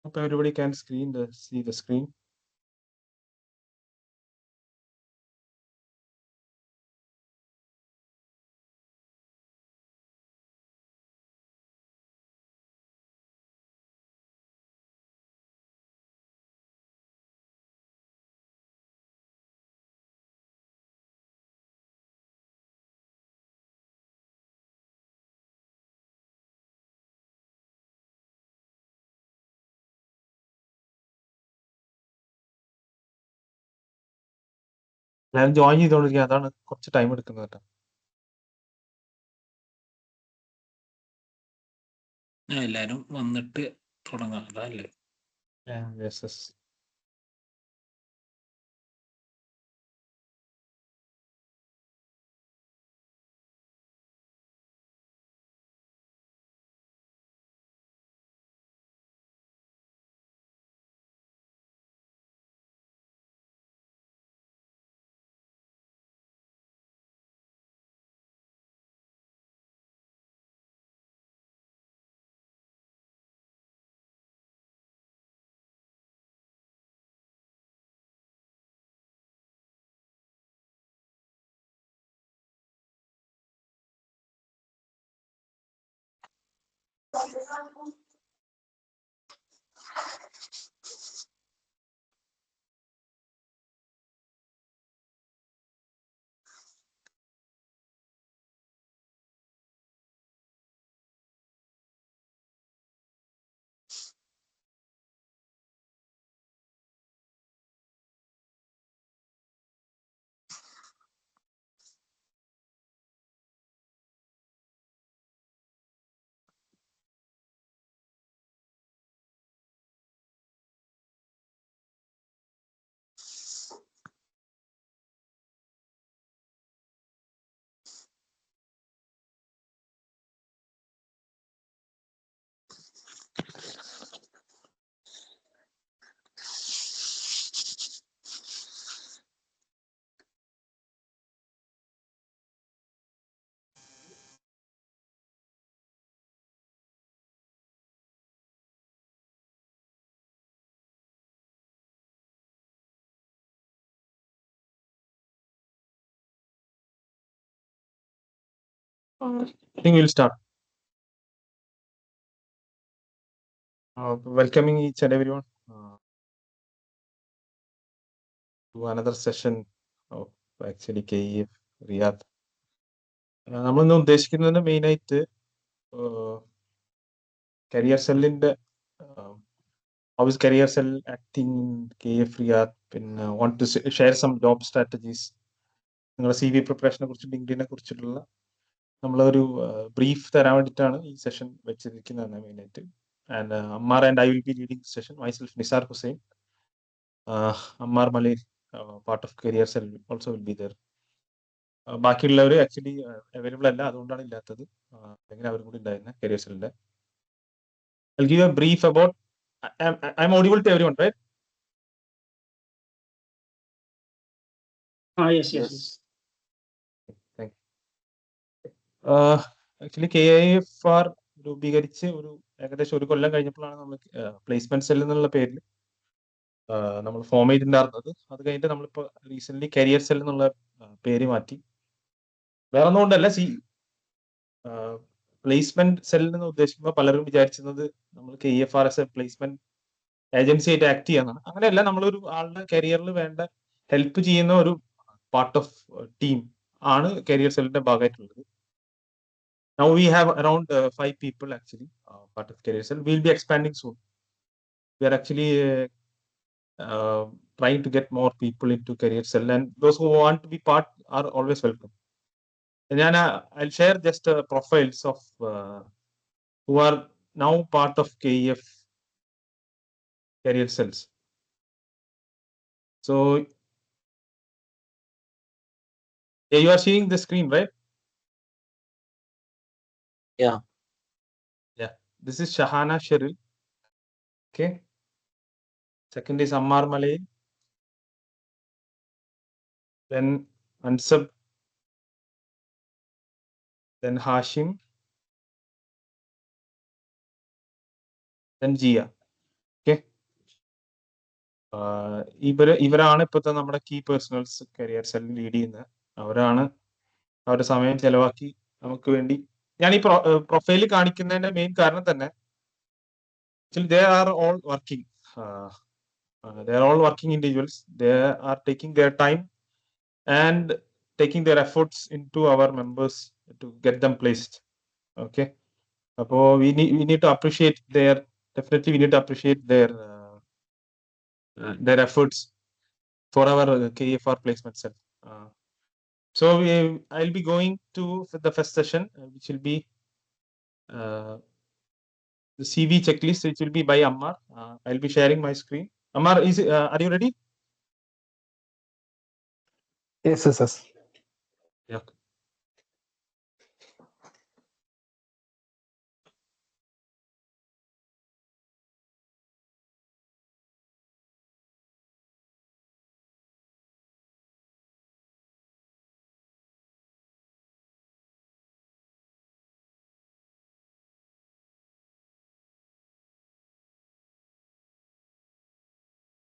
Hope everybody can see the screen. എല്ലാവരും join ചെയ്തുകൊണ്ടിരിക്കുക, അതാണ് കുറച്ച് ടൈം എടുക്കുന്നത് കേട്ടോ. എല്ലാരും വന്നിട്ട് തുടങ്ങാം, അതല്ലേ? Yes, yes. I think we'll start. Welcoming each and everyone to another session of actually KEF Riyadh. നമ്മളിന്ന് ഉദ്ദേശിക്കുന്നത് മെയിനായിട്ട് കരിയർ സെല്ലിന്റെ how is career cell acting in KEF Riyadh, പിന്നെ want to share some job strategies, നിങ്ങളുടെ CV പ്രിപ്പറേഷനെ കുറിച്ച് ലിങ്ക്ഡിനെ കുറിച്ചിട്ടുള്ള നമ്മളൊരു brief തരാൻ വേണ്ടിയിട്ടാണ് ഈ സെഷൻ വെച്ചിരിക്കുന്നത് മെയിനായിട്ട്. And Ammar and I will be leading session. Myself Nisar Hussain, Ammar Malayil part of career cell also will be there. ബാക്കിയുള്ളവർ ആക്ച്വലി അവൈലബിൾ അല്ല, അതുകൊണ്ടാണ് ഇല്ലാത്തത്. അല്ലെങ്കിൽ അവരും കൂടി ഉണ്ടായിരുന്നത് കരിയർ സെല്ലിന്റെ. I'll give a brief about. I'm audible to everyone, right? Yes. Thank you. Actually KIFR രൂപീകരിച്ച് ഏകദേശം ഒരു കൊല്ലം കഴിഞ്ഞപ്പോഴാണ് നമ്മൾ പ്ലേസ്മെന്റ് സെൽ എന്നുള്ള പേരിൽ നമ്മൾ ഫോം ചെയ്തിട്ടുണ്ടായിരുന്നത്. അത് കഴിഞ്ഞിട്ട് നമ്മളിപ്പോ റീസെന്റ് കരിയർ സെൽ എന്നുള്ള പേര് മാറ്റി. വേറെ ഒന്നും കൊണ്ടല്ല, പ്ലേസ്മെന്റ് സെല്ലിൽ നിന്ന് ഉദ്ദേശിക്കുമ്പോൾ പലരും വിചാരിച്ചിരുന്നത് നമ്മൾ KEFR പ്ലേസ്മെന്റ് ഏജൻസി ആയിട്ട് ആക്ട് ചെയ്യാന്നാണ്. അങ്ങനെയല്ല, നമ്മളൊരു ആളുടെ കരിയറിൽ വേണ്ട ഹെൽപ്പ് ചെയ്യുന്ന ഒരു പാർട്ട് ഓഫ് ടീം ആണ് കരിയർ സെല്ലിന്റെ ഭാഗമായിട്ടുള്ളത്. Now we have around 5 people actually part of career cell. We'll be expanding soon. We are actually trying to get more people into career cell, and those who want to be part are always welcome. And then I'll share just profiles of who are now part of KEF career cells. So yeah, you are seeing the screen, right? Yeah. This is Shahana Sheril. Okay. Second is Ammar Malay. Then Ansab. Then Hashim. Then Jia. Okay. ഇവരാണ് ഇപ്പോഴത്തെ നമ്മുടെ key personals career cell lead ചെയ്യുന്നത്. അവരാണ് അവരുടെ സമയം ചെലവാക്കി നമുക്ക് വേണ്ടി. ഞാൻ ഈ പ്രൊഫൈൽ കാണിക്കുന്നതിന്റെ മെയിൻ കാരണം തന്നെ they are all working. They are all working individuals. They are taking their time and taking their efforts into our members to get them placed. Okay. So we need to appreciate definitely we need to appreciate their efforts for our KFR placement set. So I'll be going to the first session, which will be the CV checklist, which will be by Ammar. I'll be sharing my screen. Ammar, are you ready? Yes. Yeah.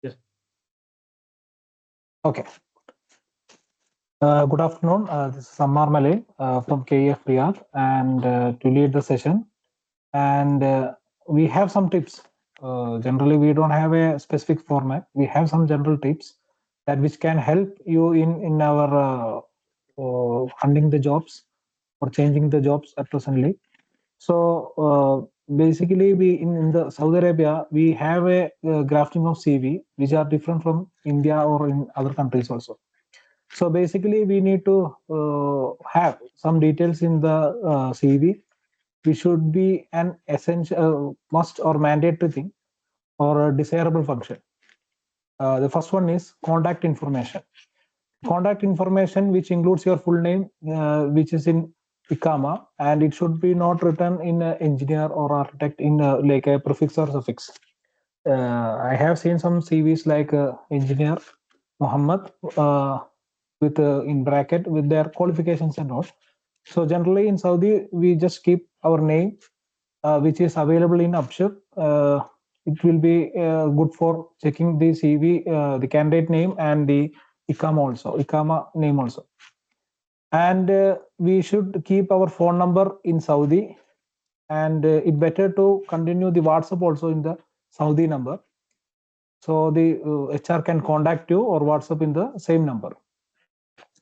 Yeah. Okay. Good afternoon. This is Ammar Malay from KF Riyadh, and to lead the session. And we have some tips. Generally, we don't have a specific format. We have some general tips that which can help you in our hunting the jobs or changing the jobs at presently. So basically, we in the Saudi Arabia we have a grafting of CV which are different from India or in other countries also. So basically, we need to have some details in the CV, which should be an essential, must or mandatory thing, or a desirable function. The first one is contact information. Contact information, which includes your full name, which is in Ikama, and it should be not written in engineer or architect in like a prefix or suffix. I have seen some CVs like engineer Muhammad with in bracket with their qualifications and all. So generally in Saudi, we just keep our name, which is available in Upshur. It will be good for checking the CV, the candidate name and the Ikama name also. And we should keep our phone number in Saudi, and it better to continue the WhatsApp also in the Saudi number. So the HR can contact you or WhatsApp in the same number.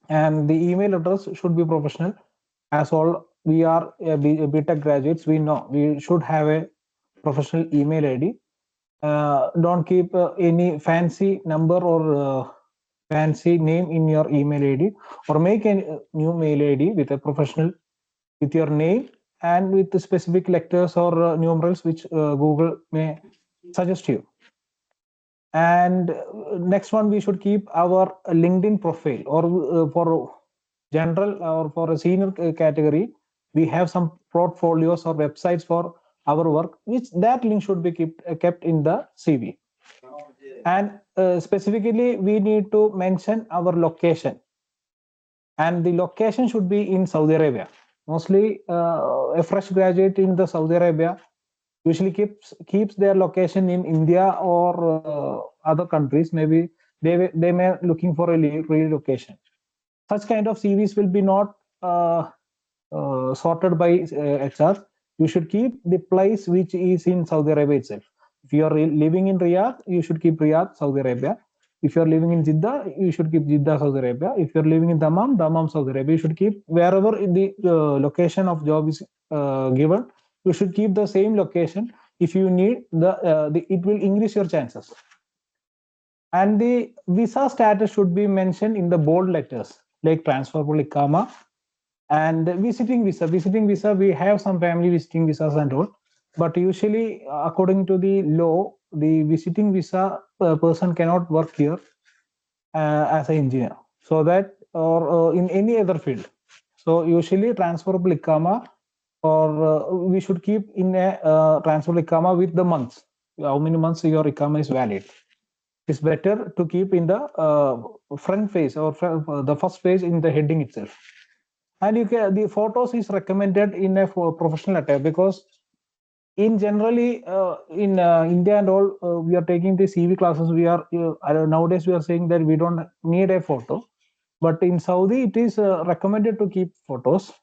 And the email address should be professional. As all we are BTech graduates, we know we should have a professional email ID. Don't keep any fancy number or fancy name in your email ID, or make a new mail ID with a professional, with your name and with the specific letters or numerals which Google may suggest you. And next one, we should keep our LinkedIn profile, or for general or for a senior category, we have some portfolios or websites for our work, which that link should be kept in the CV. And specifically, we need to mention our location, and the location should be in Saudi Arabia. Mostly a fresh graduate in the Saudi Arabia usually keeps their location in India or other countries. Maybe they may looking for a relocation. Such kind of CVs will be not sorted by HR. You should keep the place which is in Saudi Arabia itself. If you are living in Riyadh, you should keep Riyadh, Saudi Arabia. If you are living in Jeddah, you should keep Jeddah, Saudi Arabia. If you are living in Dammam, Saudi Arabia. You should keep wherever the location of job is given. You should keep the same location. If you need it will increase your chances. And the visa status should be mentioned in the bold letters, like transferable Ikama and visiting visa. We have some family visiting visas and all, but usually according to the law, the visiting visa person cannot work here as an engineer, so that or in any other field. So usually transferable Ikama, or we should keep in a transferable Ikama with the months, how many months your Ikama is valid. It's better to keep in the front face or the first page in the heading itself. And the photos is recommended in a professional attire, because in generally in India and all, we are taking the CV classes. We are nowadays we are saying that we don't need a photo, but in Saudi it is recommended to keep photos,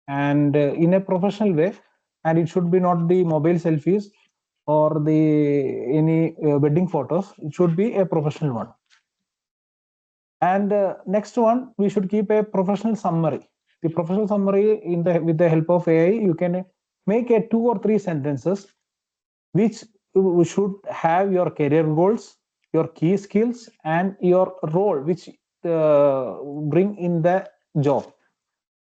and in a professional way, and it should be not the mobile selfies or the any wedding photos. It should be a professional one. And next one, we should keep a professional summary. The professional summary with the help of AI, you can make a 2 or 3 sentences which should have your career goals, your key skills, and your role which bring in the job.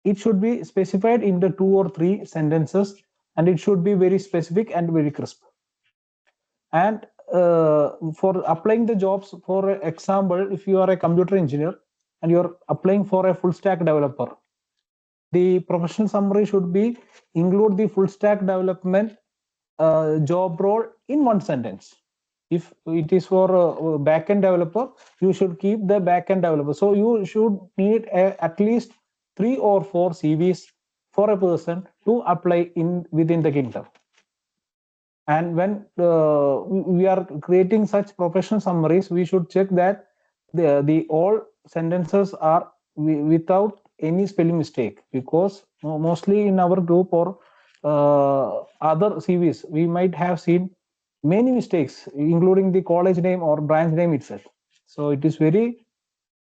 It should be specified in the 2 or 3 sentences, and it should be very specific and very crisp. And for applying the jobs, for example, if you are a computer engineer and you're applying for a full stack developer, the professional summary should be include the full stack development job role in one sentence. If it is for a backend developer, you should keep the backend developer. So you should need at least 3 or 4 CVs for a person to apply within the kingdom. And when we are creating such professional summaries, we should check that the all sentences are without any spelling mistake, because mostly in our group or other CVs, we might have seen many mistakes, including the college name or branch name itself. So it is very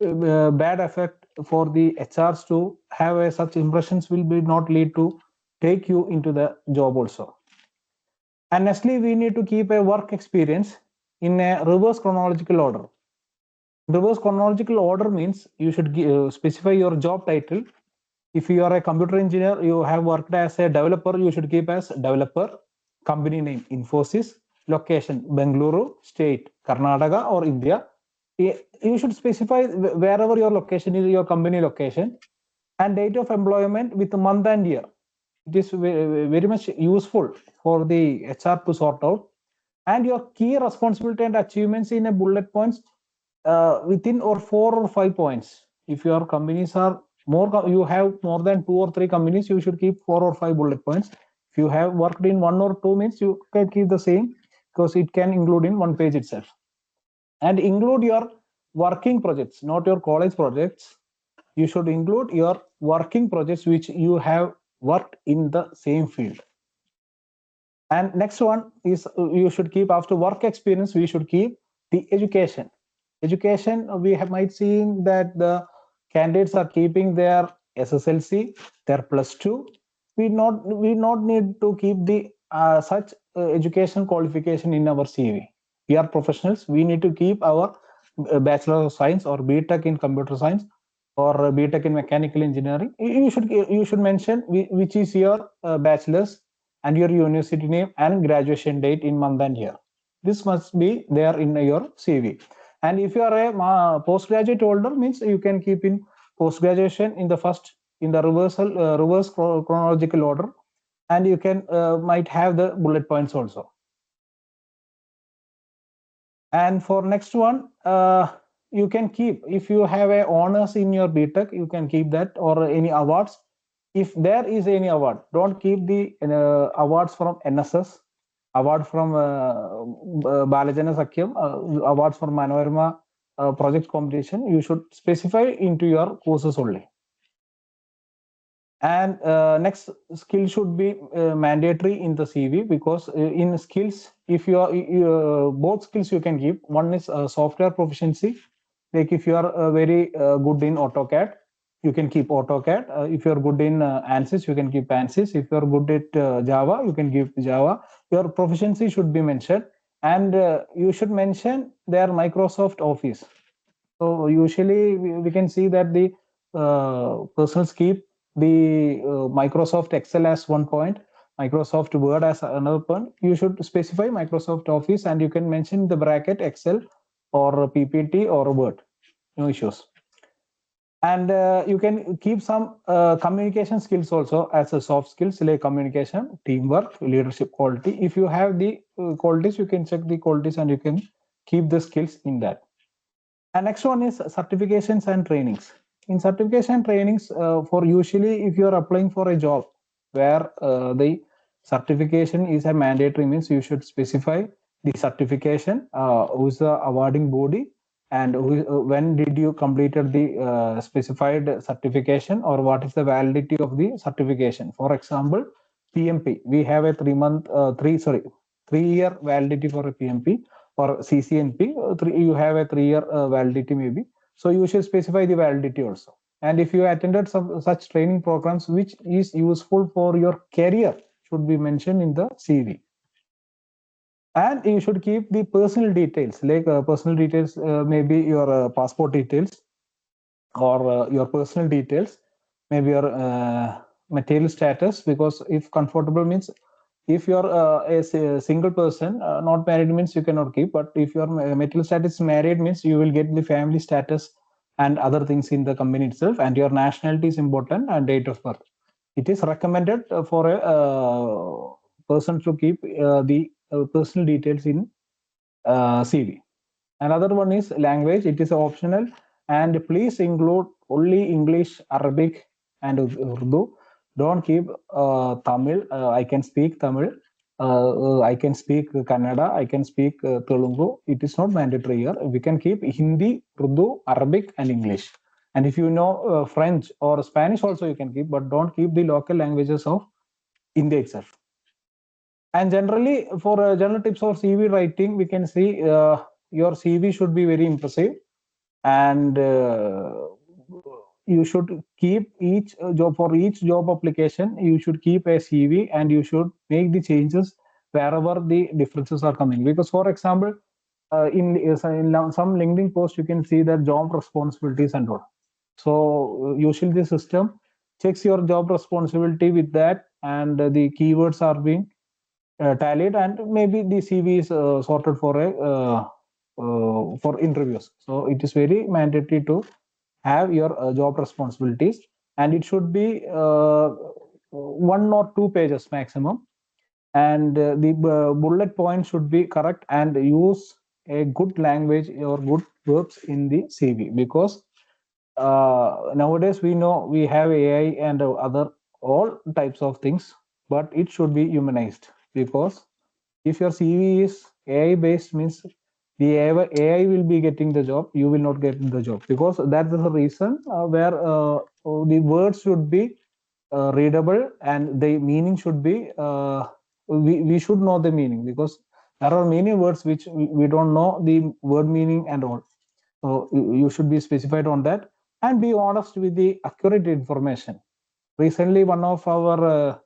bad effect for the HRs to have such impressions will be not lead to take you into the job also. And lastly, we need to keep a work experience in a reverse chronological order. Reverse chronological order means you should specify your job title. If you are a computer engineer, you have worked as a developer, you should keep as developer, company name Infosys, location Bengaluru, state Karnataka or India. You should specify wherever your location is, your company location, and date of employment with month and year. It is very much useful for the HR to sort out. And your key responsibility and achievements in a bullet points within or 4 or 5 points. If your companies are more, you have more than 2 or 3 companies, you should keep 4 or 5 bullet points. If you have worked in 1 or 2 means, you can keep the same, because it can include in one page itself. And include your working projects, not your college projects. You should include your working projects which you have worked in the same field. And next one is you should keep, after work experience, we should keep the education. Education, we might see that the candidates are keeping their SSLC, their +2. We not need to keep the such education qualification in our CV. We are professionals. We need to keep our Bachelor of Science or BTech in Computer Science or BTech in Mechanical Engineering. You should mention which is your bachelor's and your university name and graduation date in month and year. This must be there in your CV. And if you are a postgraduate holder, means you can keep in post-graduation in the first, in the reverse chronological order, and you can might have the bullet points also. And for next one, you can keep, if you have a honors in your BTech, you can keep that, or any awards. If there is any award, don't keep the awards from NSS, award from Balajana Sakyam, awards from Manorama project competition. You should specify into your courses only. And next, skill should be mandatory in the CV, because in skills, if you are both skills you can keep. One is software proficiency, like if you are very good in AutoCAD, you can keep AutoCAD. If you are good in ANSYS, you can keep ANSYS. If you are good at Java, you can keep Java. Your proficiency should be mentioned, and you should mention their Microsoft Office. So usually we can see that the persons keep the Microsoft Excel as one point, Microsoft Word as another point. You should specify Microsoft Office, and you can mention the bracket Excel or PPT or Word. No issues. And you can keep some communication skills also as a soft skills, like communication, teamwork, leadership quality. If you have the qualities, you can check the qualities and you can keep the skills in that. And next one is certifications and trainings. In certification trainings, for usually if you are applying for a job where the certification is a mandatory, means you should specify the certification, who is the awarding body, and when did you completed the specified certification, or what is the validity of the certification. For example, PMP, we have a 3-year validity for a PMP, or CCNP, you have a 3-year validity maybe. So you should specify the validity also. And if you attended some such training programs which is useful for your career, should be mentioned in the CV. And you should keep the personal details, like personal details, maybe your passport details, or your personal details, maybe your material status, because if comfortable means, if you're a single person, not married means you cannot keep, but if your material status is married means you will get the family status and other things in the company itself, and your nationality is important, and date of birth. It is recommended for a person to keep the personal details in CV. Another one is language. It is optional, and please include only English, Arabic, and Urdu. Don't keep Tamil. I can speak Tamil. I can speak Kannada. I can speak Telugu. It is not mandatory here. We can keep Hindi, Urdu, Arabic, and English. And if you know French or Spanish also you can keep, but don't keep the local languages of India itself. And generally, for general tips for CV writing, we can see your CV should be very impressive, and you should keep each job, for each job application, you should keep a CV, and you should make the changes wherever the differences are coming. Because, for example, in some LinkedIn post, you can see that job responsibilities and all. So usually the system checks your job responsibility with that, and the keywords are being tallied, and maybe the CV is sorted for a for interviews. So it is very mandatory to have your job responsibilities, and it should be 1 or 2 pages maximum, and the bullet point should be correct, and use a good language or good verbs in the CV, because nowadays we know we have AI and other all types of things, but it should be humanized, because if your CV is AI based, means the AI will be getting the job, you will not get the job, because that is the reason where the words should be readable, and the meaning should be we should know the meaning, because there are many words which we don't know the word meaning and all. So you should be specified on that, and be honest with the accurate information. Recently, one of our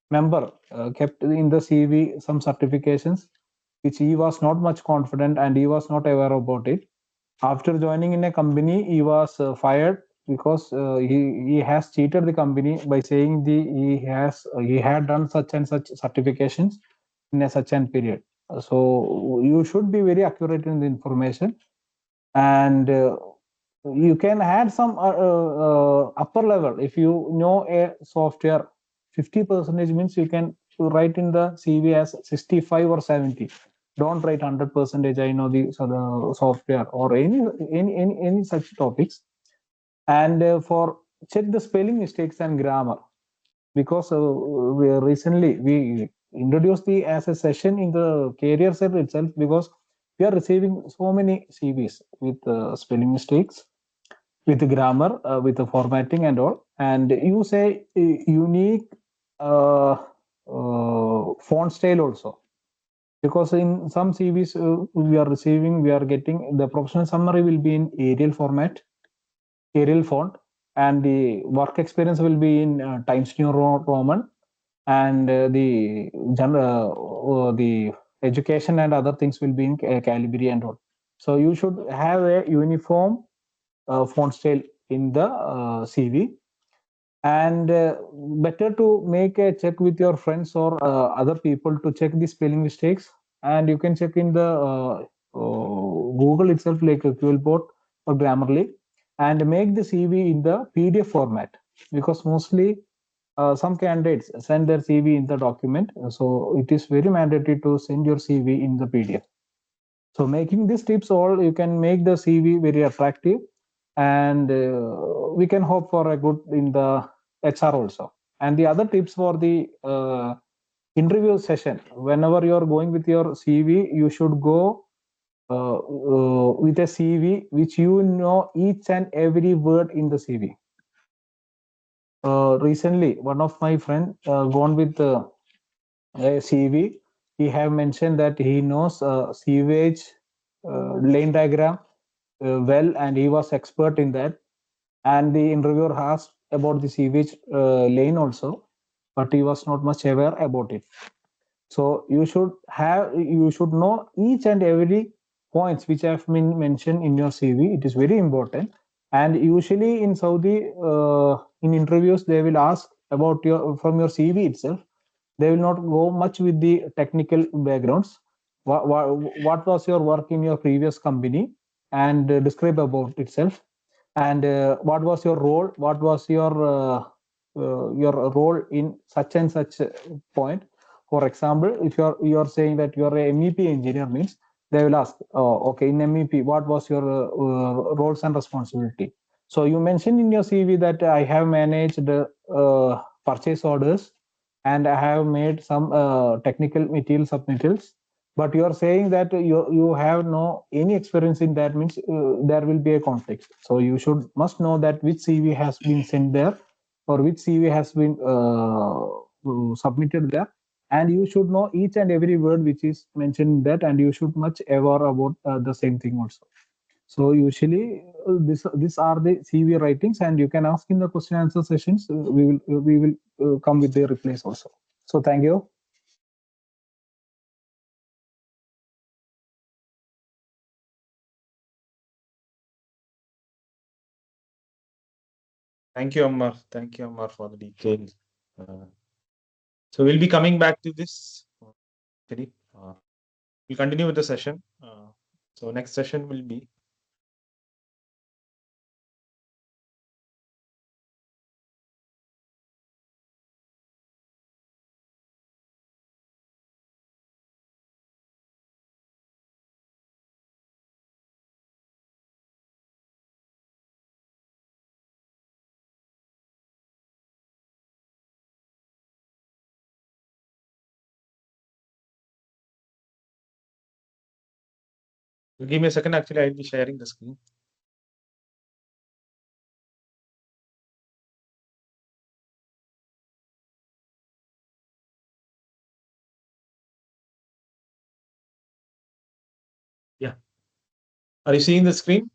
member kept in the CV some certifications which he was not much confident, and he was not aware about it. After joining in a company, he was fired, because he has cheated the company by saying he had done such and such certifications in a such and period. So you should be very accurate in the information, and you can add some upper level. If you know a software 50% means, you can write in the CV as 65 or 70. Don't write 100%. I know the software or any such topics. And for check the spelling mistakes and grammar, because we introduced the as a session in the career set itself, because we are receiving so many CVs with spelling mistakes, with the grammar, with the formatting and all, and use a unique font style also, because in some CVs we are getting the professional summary will be in Arial format, Arial font, and the work experience will be in Times New Roman, and the education and other things will be in Calibri and all. So you should have a uniform font style in the CV, and better to make a check with your friends or other people to check the spelling mistakes, and you can check in the Google itself, like Quillbot or Grammarly, and make the CV in the PDF format, because mostly some candidates send their CV in the document, so it is very mandatory to send your CV in the PDF. So making these tips all, you can make the CV very attractive, and we can hope for a good in the HR also. And the other tips for the interview session, whenever you are going with your CV, you should go with a CV which you know each and every word in the CV. Recently, one of my friend gone with a CV. He have mentioned that he knows sewage lane diagram well, and he was expert in that. And the interviewer asked about the sewage lane also, but he was not much aware about it. So you should know each and every points which have been mentioned in your CV. It is very important. And usually in Saudi, in interviews, they will ask about from your CV itself. They will not go much with the technical backgrounds. What was your work in your previous company, and describe about itself. And what was your role? What was your role in such and such point? For example, if you're saying that you're a MEP engineer, means they will ask, oh, okay, in MEP, what was your roles and responsibility? So you mentioned in your CV that I have managed purchase orders, and I have made some technical material submittals. But you are saying that you have no any experience in that, means there will be a conflict. So you must know that which CV has been sent there, or which CV has been submitted there, and you should know each and every word which is mentioned in that, and you should much aware about the same thing also. So usually these are the CV writings, and you can ask in the question answer sessions. We will come with the replies also. So thank you. Thank you, Ammar. Thank you, Ammar, for the details. So we'll be coming back to this. We'll continue with the session. So next session will be give me a second. Actually, I'll be sharing the screen. Yeah. Are you seeing the screen?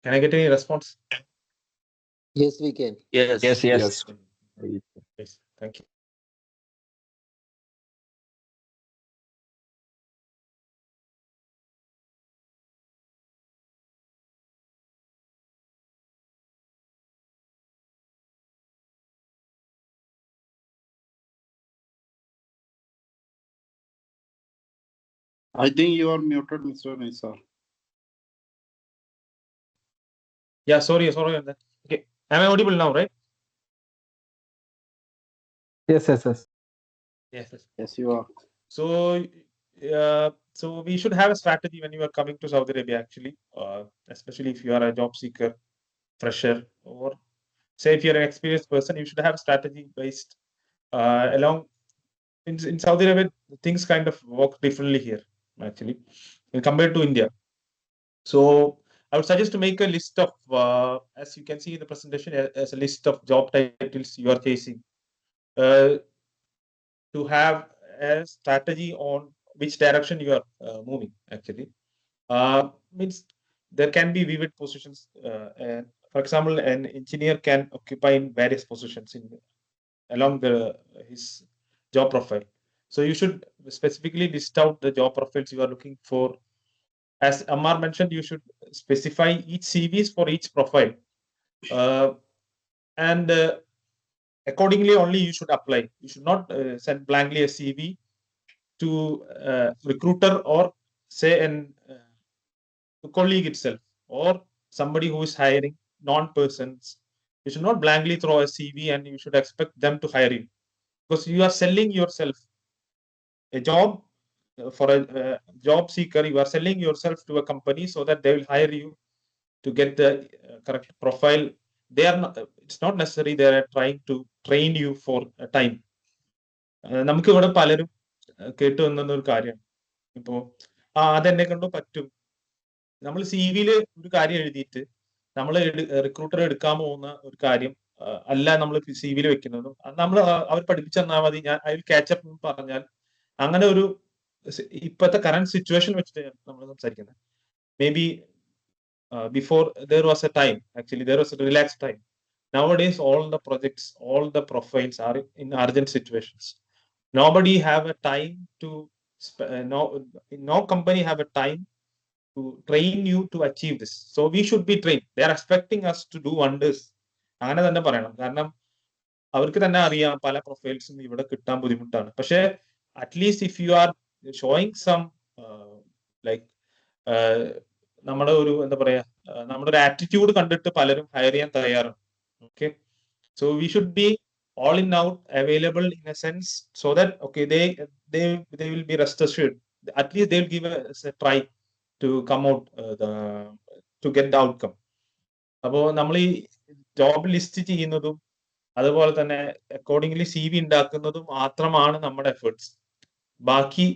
Can I get any response? Yes, we can. Yes. Yes. Thank you. I think you are muted, Mr. Nisar. Yeah, sorry on that. Okay. Am I audible now, right? Yes. Yes, you are. So we should have a strategy when you are coming to Saudi Arabia, actually, especially if you are a job seeker, fresher, or say if you're an experienced person, you should have a strategy based along. In Saudi Arabia, things kind of work differently here, actually, compared to India. So I would suggest to make a list of, as you can see in the presentation, as a list of job titles you are chasing, to have a strategy on which direction you are moving, actually. Means there can be vivid positions. And for example, an engineer can occupy in various positions along his job profile. So you should specifically list out the job profiles you are looking for. As Ammar mentioned, you should specify each CVs for each profile. And accordingly only you should apply. You should not send blankly a CV to recruiter, or say an colleague itself, or somebody who is hiring non-persons. You should not blankly throw a CV and you should expect them to hire you, because you are selling yourself. A job for a job seeker, you are selling yourself to a company so that they will hire you to get the correct profile they are not, it's not necessary they are trying to train you for a time. നമുക്ക് ഇവിടെ പലരും കേട്ടു വന്ന ഒരു കാര്യമാണ്. ഇപ്പോ അതെന്നെ കൊണ്ട് പറ്റും. നമ്മൾ CV-യില് ഒരു കാര്യം എഴുതിയിട്ട് നമ്മൾ റിക്രൂട്ടർ എടുക്കാൻ പോകുന്ന ഒരു കാര്യം അല്ല നമ്മൾ CV-യിൽ വെക്കുന്നതും നമ്മൾ അവർ പഠിപ്പിച്ചു തന്നാൽ മതി, ഞാൻ ഐ വിൽ ക്യാച്ച് അപ്പ് എന്ന് പറഞ്ഞാൽ അങ്ങനെ ഒരു ഇപ്പോഴത്തെ കറന്റ് സിറ്റുവേഷൻ വെച്ചിട്ട് നമ്മൾ സംസാരിക്കുന്നത്. May be before there was a time, actually there was a relaxed time. Nowadays all the projects, all the profiles are in urgent situations. Nobody have a time to no company have a time to train you to achieve this. So we should be trained. They are expecting us to do wonders. അങ്ങനെ തന്നെ പറയണം. കാരണം അവർക്ക് തന്നെ അറിയാം പല പ്രൊഫൈൽസും ഇവിടെ കിട്ടാൻ ബുദ്ധിമുട്ടാണ്. പക്ഷെ at least if you are showing some like നമ്മുടെ ഒരു എന്താ പറയാ, നമ്മുടെ ഒരു ആറ്റിറ്റ്യൂഡ് കണ്ടിട്ട് പലരും ഹയർ ചെയ്യാൻ തയ്യാറാണ്. Okay, so we should be all in out available in a sense, so that okay they will be rest assured, at least they will give us a try to come out to get the outcome. അപ്പോ നമ്മൾ ഈ job list ചെയ്യുന്നതും അതുപോലെ തന്നെ accordingly CV ഉണ്ടാക്കുന്നതും മാത്രമാണ് നമ്മുടെ efforts. ബാക്കി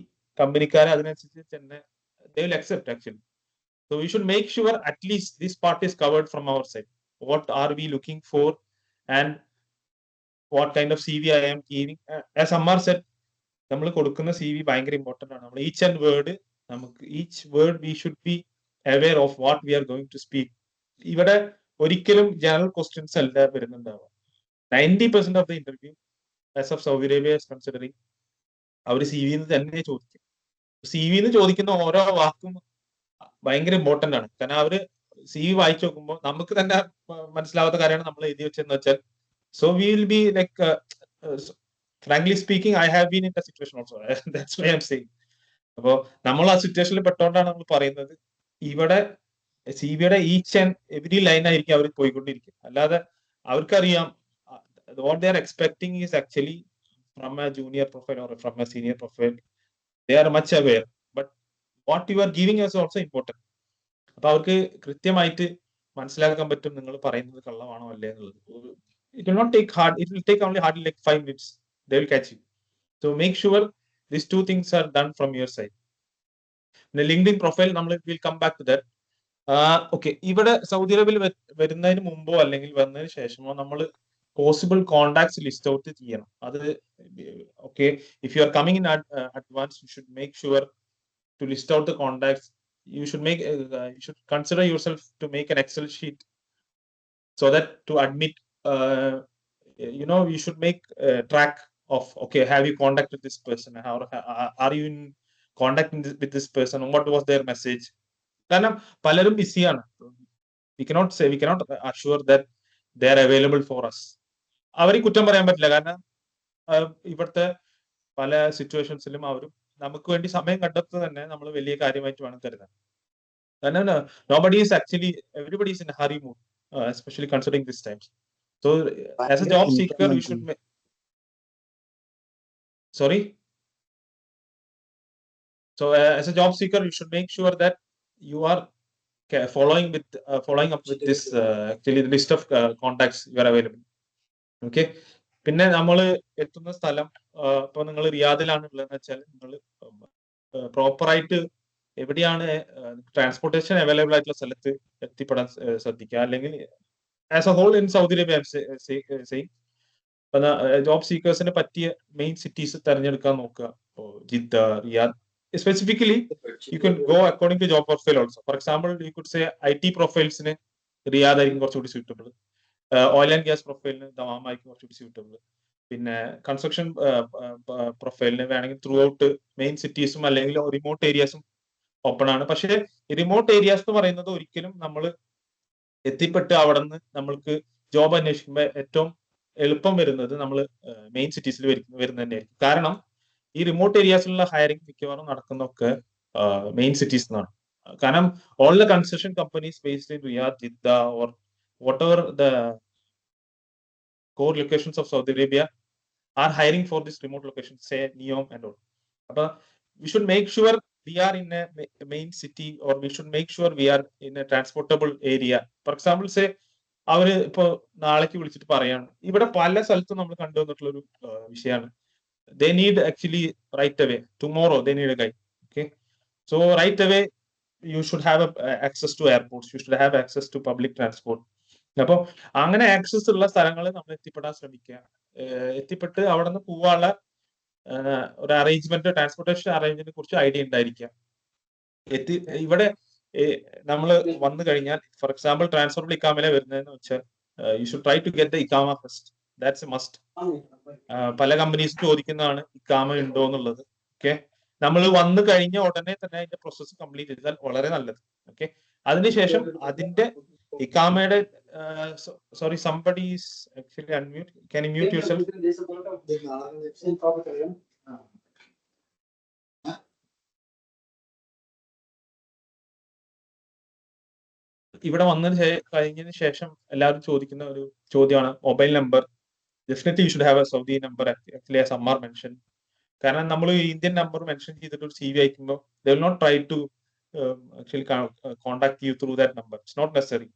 കമ്പനിക്കാരെ അതിനനുസരിച്ച് തന്നെ they will accept actually. So we should make sure at least this part is covered from our side. What are we looking for and what kind of CV I am giving. As Ammar said, നമ്മൾ കൊടുക്കുന്ന CV ഭയങ്കര important ആണ്. നമ്മൾ each word we should be aware of what we are going to speak. ഇവിടെ ഒരിക്കലും general questions അല്ല വരുന്നുണ്ടാവുക. 90% of the interview as of Saudi Arabia is considering അവർ CV-ന്ന് തന്നെ ചോദിക്കും. CV-ന്ന് ചോദിക്കുന്ന ഓരോ വാക്കും ഭയങ്കര ഇമ്പോർട്ടന്റ് ആണ്. കാരണം അവര് CV വായിച്ചു നോക്കുമ്പോൾ നമുക്ക് തന്നെ മനസ്സിലാവാത്ത കാര്യമാണ് നമ്മൾ എഴുതി വെച്ചെന്ന് വെച്ചാൽ. So we will be like, frankly speaking, I have been in that situation also. That's why I'm saying. അപ്പോ നമ്മൾ ആ സിറ്റുവേഷനിൽ പെട്ടോണ്ടാണ് നമ്മൾ പറയുന്നത്. ഇവിടെ CV-യുടെ ഈച്ച് ആൻഡ് എവരി ലൈൻ ആയിരിക്കും അവർ പോയിക്കൊണ്ടിരിക്കും. അല്ലാതെ അവർക്കറിയാം what they are expecting is actually from a junior profile or from a senior profile. They are much aware, but what you are giving is also important. അപ്പൊ അവർക്ക് കൃത്യമായിട്ട് മനസ്സിലാക്കാൻ പറ്റും നിങ്ങൾ പറയുന്നത് കള്ളമാണോ അല്ലേ എന്നുള്ളത്. It will not take hard. It will take only hardly like 5 minutes. They will catch you. So make sure these two things are done from your side. The LinkedIn profile, we'll come back to that. Okay, ഇവിടെ Saudi അറേബ്യയിൽ വരുന്നതിന് മുമ്പോ അല്ലെങ്കിൽ വന്നതിന് ശേഷമോ നമ്മൾ possible contacts list out ചെയ്യണം. അത് okay, if you are coming in advance you should make sure to list out the contacts. You should consider yourself to make an Excel sheet so that to admit, you should make a track of, okay, have you contacted this person, how are you in contact with this person, what was their message. കാരണം പലരും ബിസിയാണ്. we cannot assure that they are available for us. അവരെ കുറ്റം പറയാൻ പറ്റില്ല. കാരണം ഇവിടുത്തെ പല സിറ്റുവേഷൻസിലും അവരും നമുക്ക് വേണ്ടി സമയം കണ്ടെത്തുന്നത് തന്നെ നമ്മൾ വലിയ കാര്യമായിട്ട് വേണം കരുതാൻ. കാരണം nobody is actually, everybody is in a hurry mood, especially considering these times. So as a job seeker you should as a job seeker you should make sure that you are following up with this actually the list of contacts you are available. Okay, പിന്നെ നമ്മൾ എത്തുന്ന സ്ഥലം, ഇപ്പൊ നിങ്ങൾ റിയാദിലാണ് ഉള്ളതെന്ന് വെച്ചാൽ നിങ്ങൾ proper ആയിട്ട് എവിടെയാണ് ട്രാൻസ്പോർട്ടേഷൻ അവൈലബിൾ ആയിട്ടുള്ള സ്ഥലത്ത് എത്തിപ്പെടാൻ ശ്രദ്ധിക്കുക. അല്ലെങ്കിൽ as a whole in Saudi Arabia job സീക്കേഴ്സിന് പറ്റിയ മെയിൻ സിറ്റീസ് തെരഞ്ഞെടുക്കാൻ നോക്കുക. Jeddah, Riyadh. Specifically, you can go according to job profile also. For example, you could say IT profiles-ന് റിയാദ് ആയിരിക്കും കുറച്ചുകൂടി suitable. Oil and gas profile-ന് Dammam ആയിരിക്കും കുറച്ചുകൂടി suitable. പിന്നെ കൺസ്ട്രക്ഷൻ പ്രൊഫൈലിന് വേണമെങ്കിൽ ത്രൂ ഔട്ട് മെയിൻ സിറ്റീസും അല്ലെങ്കിൽ റിമോട്ട് ഏരിയാസും ഓപ്പൺ ആണ്. പക്ഷേ റിമോട്ട് ഏരിയാസ് എന്ന് പറയുന്നത് ഒരിക്കലും നമ്മൾ എത്തിപ്പെട്ട് അവിടെ നിന്ന് നമ്മൾക്ക് ജോബ് അന്വേഷിക്കുമ്പോൾ ഏറ്റവും എളുപ്പം വരുന്നത് നമ്മൾ മെയിൻ സിറ്റീസിൽ വരുന്നത് തന്നെയായിരിക്കും. കാരണം ഈ റിമോട്ട് ഏരിയാസിലുള്ള ഹയറിംഗ് മിക്കവാറും നടക്കുന്നതൊക്കെ മെയിൻ സിറ്റീസ് എന്നാണ്. കാരണം all the construction companies based in Riyadh, Jeddah or what ever the core locations of Saudi Arabia are hiring for this remote location, say NEOM and all. But we should make sure we are in a main city, or we should make sure we are in a transportable area. For example, say അവര് ഇപ്പൊ നാളേക്ക് വിളിച്ചിട്ട് പറയാണ്. ഇവിടെ പല സ്ഥലത്തും നമ്മൾ കണ്ടുവന്നിട്ടുള്ള ഒരു വിഷയമാണ്. They need actually right away. Tomorrow they need a guy. Okay. So right away you should have access to airports. You should have access to public transport. അപ്പോൾ അങ്ങനെ ആക്സസ് ഉള്ള സ്ഥലങ്ങളിൽ നമ്മൾ എത്തിപ്പെടാൻ ശ്രമിക്കുക. എത്തിപ്പെട്ട് അവിടെ നിന്ന് പോവാനുള്ള ഒരു അറേഞ്ച്മെന്റ്, ട്രാൻസ്പോർട്ടേഷൻ അറേഞ്ച്മെന്റിനെ കുറിച്ച് ഐഡിയ ഉണ്ടായിരിക്കുക. ഇവിടെ നമ്മൾ വന്നു കഴിഞ്ഞാൽ, ഫോർ എക്സാമ്പിൾ ട്രാൻസ്ഫർ ഇക്കാമയിലെ വരുന്നതെന്ന് വെച്ചാൽ you should try to get the ഇക്കാമ ഫസ്റ്റ്. That's a must. പല കമ്പനീസ് ചോദിക്കുന്നതാണ് ഇക്കാമ ഉണ്ടോ എന്നുള്ളത്. ഓക്കെ, നമ്മൾ വന്നു കഴിഞ്ഞ ഉടനെ തന്നെ അതിന്റെ പ്രോസസ്സ് കംപ്ലീറ്റ് ചെയ്താൽ വളരെ നല്ലത്. ഓക്കെ, അതിനുശേഷം അതിന്റെ ഇക്കാമയുടെ sorry somebody is actually unmute. Can you mute yourself? ഇവിടെ വന്നതിന് കഴിഞ്ഞതിന് ശേഷം എല്ലാവരും ചോദിക്കുന്ന ഒരു ചോദ്യമാണ് mobile number. Definitely you should have a Saudi number. Actually as Ammar mention, കാരണം നമ്മൾ ഇന്ത്യൻ നമ്പർ മെൻഷൻ ചെയ്തിട്ട് ഒരു CV അയക്കുമ്പോൾ they will not try to actually contact you through that number. It's not necessary.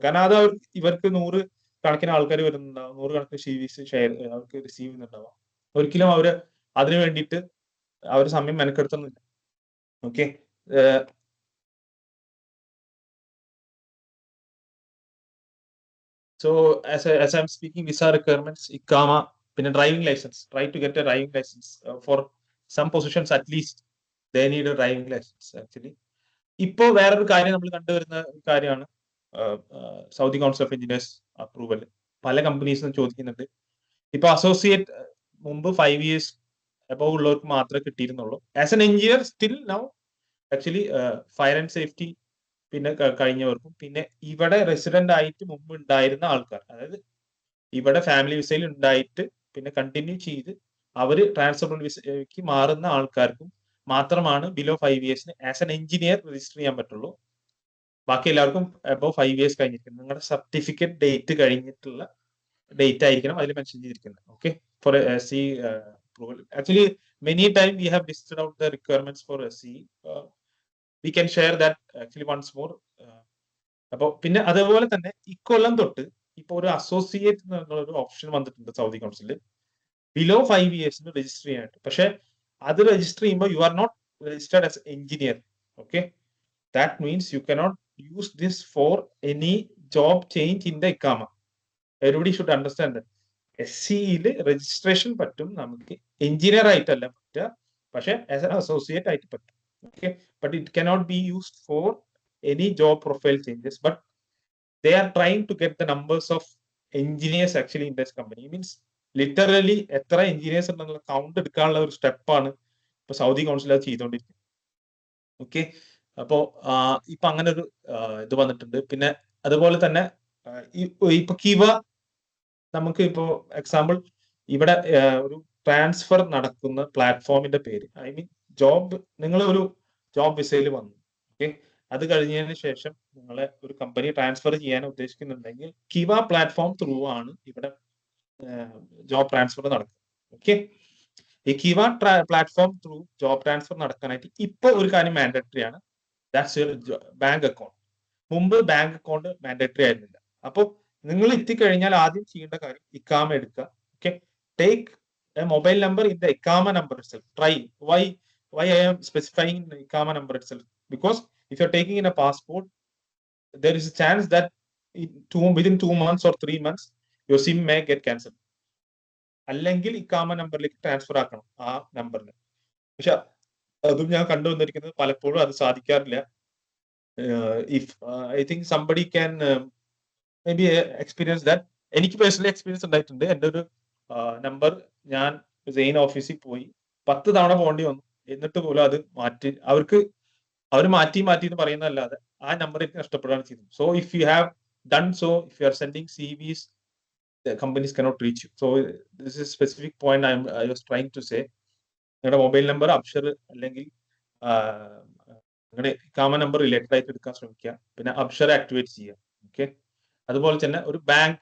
കാരണം അത് ഇവർക്ക് 100 കണക്കിന് ആൾക്കാർ വരുന്നുണ്ടാവും, 100 കണക്കിന് CVs ഷെയർ അവർക്ക് റിസീവ് ചെയ്യുന്നുണ്ടാവാം. ഒരിക്കലും അവര് അതിനു വേണ്ടിയിട്ട് അവർ സമയം മെനക്കെടുത്തുന്നില്ല. Okay, so as I'm speaking, visa requirements, ikama, പിന്നെ driving license. Try to get a driving license. For some positions at least they need a driving license actually. ഇപ്പോ വേറൊരു കാര്യം നമ്മൾ കണ്ടുവരുന്ന കാര്യമാണ് Saudi council of engineers approval. പല കമ്പനീസും ചോദിക്കുന്നുണ്ട്. ഇപ്പൊ അസോസിയേറ്റ് മുമ്പ് 5 years അബവ് ഉള്ളവർക്ക് മാത്രമേ കിട്ടിയിരുന്നുള്ളൂ. As an engineer still now actually fire and safety പിന്നെ കഴിഞ്ഞവർക്കും, പിന്നെ ഇവിടെ റെസിഡന്റ് ആയിട്ട് മുമ്പ് ഉണ്ടായിരുന്ന ആൾക്കാർ, അതായത് ഇവിടെ ഫാമിലി വിസയിൽ ഉണ്ടായിട്ട് പിന്നെ കണ്ടിന്യൂ ചെയ്ത് അവര് ട്രാൻസ്ഫർ വിസയ്ക്ക് മാറുന്ന ആൾക്കാർക്കും മാത്രമാണ് below 5 years as an engineer register ചെയ്യാൻ പറ്റുള്ളൂ. ബാക്കി എല്ലാവർക്കും അബവ് 5 years കഴിഞ്ഞിരിക്കുന്നത്. നിങ്ങളുടെ സർട്ടിഫിക്കറ്റ് ഡേറ്റ് കഴിഞ്ഞിട്ടുള്ള ഡേറ്റ് ആയിരിക്കണം അതിൽ മെൻഷൻ ചെയ്തിരിക്കുന്നത്. Okay, for SC approval. Actually, many times we have listed out the requirements for SC. We can share that actually once more. അപ്പോൾ പിന്നെ അതേപോലെ തന്നെ ഇക്കൊല്ലം തൊട്ട് ഇപ്പൊ ഒരു അസോസിയേറ്റ് എന്നുള്ള ഒരു ഓപ്ഷൻ വന്നിട്ടുണ്ട് സൗദി കൗൺസിലിൽ, ബിലോ 5 years രജിസ്റ്റർ ചെയ്യാനായിട്ട്. പക്ഷെ അത് രജിസ്റ്റർ ചെയ്യുമ്പോൾ you are not registered as engineer. Okay, that means you cannot use this for any job change in the ഇക്കാമ. Everybody should understand that. SCയിൽ രജിസ്ട്രേഷൻ പറ്റും നമുക്ക്, എഞ്ചിനീയർ ആയിട്ടല്ല പറ്റുക, പക്ഷെ ആസ് എൻ അസോസിയേറ്റ് ആയിട്ട് പറ്റും. Okay, but it cannot be used for any job profile changes. But they are trying to get the numbers of engineers actually in this company. It means literally എത്ര engineers ഉണ്ടെന്നുള്ള count എടുക്കാനുള്ള ഒരു സ്റ്റെപ്പാണ് ഇപ്പൊ Saudi council അത് ചെയ്തുകൊണ്ടിരിക്കുന്നത്. Okay, അപ്പോ ഇപ്പൊ അങ്ങനെ ഒരു ഇത് വന്നിട്ടുണ്ട്. പിന്നെ അതുപോലെ തന്നെ ഇപ്പൊ കിവ നമുക്ക് ഇപ്പോ എക്സാമ്പിൾ ഇവിടെ ഒരു ട്രാൻസ്ഫർ നടക്കുന്ന പ്ലാറ്റ്ഫോമിന്റെ പേര്, ഐ മീൻ ജോബ്, നിങ്ങൾ ഒരു ജോബ് വിസയിൽ വന്നു. ഓക്കെ, അത് കഴിഞ്ഞതിന് ശേഷം നിങ്ങളെ ഒരു കമ്പനി ട്രാൻസ്ഫർ ചെയ്യാൻ ഉദ്ദേശിക്കുന്നുണ്ടെങ്കിൽ കിവ പ്ലാറ്റ്ഫോം ത്രൂ ആണ് ഇവിടെ ജോബ് ട്രാൻസ്ഫർ നടക്കുന്നത്. ഓക്കെ, ഈ Qiwa platform through job transfer നടക്കാനായിട്ട് ഇപ്പൊ ഒരു കാര്യം മാൻഡേറ്ററി ആണ്. That's your bank account. മുമ്പ് ബാങ്ക് അക്കൗണ്ട് മാൻഡേറ്ററി ആയിരുന്നില്ല. അപ്പോൾ നിങ്ങൾ എത്തിക്കഴിഞ്ഞാൽ ആദ്യം ചെയ്യേണ്ട കാര്യം ഇക്കാമ എടുക്കുക. Okay, take a mobile number in the ഇക്കാമ number itself. Try. Why I am specifying the Ikama number itself? Because if you're taking in a passport, there is a chance that within 2 months or 3 months, your SIM may get cancelled. അല്ലെങ്കിൽ ഇക്കാമ നമ്പറിലേക്ക് transfer ആക്കണം ആ നമ്പറിന്. പക്ഷെ അതും ഞാൻ കണ്ടുവന്നിരിക്കുന്നത് പലപ്പോഴും അത് സാധിക്കാറില്ല. If I think somebody can may be experience that. എനിക്ക് പേഴ്സണലി എക്സ്പീരിയൻസ് ഉണ്ടായിട്ടുണ്ട്. എൻ്റെ ഒരു നമ്പർ ഞാൻ സെയിൻ ഓഫീസിൽ പോയി 10 തവണ പോകേണ്ടി വന്നു. എന്നിട്ട് പോലും അത് മാറ്റി അവർ മാറ്റി എന്ന് പറയുന്നതല്ലാതെ ആ നമ്പർ എനിക്ക് നഷ്ടപ്പെടുകയാണ് ചെയ്തത്. So if you have done so, if you R sending CVs, the companies cannot reach you. So this is a specific point I was trying to say. നിങ്ങളുടെ മൊബൈൽ നമ്പർ അബ്ഷർ അല്ലെങ്കിൽ നിങ്ങളുടെ ഇക്കാമ നമ്പർ റിലേറ്റഡ് ആയിട്ട് എടുക്കാൻ ശ്രമിക്കുക. പിന്നെ Absher activate ചെയ്യുക. Okay, അതുപോലെ തന്നെ ഒരു ബാങ്ക്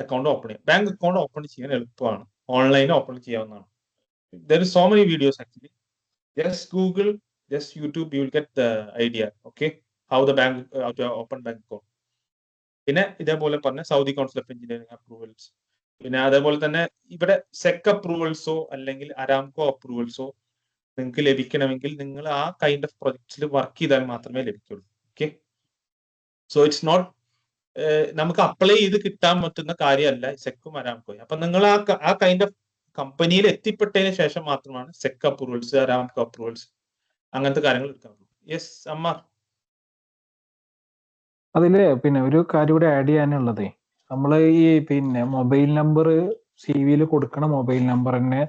അക്കൗണ്ട് ഓപ്പൺ ചെയ്യുക. ബാങ്ക് അക്കൗണ്ട് ഓപ്പൺ ചെയ്യാൻ എളുപ്പമാണ്, ഓൺലൈനിൽ ഓപ്പൺ ചെയ്യാവുന്നതാണ്. There is so many videos actually. Just Google, just YouTube, you will get the idea. Okay, how to open bank account. പിന്നെ ഇതേപോലെ പറഞ്ഞ Saudi council of engineering approvals, പിന്നെ അതേപോലെ തന്നെ ഇവിടെ സെക് അപ്രൂവൽസോ അല്ലെങ്കിൽ അരാംകോ അപ്രൂവൽസോ നിങ്ങൾക്ക് ലഭിക്കണമെങ്കിൽ നിങ്ങൾ ആ കൈൻഡ് ഓഫ് പ്രൊജക്ട്സിൽ വർക്ക് ചെയ്താൽ മാത്രമേ ലഭിക്കുള്ളൂ. ഓക്കെ, സോ ഇറ്റ്സ് നോട്ട് നമുക്ക് അപ്ലൈ ചെയ്ത് കിട്ടാൻ പറ്റുന്ന കാര്യമല്ല സെക്കും അരാംകോയും. അപ്പൊ നിങ്ങൾ ആ കൈൻഡ് ഓഫ് കമ്പനിയിൽ എത്തിപ്പെട്ടതിന് ശേഷം മാത്രമാണ് സെക് അപ്രൂവൽസ്, അരാംകോ അപ്രൂവൽസ് അങ്ങനത്തെ കാര്യങ്ങൾ എടുക്കാറുള്ളൂ. യെസ് അമ്മാർ. അതില് പിന്നെ ഒരു കാര്യം കൂടെ ആഡ് ചെയ്യാനുള്ളതേ, നമ്മൾ ഈ പിന്നെ മൊബൈൽ നമ്പർ CV കൊടുക്കണ മൊബൈൽ നമ്പർ തന്നെ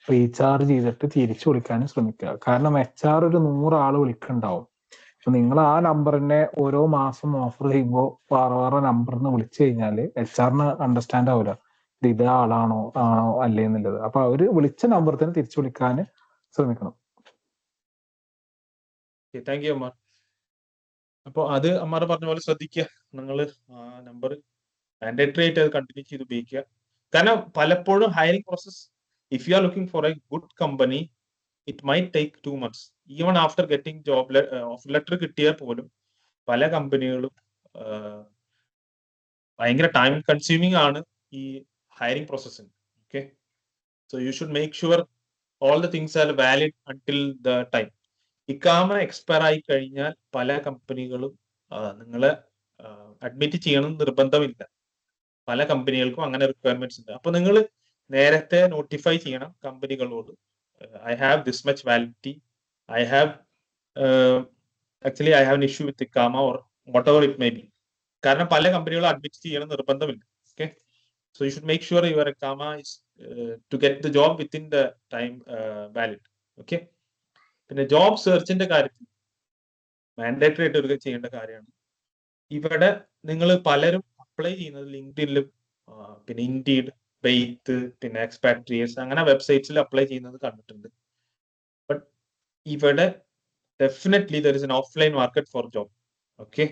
റീചാർജ് ചെയ്തിട്ട് തിരിച്ചു വിളിക്കാനും ശ്രമിക്കുക. കാരണം HR ഒരു 100 ആള് വിളിക്കുന്നുണ്ടാവും. അപ്പൊ നിങ്ങൾ ആ നമ്പർ തന്നെ ഓരോ മാസം ഓഫർ ചെയ്യുമ്പോൾ വേറെ നമ്പറിന്ന് വിളിച്ചു കഴിഞ്ഞാൽ HR അണ്ടർസ്റ്റാൻഡ് ആവില്ല ഇത് ഇതേ ആളാണോ അല്ലേ എന്നുള്ളത്. അപ്പൊ അവര് വിളിച്ച നമ്പർ തന്നെ തിരിച്ചു വിളിക്കാൻ ശ്രമിക്കണം. Thank you Ammar. അപ്പൊ അത് അമ്മാർ പറഞ്ഞ പോലെ ശ്രദ്ധിക്കുക, നിങ്ങൾ ആ നമ്പർ മാൻഡേറ്ററി ആയിട്ട് അത് കണ്ടിന്യൂ ചെയ്ത് ഉപയോഗിക്കുക. കാരണം പലപ്പോഴും hiring process, if you are looking for a good company, it might take 2 months. Even after getting job offer letter കിട്ടിയാൽ പോലും പല കമ്പനികളും ഭയങ്കര ടൈം കൺസ്യൂമിംഗ് ആണ് ഈ ഹയറിംഗ് പ്രോസസ്സിന്. Okay, so you should make sure all the things are valid until the time. ഇക്കാമ expire ആയി കഴിഞ്ഞാൽ പല കമ്പനികളും നിങ്ങളെ അഡ്മിറ്റ് ചെയ്യണം നിർബന്ധമില്ല. പല കമ്പനികൾക്കും അങ്ങനെ റിക്വയർമെന്റ്സ് ഉണ്ട്. അപ്പൊ നിങ്ങൾ നേരത്തെ നോട്ടിഫൈ ചെയ്യണം കമ്പനികളോട്, I have this much validity, I have actually I have an issue with ഇക്കാമ or whatever it may be. കാരണം പല കമ്പനികളും അഡ്മിറ്റ് ചെയ്യണം നിർബന്ധമില്ല. Okay, so you should make sure your ഇക്കാമ is to get the job within the time valid. Okay, പിന്നെ job സെർച്ചിന്റെ കാര്യത്തിൽ മാൻഡേറ്ററി ആയിട്ട് ഒരു ചെയ്യേണ്ട കാര്യമാണ്. ഇവിടെ നിങ്ങൾ പലരും അപ്ലൈ ചെയ്യുന്നത് ലിങ്ക്ഡിനിലും പിന്നെ ഇൻഡീഡ്, ബെയ്ത്ത്, പിന്നെ എക്സ്പാട്രിയേറ്റ്സ് അങ്ങനെ വെബ്സൈറ്റ്സിൽ അപ്ലൈ ചെയ്യുന്നത് കണ്ടിട്ടുണ്ട്. ബട്ട് ഇവിടെ definitely there is an offline market four job. Okay,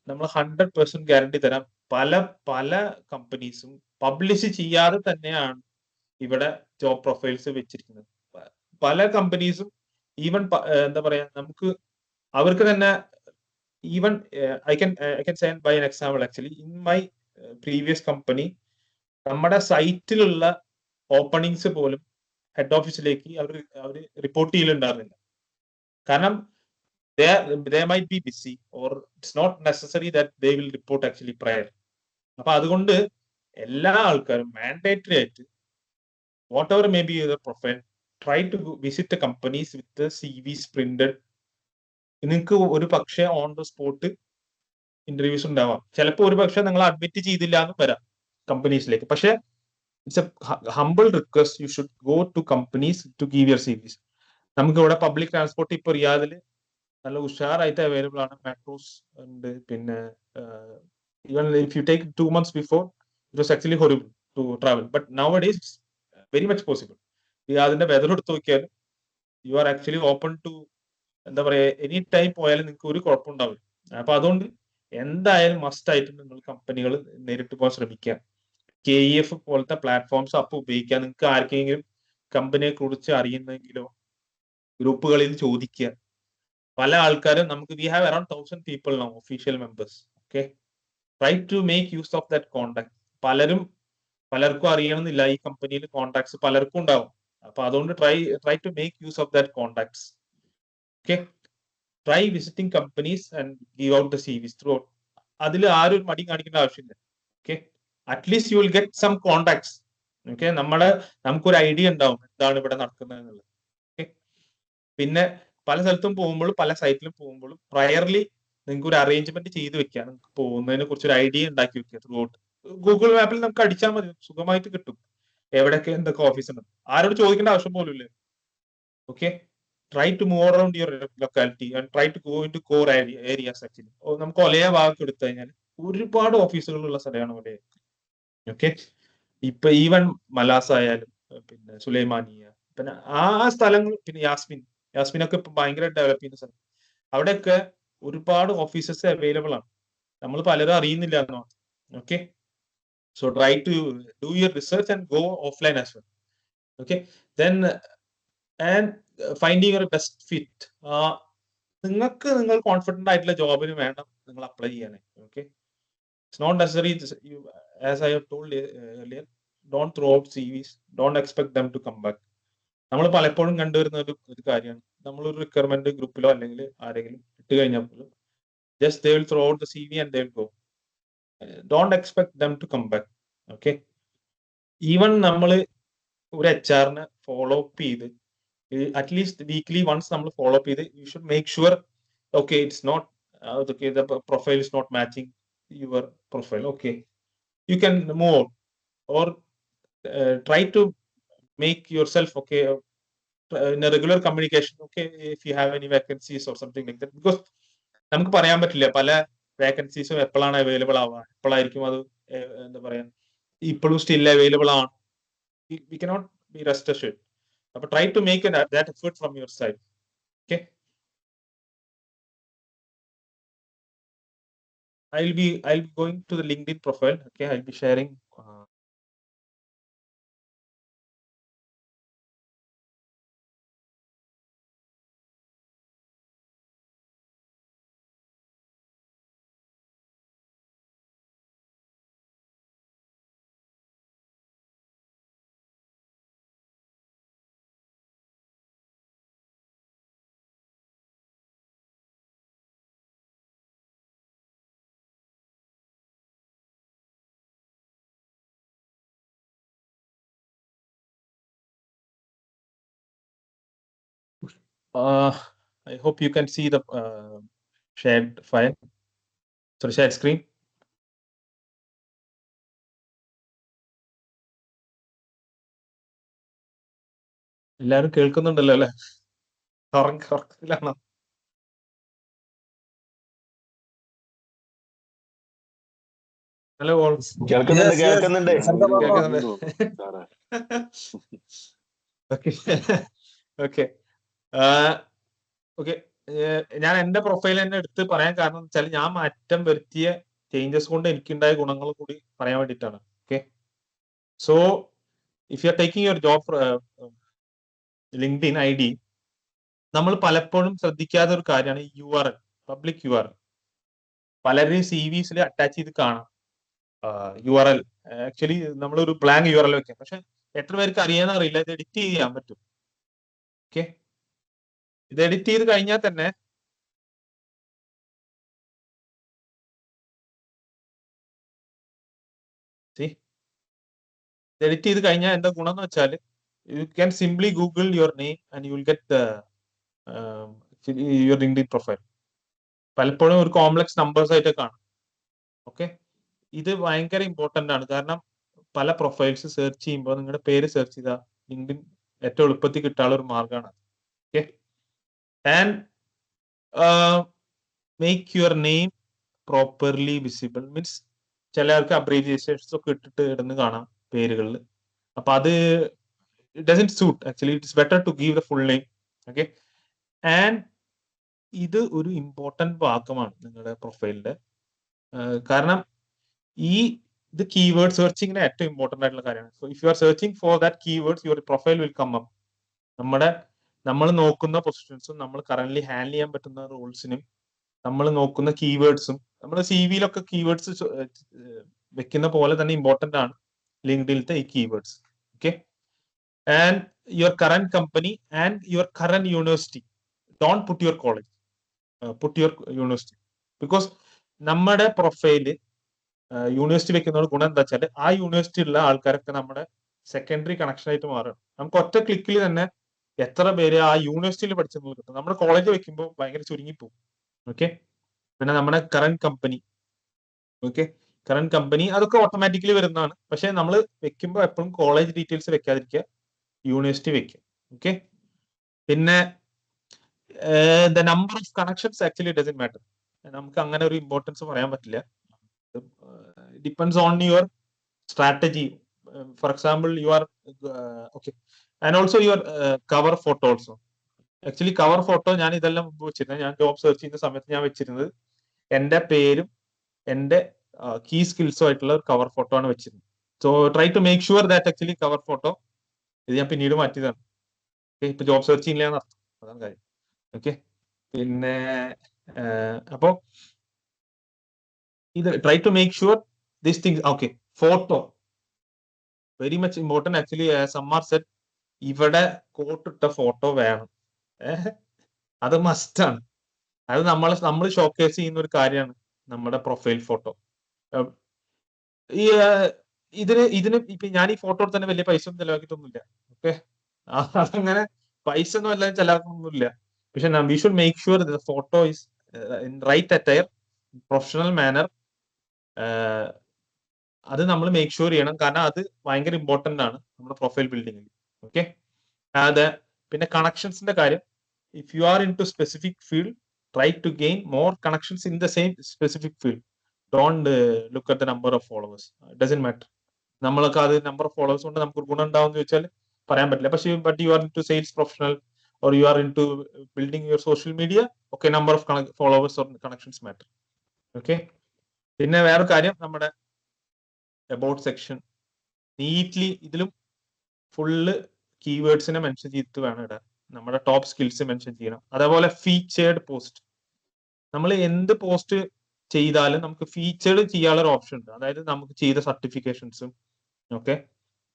നമ്മൾ 100% ഗ്യാരണ്ടി തരാം. പല കമ്പനീസും പബ്ലിഷ് ചെയ്യാതെ തന്നെയാണ് ഇവിടെ ജോബ് പ്രൊഫൈൽസ് വെച്ചിരിക്കുന്നത്. പല കമ്പനീസും ഈവൻ എന്താ പറയാ, നമുക്ക് അവർക്ക് തന്നെ even I can say by an example. Actually in my previous company നമ്മുടെ സൈറ്റിലുള്ള ഓപ്പണിങ്സ് പോലും ഹെഡ് ഓഫീസിലേക്ക് അവർ റിപ്പോർട്ട് ചെയ്യലുണ്ടായിരുന്നില്ല. കാരണം they might be busy or it's not necessary that they will report actually prior. അപ്പൊ അതുകൊണ്ട് എല്ലാ ആൾക്കാരും മാൻഡേറ്ററി ആയിട്ട് whatever may be your profile, try to visit the companies with CVs printed. നിങ്ങൾക്ക് ഒരു പക്ഷേ ഓൺ ദ സ്പോട്ട് ഇന്റർവ്യൂസ് ഉണ്ടാവാം. ചിലപ്പോൾ ഒരു പക്ഷേ നിങ്ങൾ അഡ്മിറ്റ് ചെയ്തില്ല എന്ന് വരാം കമ്പനീസിലേക്ക്. പക്ഷെ it's a humble request, you should go to companies to give your CVs. നമുക്ക് ഇവിടെ പബ്ലിക് ട്രാൻസ്പോർട്ട് ഇപ്പൊ റിയാദിൽ നല്ല ഉഷാറായിട്ട് അവൈലബിൾ ആണ്. മെട്രോസ് ഉണ്ട്. പിന്നെ even if you take 2 months before it was actually horrible to travel, but nowadays it's very much possible. റിയാദിന്റെ വെതർ എടുത്ത് നോക്കിയാൽ you are actually open to, എന്താ പറയാ, എനി ടൈം പോയാലും നിങ്ങൾക്ക് ഒരു കുഴപ്പമുണ്ടാവില്ല. അപ്പൊ അതുകൊണ്ട് എന്തായാലും മസ്റ്റ് ആയിട്ട് നിങ്ങൾ കമ്പനികൾ നേരിട്ട് പോകാൻ ശ്രമിക്കുക. KEF പോലത്തെ പ്ലാറ്റ്ഫോംസ് അപ്പൊ ഉപയോഗിക്കുക. നിങ്ങൾക്ക് ആർക്കെങ്കിലും കമ്പനിയെ കുറിച്ച് അറിയുന്നെങ്കിലോ ഗ്രൂപ്പുകളിൽ ചോദിക്കുക. പല ആൾക്കാരും നമുക്ക് we have around 1000 people now official members. Okay, try to make use of that contact. പലർക്കും അറിയണമെന്നില്ല ഈ കമ്പനിയിൽ കോണ്ടാക്ട്സ് പലർക്കും ഉണ്ടാവും. അപ്പൊ അതുകൊണ്ട് try to make use of that contacts. Okay, try visiting companies and give out the CVs throughout. അതിൽ ആരും മടി കാണിക്കേണ്ട ആവശ്യമില്ല. Okay, at least you will get some contacts. Okay, നമുക്കൊരു ഐഡിയ ഉണ്ടാവും എന്താണ് ഇവിടെ നടക്കുന്നത് എന്നുള്ളത്. ഓക്കെ, പിന്നെ പല സ്ഥലത്തും പോകുമ്പോഴും പല സൈറ്റിലും പോകുമ്പോഴും പ്രയർലി നിങ്ങൾക്ക് ഒരു അറേഞ്ച്മെന്റ് ചെയ്ത് വെക്കുക. നിങ്ങൾക്ക് പോകുന്നതിനെ കുറിച്ച് ഒരു ഐഡിയ ഉണ്ടാക്കി വെക്കുക ത്രൂ ഔട്ട്. ഗൂഗിൾ മാപ്പിൽ നമുക്ക് അടിച്ചാൽ മതി, സുഖമായിട്ട് കിട്ടും എവിടെയൊക്കെ എന്തൊക്കെ ഓഫീസ് ഉണ്ട്. ആരോട് ചോദിക്കേണ്ട ആവശ്യം പോലും ഇല്ല. Okay, try to move around your locality and try to go in to core areas. Actually നമുക്ക് ഒലയ ഭാഗത്ത് എടുത്തു കഴിഞ്ഞാൽ ഒരുപാട് ഓഫീസുകളുള്ള സ്ഥലമാണ് ഒലയ. ഓക്കെ, ഇപ്പൊ ഈവൻ മലാസ് ആയാലും പിന്നെ സുലൈമാനിയ, പിന്നെ ആ സ്ഥലങ്ങൾ, പിന്നെ യാസ്മിനൊക്കെ ഇപ്പൊ ഭയങ്കര ഡെവലപ്പ് ചെയ്യുന്ന സ്ഥലം. അവിടെയൊക്കെ ഒരുപാട് ഓഫീസസ് അവൈലബിൾ ആണ്. നമ്മൾ പലരും അറിയുന്നില്ല എന്നാണ്. Okay, so try to do your research and go offline as well. Okay, then and finding your best fit. നിങ്ങൾ കോൺഫിഡന്റ് ആയിട്ടുള്ള ജോബിന് വേണം നിങ്ങൾ അപ്ലൈ ചെയ്യാനേ. Okay, it's not necessary. As I have told earlier, don't throw out CVs, don't expect them to come back. നമ്മൾ പലപ്പോഴും കണ്ടുവരുന്ന ഒരു കാര്യമാണ്, നമ്മളൊരു റിക്വയർമെന്റ് ഗ്രൂപ്പിലോ അല്ലെങ്കിൽ ആരെങ്കിലും ഇട്ട് കഴിഞ്ഞാൽ പോലും just they will throw out the CV and they'll go. Don't expect them to come back. Okay, even നമ്മൾ ഒരു HR-നെ ഫോളോ അപ്പ് ചെയ്ത് അറ്റ്ലീസ്റ്റ് വീക്ക്ലി വൺസ് നമ്മൾ ഫോളോ അപ്പ് ചെയ്ത് U should make sure okay, it's not okay, the profile is not matching your profile. Okay, you can move on or try to make yourself okay in a regular communication. Okay, if you have any vacancies or something like that, because നമുക്ക് പറയാൻ പറ്റില്ല പല വേക്കൻസീസും എപ്പോഴാണ് available ആവുക, എപ്പോഴായിരിക്കും അത് എന്താ പറയാ ഇപ്പോഴും സ്റ്റിൽ അവൈലബിൾ ആണ്. We cannot be rest assured. അപ്പൊ try to make that effort from your side. Okay, I'll be going to the LinkedIn profile. Okay, I'll be sharing I hope you can see the shared file. Sorry, shared screen. എല്ലാരും കേൾക്കുന്നുണ്ടല്ലോ അല്ലെ? ഉറക്കത്തിലാണോ? Hello, കേൾക്കുന്നുണ്ട്. Okay, okay. ഞാൻ എന്റെ profile തന്നെ എടുത്ത് പറയാൻ കാരണം എന്ന് വെച്ചാൽ ഞാൻ മാറ്റം വരുത്തിയ ചേഞ്ചസ് കൊണ്ട് എനിക്കുണ്ടായ ഗുണങ്ങൾ കൂടി പറയാൻ വേണ്ടിയിട്ടാണ്. Okay, so if you are taking your job LinkedIn ID, നമ്മൾ പലപ്പോഴും ശ്രദ്ധിക്കാത്ത ഒരു കാര്യമാണ് URL, പബ്ലിക് URL. പലരും CVസിൽ അറ്റാച്ച് ചെയ്ത് കാണാം URL. ആക്ച്വലി നമ്മളൊരു ബ്ലാങ്ക് URL വെക്കാം, പക്ഷെ എത്ര പേർക്ക് അറിയാന്ന് അറിയില്ല ഇത് എഡിറ്റ് ചെയ്യാൻ പറ്റും. ഓക്കെ, ഇത് എഡിറ്റ് ചെയ്ത് കഴിഞ്ഞാൽ തന്നെ എഡിറ്റ് ചെയ്ത് കഴിഞ്ഞാൽ എന്താ ഗുണം എന്ന് വെച്ചാൽ you can simply Google your name and you will get your LinkedIn profile. പലപ്പോഴും ഒരു കോംപ്ലക്സ് നമ്പേഴ്സ് ആയിട്ട് കാണാം. ഓക്കെ, ഇത് ഭയങ്കര ഇമ്പോർട്ടന്റ് ആണ്, കാരണം പല പ്രൊഫൈൽസ് സെർച്ച് ചെയ്യുമ്പോൾ നിങ്ങളുടെ പേര് സെർച്ച് ചെയ്താൽ ലിങ്ക്ഡിൻ ഏറ്റവും എളുപ്പത്തിൽ കിട്ടാനുള്ള ഒരു മാർഗമാണ്. Okay, and make your name properly visible. Means ചിലർക്ക് അബ്രീവിയേഷൻസ് ഒക്കെ ഇട്ടിട്ട് ഇടുന്ന് കാണാം പേരുകളിൽ. അപ്പൊ അത് doesn't suit. Actually, it's better to give the full name. Okay, and ഇത് ഒരു ഇമ്പോർട്ടന്റ് ഭാഗമാണ് നിങ്ങളുടെ പ്രൊഫൈലിന്റെ. കാരണം ഇത് കീവേഡ് സെർച്ചിങ്ങിന് ഏറ്റവും ഇമ്പോർട്ടന്റ് ആയിട്ടുള്ള കാര്യമാണ്. So if you are searching for that keywords your profile will come up. നമ്മൾ നോക്കുന്ന പൊസിഷൻസും നമ്മൾ കറന്റ് ഹാൻഡിൽ ചെയ്യാൻ പറ്റുന്ന റോൾസിനും നമ്മൾ നോക്കുന്ന കീവേഡ്സും നമ്മുടെ CVയിലൊക്കെ കീവേഡ്സ് വെക്കുന്ന പോലെ തന്നെ ഇമ്പോർട്ടന്റ് ആണ് ലിങ്ക്ഡിനിലത്തെ ഈ keywords. Okay, and your current company and your current university. Don't put your college, put your university. Because നമ്മുടെ പ്രൊഫൈല് യൂണിവേഴ്സിറ്റി വെക്കുന്ന ഗുണം എന്താ വെച്ചാൽ ആ യൂണിവേഴ്സിറ്റി ഉള്ള ആൾക്കാരൊക്കെ നമ്മുടെ സെക്കൻഡറി കണക്ഷൻ ആയിട്ട് മാറും. നമുക്ക് ഒറ്റ ക്ലിക്കിൽ തന്നെ എത്ര പേര് ആ യൂണിവേഴ്സിറ്റിയിൽ പഠിച്ചെന്ന് കിട്ടും. നമ്മുടെ കോളേജ് വെക്കുമ്പോൾ ഭയങ്കര ചുരുങ്ങിപ്പോകും. ഓക്കെ, പിന്നെ നമ്മുടെ current company, okay, current company അതൊക്കെ ഓട്ടോമാറ്റിക്കലി വരുന്നതാണ്. പക്ഷെ നമ്മൾ വെക്കുമ്പോൾ എപ്പോഴും കോളേജ് ഡീറ്റെയിൽസ് വെക്കാതിരിക്കുക, യൂണിവേഴ്സിറ്റി വെക്കുക. ഓക്കെ, പിന്നെ the number of connections actually doesn't matter. നമുക്ക് അങ്ങനെ ഒരു ഇമ്പോർട്ടൻസ് പറയാൻ പറ്റില്ല. Depends on your strategy. For example you are okay, and also your cover photo also. Actually cover photo ഞാൻ ഇതെല്ലാം മുമ്പ് വെച്ചിരുന്നത്, ഞാൻ ജോബ് സെർച്ച് ചെയ്യുന്ന സമയത്ത് ഞാൻ വെച്ചിരുന്നത് എന്റെ പേരും എന്റെ കീ സ്കിൽസും ആയിട്ടുള്ള ഒരു കവർ ഫോട്ടോ ആണ് വെച്ചിരുന്നത്. So try to make sure that actually cover photo ഇത് ഞാൻ പിന്നീട് മാറ്റിയതാണ്. ഓക്കെ, ഇപ്പൊ ജോബ് സെർച്ച് ചെയ്യില്ല എന്നർത്ഥം, അതാണ് കാര്യം. ഓക്കെ, പിന്നെ അപ്പോ ഇത് try to make sure this things. Okay, photo very much important. Actually സമ്മാർ സെറ്റ് ഇവിടെ കോട്ടിട്ട ഫോട്ടോ വേണം. അത് മസ്റ്റാണ്. അത് നമ്മൾ ഷോക്കേസ് ചെയ്യുന്ന ഒരു കാര്യമാണ് നമ്മുടെ പ്രൊഫൈൽ ഫോട്ടോ. ഈ ഇതിന് ഇപ്പൊ ഞാൻ ഈ ഫോട്ടോ തന്നെ വലിയ പൈസ ഒന്നും ചെലവാക്കിയിട്ടൊന്നുമില്ല. ഓക്കെ, അതങ്ങനെ പൈസ ഒന്നും എല്ലാം ചെലവാക്കൊന്നുമില്ല. പക്ഷെ we should make sure the photo is in right attire, professional manner. അത് നമ്മൾ മേക്ക് ഷുവർ ചെയ്യണം, കാരണം അത് ഭയങ്കര ഇമ്പോർട്ടന്റ് ആണ് നമ്മുടെ പ്രൊഫൈൽ ബിൽഡിങ്ങിൽ. ഓക്കെ, അത് പിന്നെ കണക്ഷൻസിന്റെ കാര്യം. If you are in to specific field, try to gain more connections in the same specific field. Don't look at the number of followers. Doesn't matter. നമ്മളൊക്കെ അത് നമ്പർ ഓഫ് ഫോളോവേഴ്സ് കൊണ്ട് നമുക്ക് ഗുണം ഉണ്ടാവും എന്ന് ചോദിച്ചാൽ പറയാൻ പറ്റില്ല. പക്ഷേ but you are in to sales professional or you are into building your social media, okay, number of followers or connections matter. Okay, പിന്നെ വേറെ കാര്യം, നമ്മുടെ അബൌട്ട് സെക്ഷൻ നീറ്റ്ലി ഇതിലും ഫുള്ള് കീവേഡ്സിനെ മെൻഷൻ ചെയ്തിട്ട് വേണം ഇടാൻ. നമ്മുടെ ടോപ്പ് സ്കിൽസ് മെൻഷൻ ചെയ്യണം. അതേപോലെ ഫീച്ചേർഡ് പോസ്റ്റ്. നമ്മൾ എന്ത് പോസ്റ്റ് ചെയ്താലും നമുക്ക് ഫീച്ചേർഡ് ചെയ്യാനുള്ള ഒരു ഓപ്ഷൻ ഉണ്ട്. അതായത് നമുക്ക് ചെയ്ത സർട്ടിഫിക്കേഷൻസും. ഓക്കെ,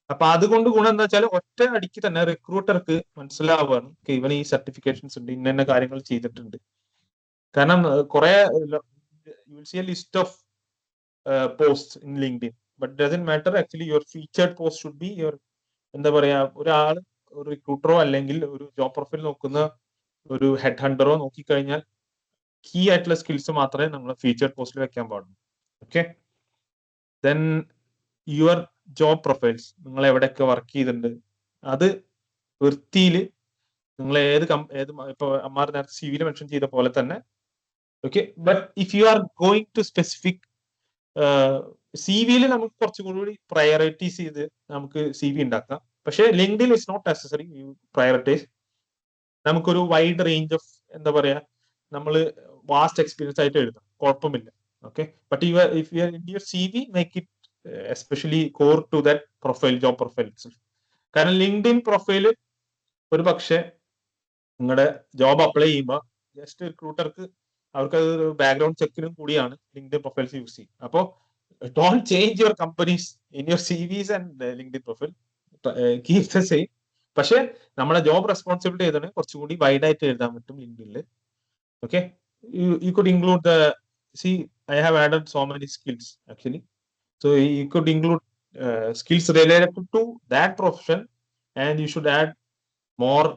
അപ്പൊ അതുകൊണ്ട് ഗുണം എന്താ വെച്ചാൽ ഒറ്റ അടിക്ക് തന്നെ റിക്രൂട്ടർക്ക് മനസ്സിലാവുകയാണ് ഇവൻ ഈ സർട്ടിഫിക്കേഷൻസ് ഉണ്ട്, ഇന്ന കാര്യങ്ങൾ ചെയ്തിട്ടുണ്ട്. കാരണം കുറെ you will see a list of post in LinkedIn, but doesn't matter. Actually your featured post should be your, എന്താ പറയാ, ഒരാൾ ഒരു റിക്രൂട്ടറോ അല്ലെങ്കിൽ ഒരു ജോബ് പ്രൊഫൈൽ നോക്കുന്ന ഒരു ഹെഡ് ഹണ്ടറോ നോക്കിക്കഴിഞ്ഞാൽ കീ ആയിട്ടുള്ള സ്കിൽസ് മാത്രമേ നമ്മൾ ഫീച്ചേർഡ് പോസ്റ്റിൽ വെക്കാൻ പാടുള്ളൂ. Okay, then your job profiles, നിങ്ങൾ എവിടെയൊക്കെ വർക്ക് ചെയ്തിട്ടുണ്ട് അത് വൃത്തിയിൽ നിങ്ങൾ ഏത് ഇപ്പൊ അമ്മാർ നേരത്തെ സി വിയിൽ മെൻഷൻ ചെയ്ത പോലെ തന്നെ. Okay, but if you are going to specific C വിയിൽ നമുക്ക് കുറച്ചുകൂടി പ്രയോറിറ്റൈസ് ചെയ്ത് നമുക്ക് സി വി ഉണ്ടാക്കാം. പക്ഷേ LinkedIn is not necessary you prioritise. നമുക്കൊരു വൈഡ് റേഞ്ച് ഓഫ്, എന്താ പറയാ, നമ്മൾ വാസ്റ്റ് എക്സ്പീരിയൻസ് ആയിട്ട് എഴുതാം, കുഴപ്പമില്ല. Okay, but if you are in your C V, make it especially core to that profile, job profile. കാരണം ലിങ്ക്ഡിൻ പ്രൊഫൈല് ഒരു പക്ഷേ നിങ്ങളുടെ ജോബ് അപ്ലൈ ചെയ്യുമ്പോൾ ജസ്റ്റ് റിക്രൂട്ടർക്ക് അവർക്ക് അത് ബാക്ക്ഗ്രൗണ്ട് ചെക്കിനും കൂടിയാണ് ലിങ്ക്ഡിൻ പ്രൊഫൈൽസ് യൂസ് ചെയ്യും. അപ്പോൾ don't change your companies in your C whis and LinkedIn profile, keep the same. പക്ഷെ നമ്മുടെ ജോബ് റെസ്പോൺസിബിലിറ്റി ചെയ്താണ് കുറച്ചുകൂടി വൈഡ് ആയിട്ട് എഴുതാൻ പറ്റും ലിങ്ക്ഡിനിൽ. Okay, you could include I have added so many skills actually. So you could include skills related to that profession, and you should add more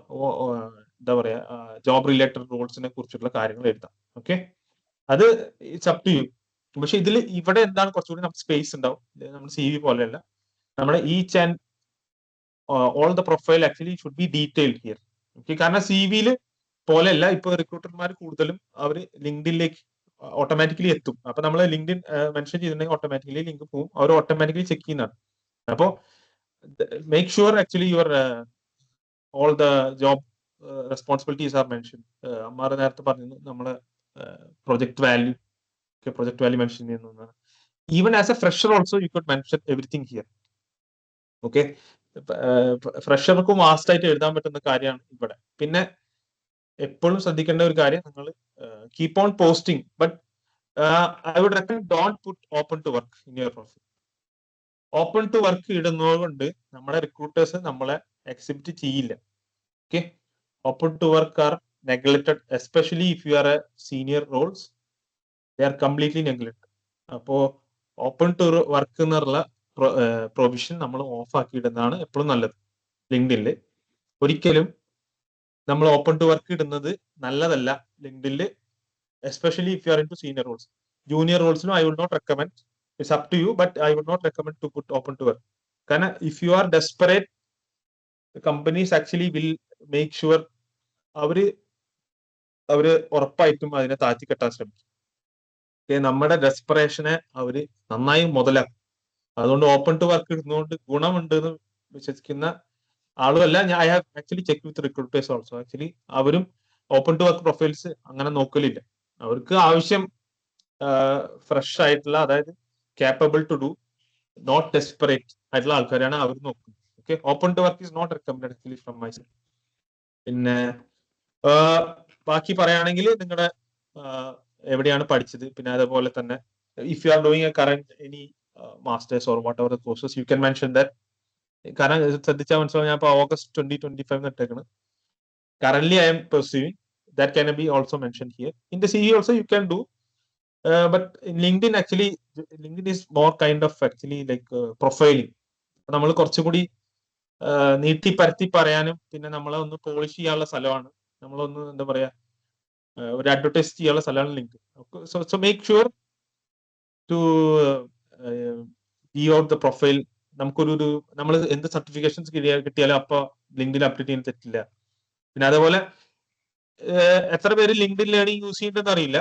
എന്താ പറയാ, ജോബ് റിലേറ്റഡ് റോൾസിനെ കുറിച്ചുള്ള കാര്യങ്ങൾ എഴുതാം. ഓക്കെ, അത് ഇറ്റ്സ് അപ് ടു യു. പക്ഷെ ഇവിടെ എന്താണ് കുറച്ചുകൂടി നമുക്ക് സ്പേസ് ഉണ്ടാവും. നമ്മുടെ സി വി പോലെയല്ല, നമ്മുടെ each and all the profile actually should be detailed here. Okay, കാരണം സി വിയിൽ പോലെയല്ല ഇപ്പൊ റിക്രൂട്ടർമാർ കൂടുതലും അവർ ലിങ്ക്ഡിനിലേക്ക് ഓട്ടോമാറ്റിക്കലി എത്തും. അപ്പൊ നമ്മൾ ലിങ്ക്ഡിൻ മെൻഷൻ ചെയ്തിട്ടുണ്ടെങ്കിൽ ഓട്ടോമാറ്റിക്കലി ലിങ്ക് പോകും, അവർ ഓട്ടോമാറ്റിക്കലി ചെക്ക് ചെയ്യുന്നതാണ്. അപ്പോൾ make sure actually your all the job responsibilities are mention. Ammar നേരത്തെ പറഞ്ഞു നമ്മളെ പ്രൊജക്ട് വാല്യൂ മെൻഷൻ ചെയ്യുന്നതാണ്. Even as a fresher also you could mention everything here. Okay, ഫ്രഷർക്കും വാസ്റ്റ് ആയിട്ട് എഴുതാൻ പറ്റുന്ന കാര്യമാണ് ഇവിടെ. പിന്നെ എപ്പോഴും ശ്രദ്ധിക്കേണ്ട ഒരു കാര്യം, നിങ്ങൾ keep on posting, but I would recommend don't put open to work in your profile. Open to work ഇടുന്നതുകൊണ്ട് നമ്മുടെ റിക്രൂട്ടേഴ്സ് നമ്മളെ അക്സെപ്റ്റ് ചെയ്യില്ല. Okay, open to work are neglected, especially if you are a senior roles, they are completely neglected. അപ്പോ open to work എന്നുള്ള provision നമ്മൾ off ആക്കി ഇടുന്നതാണ് എപ്പോഴും നല്ലത്. ലിങ്ക്ഡിനിൽ ഒരിക്കലും നമ്മൾ ഓപ്പൺ ടു വർക്ക് ഇടുന്നത് നല്ലതല്ല ലിങ്ക്ഡിനിൽ, especially if you are in to senior roles. Junior റോൾസിനും I would not recommend, it's up to you, but I would not recommend to put open to work. കാരണം if you are desperate, companies actually will make sure അവര് ഉറപ്പായിട്ടും അതിനെ താഴ്ത്തിക്കെട്ടാൻ ശ്രമിക്കും. നമ്മുടെ ഡെസ്പറേഷനെ അവര് നന്നായി മുതലാക്കും. അതുകൊണ്ട് ഓപ്പൺ ടു വർക്ക് ഇടുന്നതുകൊണ്ട് ഗുണമുണ്ട് എന്ന് വിശ്വസിക്കുന്ന ആളുമല്ല. I have actually check with recruiters also. Actually അവരും ഓപ്പൺ ടു വർക്ക് പ്രൊഫൈൽസ് അങ്ങനെ നോക്കലില്ല. അവർക്ക് ആവശ്യം ഫ്രഷ് ആയിട്ടുള്ള, അതായത് capable to do, not desperate ആയിട്ടുള്ള ആൾക്കാരാണ് അവർ നോക്കുന്നത്. Okay, open to work is not recommended actually from my side. പിന്നെ ബാക്കി പറയുകയാണെങ്കിൽ നിങ്ങളുടെ എവിടെയാണ് പഠിച്ചത്, പിന്നെ അതേപോലെ തന്നെ if you are doing a current any masters or whatever the courses, you can mention that. കാരണം ശ്രദ്ധിച്ചാൽ മനസ്സിലാവും, ഞാൻ ഇപ്പോൾ August 2025 എന്നിട്ടേക്കാണ്. Currently I am pursuing. That can be also mentioned here. In the CV also you can do, but in LinkedIn actually, LinkedIn is more kind of actually like profiling. നമ്മൾ കുറച്ചുകൂടി നീട്ടി പരത്തി പറയാനും പിന്നെ നമ്മളെ ഒന്ന് പോളിഷ് ചെയ്യാനുള്ള സ്ഥലമാണ്, നമ്മളൊന്ന് എന്താ പറയാ ഒരു അഡ്വർടൈസ് ചെയ്യാനുള്ള സ്ഥലമാണ് link. So make sure to give out the profile. നമുക്കൊരു നമ്മൾ എന്ത് സർട്ടിഫിക്കേഷൻസ് കിട്ടിയാലും അപ്പൊ ലിങ്ക്ഡിൻ അപ്ഡേറ്റ് ചെയ്യാൻ തെറ്റില്ല. പിന്നെ അതേപോലെ എത്ര പേര് ലിങ്ക്ഡിൻ ലേണിംഗ് യൂസ് ചെയ്യുന്നുണ്ടെന്ന് അറിയില്ല.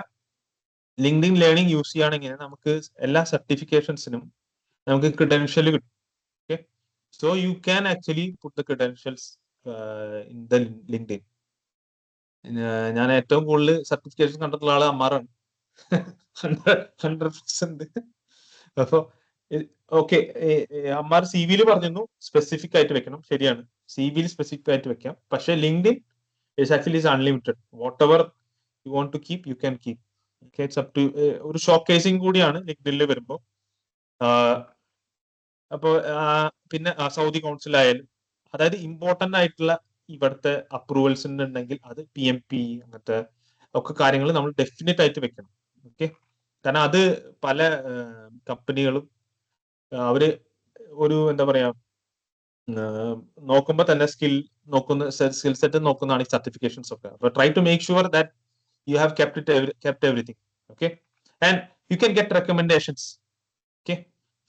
ലിങ്ക്ഡിൻ ലേണിംഗ് യൂസ് ചെയ്യുകയാണെങ്കിൽ നമുക്ക് എല്ലാ സർട്ടിഫിക്കേഷൻസിനും നമുക്ക് ക്രെഡൻഷ്യൽ കിട്ടും. Okay, so you can actually put the credentials in the LinkedIn. ഞാൻ ഏറ്റവും കൂടുതൽ സർട്ടിഫിക്കേഷൻ കണ്ടിട്ടുള്ള ആള് അമ്മാറാണ്, 100%. അപ്പൊ ഓക്കെ, അമ്മാർ സി വിയിൽ പറഞ്ഞിരുന്നു സ്പെസിഫിക് ആയിട്ട് വെക്കണം. ശരിയാണ്, സി വിയിൽ സ്പെസിഫിക് ആയിട്ട് വെക്കാം. പക്ഷെ LinkedIn actually is unlimited. Whatever you want to keep you can keep. It's up to. ഒരു ഷോക്കേസിംഗ് കൂടിയാണ് ലിങ്ക്ഡിനിൽ വരുമ്പോൾ. അപ്പോ പിന്നെ സൗദി കൗൺസിൽ ആയാലും, അതായത് ഇമ്പോർട്ടന്റ് ആയിട്ടുള്ള ഇവിടുത്തെ അപ്രൂവൽസ് ഉണ്ടെങ്കിൽ അത് PMP അങ്ങനത്തെ ഒക്കെ കാര്യങ്ങൾ നമ്മൾ ഡെഫിനറ്റ് ആയിട്ട് വെക്കണം. ഓക്കെ, കാരണം അത് പല കമ്പനികളും അവര് ഒരു എന്താ പറയാ നോക്കുമ്പോ തന്നെ സ്കിൽ സെറ്റ് നോക്കുന്നതാണ് ഈ സർട്ടിഫിക്കേഷൻസ് ഒക്കെ. അപ്പൊ try to make sure that you have kept everything. Okay, and you can get recommendations, okay,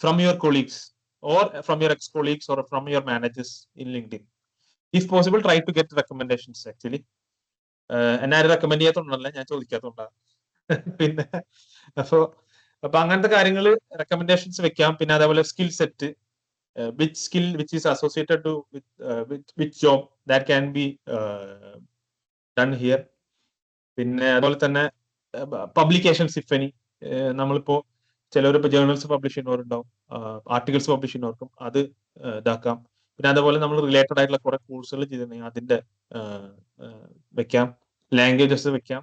from your colleagues or from your ex-colleagues or from your managers in LinkedIn. If possible, try to get recommendations actually. എന്നെ ആരും recommend ചെയ്യാത്തോണ്ടല്ല, ഞാൻ ചോദിക്കാത്തോണ്ടാണ്. പിന്നെ അപ്പൊ അങ്ങനത്തെ കാര്യങ്ങൾ recommendations വെക്കാം. പിന്നെ അതേപോലെ skill set, which skill which is associated to with which job that can be done here. പിന്നെ അതുപോലെ തന്നെ പബ്ലിക്കേഷൻസ് ഇഫ് എനി, നമ്മളിപ്പോ ചിലവരിപ്പോ ജേർണൽസ് പബ്ലിഷ് ചെയ്യുന്നവരുണ്ടാവും, ആർട്ടിക്കിൾസ് പബ്ലിഷ് ചെയ്യുന്നവർക്കും അത് ഇതാക്കാം. പിന്നെ അതേപോലെ നമ്മൾ റിലേറ്റഡ് ആയിട്ടുള്ള കുറെ കോഴ്സുകൾ ചെയ്തിട്ടുണ്ടെങ്കിൽ അതിന്റെ വെക്കാം, ലാംഗ്വേജസ് വെക്കാം.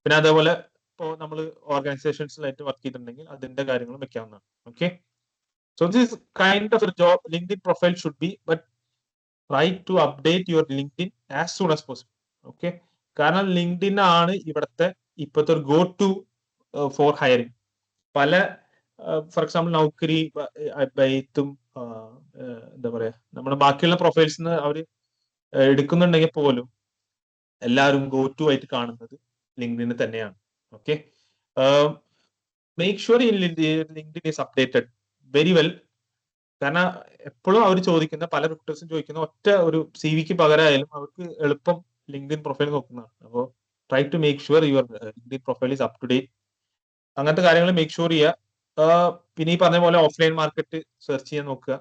പിന്നെ അതേപോലെ ഇപ്പോൾ നമ്മൾ ഓർഗനൈസേഷൻസിലായിട്ട് വർക്ക് ചെയ്തിട്ടുണ്ടെങ്കിൽ അതിന്റെ കാര്യങ്ങളും വെക്കാവുന്നതാണ്. Okay, so this is kind of a job LinkedIn profile should be, but try to update your LinkedIn as soon as possible. Okay, കാരണം LinkedIn ആണ് ഇവിടുത്തെ ഇപ്പോഴത്തെ ഒരു ഗോ ടു ഫോർ ഹയറിംഗ്. പല ഫോർ എക്സാമ്പിൾ നൗക്കരി, ബൈത്തും എന്താ പറയാ നമ്മുടെ ബാക്കിയുള്ള പ്രൊഫൈൽസിന് അവർ എടുക്കുന്നുണ്ടെങ്കിൽ പോലും എല്ലാവരും ഗോ ടു ആയിട്ട് കാണുന്നത് LinkedIn തന്നെയാണ്. Okay, make sure LinkedIn is updated very well. കാരണം എപ്പോഴും അവർ ചോദിക്കുന്ന, പല റിക്രൂട്ടേഴ്സും ചോദിക്കുന്ന ഒറ്റ ഒരു CV-ക്ക് പകരമായാലും അവർക്ക് എളുപ്പം LinkedIn പ്രൊഫൈൽ നോക്കുന്നതാണ്. അപ്പോൾ try to make sure your LinkedIn profile is up to date. അങ്ങനത്തെ കാര്യങ്ങൾ മേക്ക് ഷുവർ ചെയ്യുക. പിന്നെ ഈ പറഞ്ഞ പോലെ ഓഫ്ലൈൻ മാർക്കറ്റ് സെർച്ച് ചെയ്യാൻ നോക്കുക.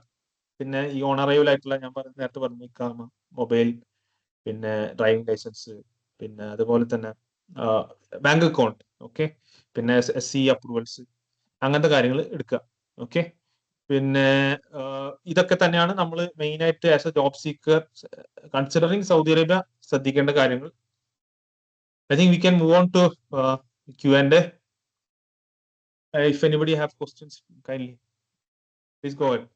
പിന്നെ ഈ ഓണറൈവൽ ആയിട്ടുള്ള ഞാൻ നേരത്തെ പറഞ്ഞു ഇക്കാമ, മൊബൈൽ, പിന്നെ ഡ്രൈവിംഗ് ലൈസൻസ്, പിന്നെ അതുപോലെ തന്നെ ബാങ്ക് അക്കൗണ്ട്, ഓക്കെ, പിന്നെ SC അപ്രൂവൽസ്, അങ്ങനത്തെ കാര്യങ്ങൾ എടുക്കുക. ഓക്കെ, പിന്നെ ഇതൊക്കെ തന്നെയാണ് നമ്മൾ മെയിൻ ആയിട്ട് as A job seeker considering Saudi Arabia ശ്രദ്ധിക്കേണ്ട കാര്യങ്ങൾ. I think we can move on to Q&A. If anybody have questions, kindly please go ahead.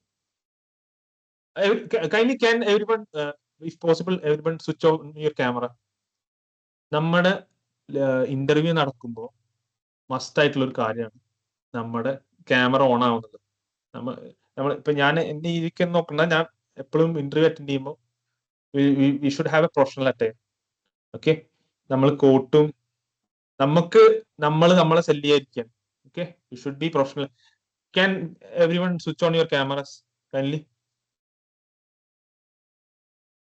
Kindly can everyone, if possible, everyone switch on your camera. നമ്മുടെ interview നടക്കുമ്പോൾ must ആയിട്ടുള്ള ഒരു കാര്യമാണ് നമ്മുടെ camera on ആവുന്നത്. നമ്മൾ ഇപ്പൊ ഞാൻ എന്നെ ഇരിക്കുന്ന നോക്കണ്ട, ഞാൻ എപ്പോഴും ഇന്റർവ്യൂ അറ്റൻഡ് ചെയ്യുമ്പോൾ we should have a professional attire. Okay, നമ്മൾ കോട്ടും നമ്മളെ സെല് ചെയ്യാതിരിക്കാൻ. Okay, you should be professional. Can everyone switch on your cameras kindly?